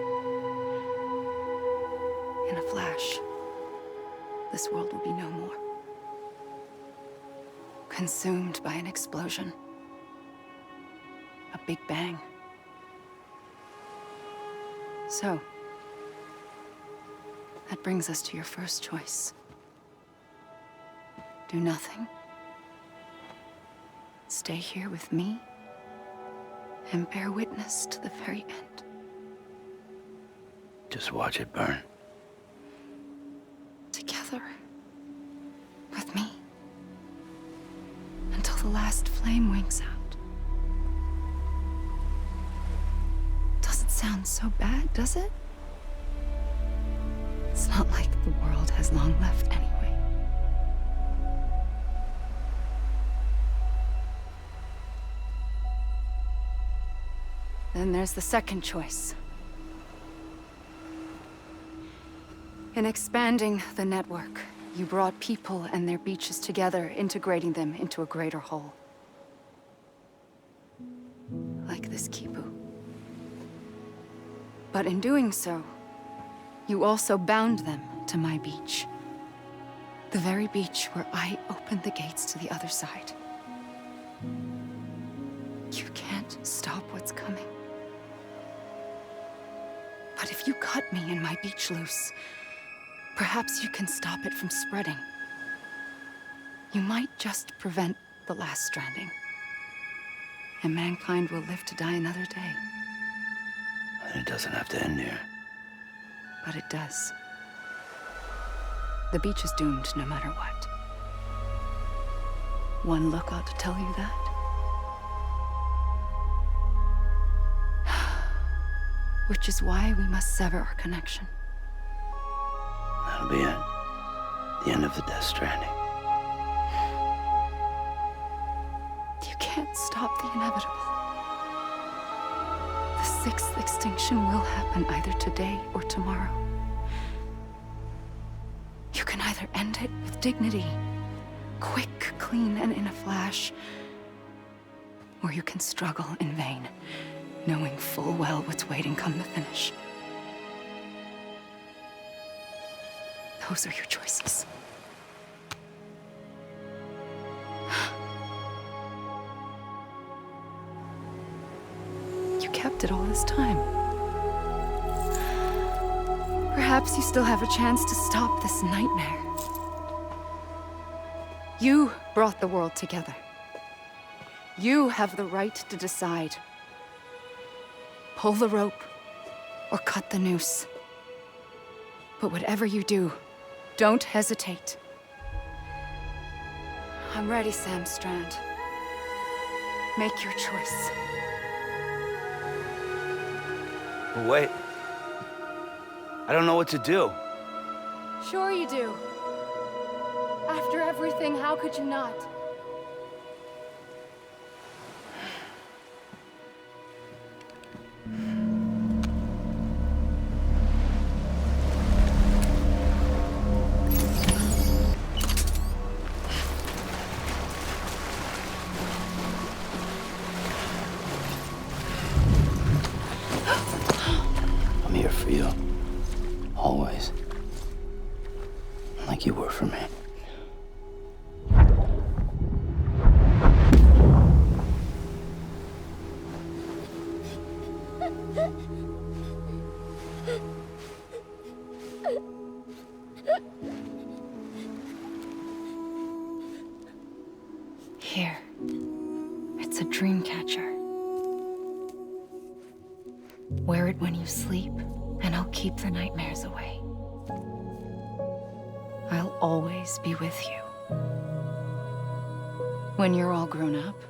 In a flash, this world will be no more. Consumed by an explosion. A big bang. So, that brings us to your first choice. Do nothing. Stay here with me and bear witness to the very end. Just watch it burn. Together. With me. Until the last flame winks out. Doesn't sound so bad, does it? It's not like the world has long left anyway. Then there's the second choice. In expanding the network, you brought people and their beaches together, integrating them into a greater whole. Like this Kipu. But in doing so, you also bound them to my beach. The very beach where I opened the gates to the other side. You can't stop what's coming. But if you cut me and my beach loose, perhaps you can stop it from spreading. You might just prevent the last stranding. And mankind will live to die another day. And it doesn't have to end here. But it does. The beach is doomed no matter what. One look ought to tell you that. Which is why we must sever our connection. That'll be it. The end of the Death Stranding. You can't stop the inevitable. The sixth extinction will happen either today or tomorrow. You can either end it with dignity, quick, clean, and in a flash, or you can struggle in vain, knowing full well what's waiting come the finish. Those are your choices. You kept it all this time. Perhaps you still have a chance to stop this nightmare. You brought the world together. You have the right to decide. Pull the rope or cut the noose. But whatever you do, don't hesitate. I'm ready, Sam Strand. Make your choice. But wait. I don't know what to do. Sure you do. After everything, how could you not? I'm here for you. Always. Like you were for me. Here. It's a dream catcher. Wear it when you sleep, and I'll keep the nightmares away. I'll always be with you. When you're all grown up,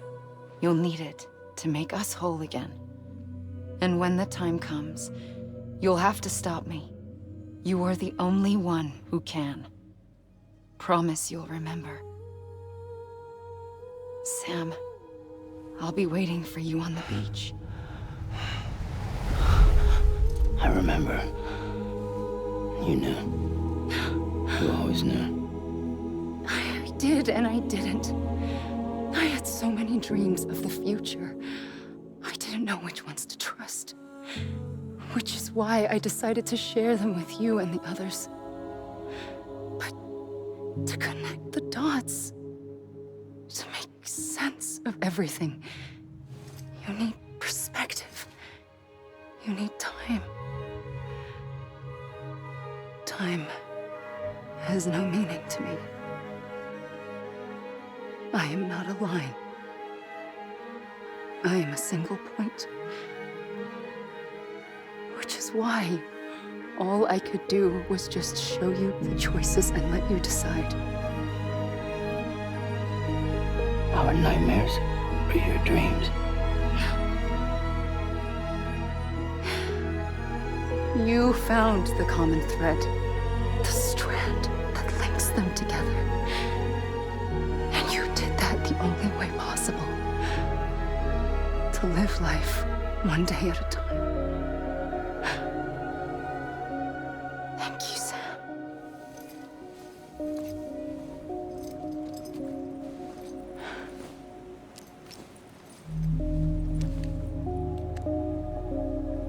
you'll need it to make us whole again. And when the time comes, you'll have to stop me. You are the only one who can. Promise you'll remember. Sam, I'll be waiting for you on the beach. I remember. You knew. You always knew. I did and I didn't. I had so many dreams of the future. I didn't know which ones to trust. Which is why I decided to share them with you and the others. But to connect the dots, to make sense of everything, you need perspective. You need time. Time has no meaning to me. I am not a line. I am a single point. Which is why all I could do was just show you the choices and let you decide. Our nightmares are your dreams. You found the common thread, the strand that links them together. And you did that the only way possible. To live life one day at a time. Thank you, Sam.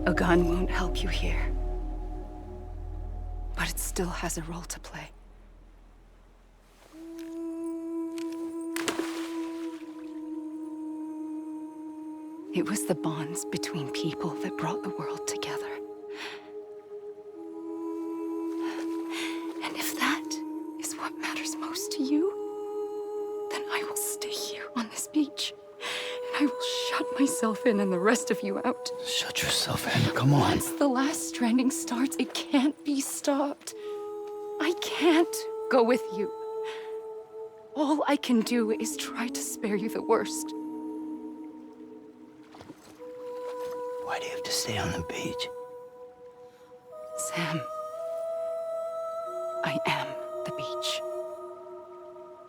A gun won't help you here. But it still has a role to play. It was the bonds between people that brought the world together. And if that is what matters most to you, then I will stay here on this beach. And I will shut myself in and the rest of you out. Shut yourself in, come on. Once the last stranding starts, it can't be stopped. I can't go with you. All I can do is try to spare you the worst. Why do you have to stay on the beach? Sam, I am the beach.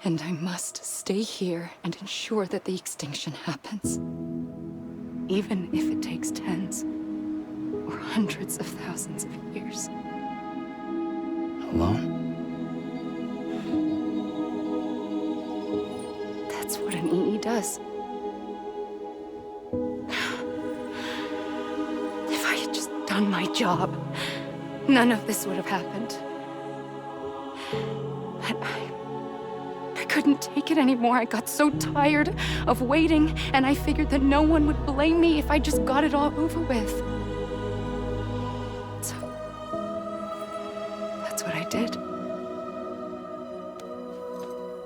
And I must stay here and ensure that the extinction happens. Even if it takes tens hundreds of thousands of years. Alone? That's what an EE does. If I had just done my job, none of this would have happened. But I couldn't take it anymore. I got so tired of waiting, and I figured that no one would blame me if I just got it all over with. So, that's what I did.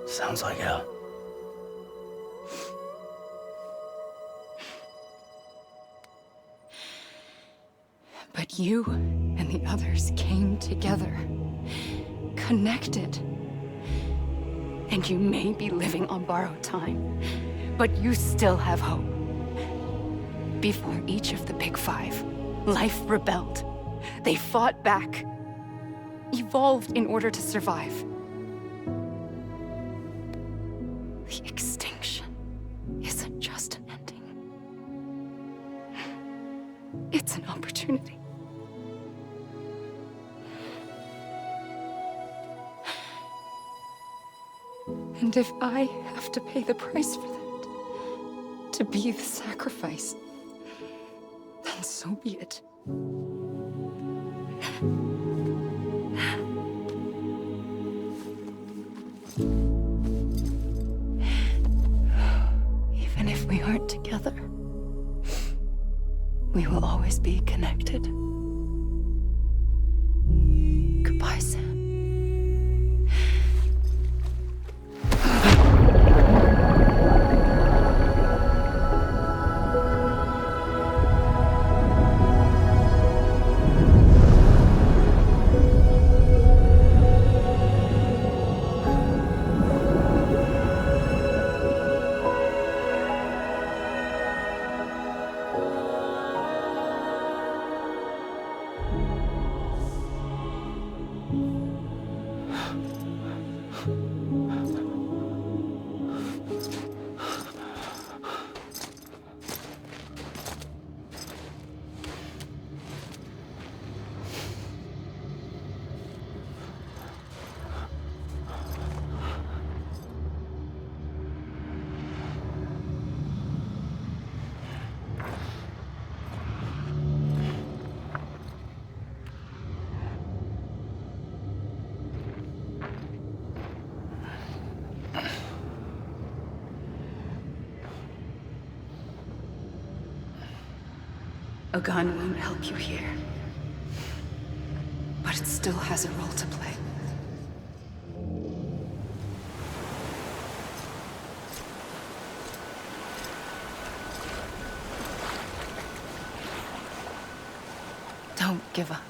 Sounds like hell. But you and the others came together, connected. And you may be living on borrowed time, but you still have hope. Before each of the Big Five, life rebelled. They fought back, evolved in order to survive. The extinction isn't just an ending. It's an opportunity. And if I have to pay the price for that, to be the sacrifice, then so be it. Even if we aren't together, we will always be connected. Goodbye, Sam. A gun won't help you here, but it still has a role to play. Don't give up.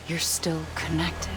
You're still connected.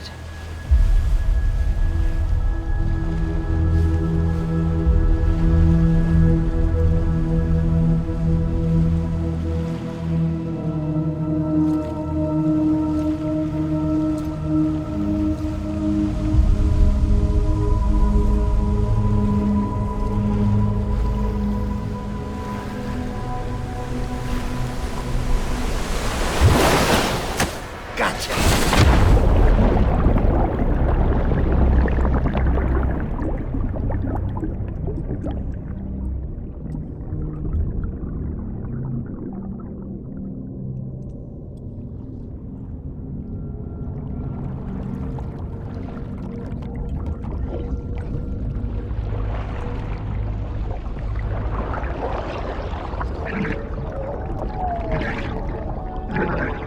Thank you.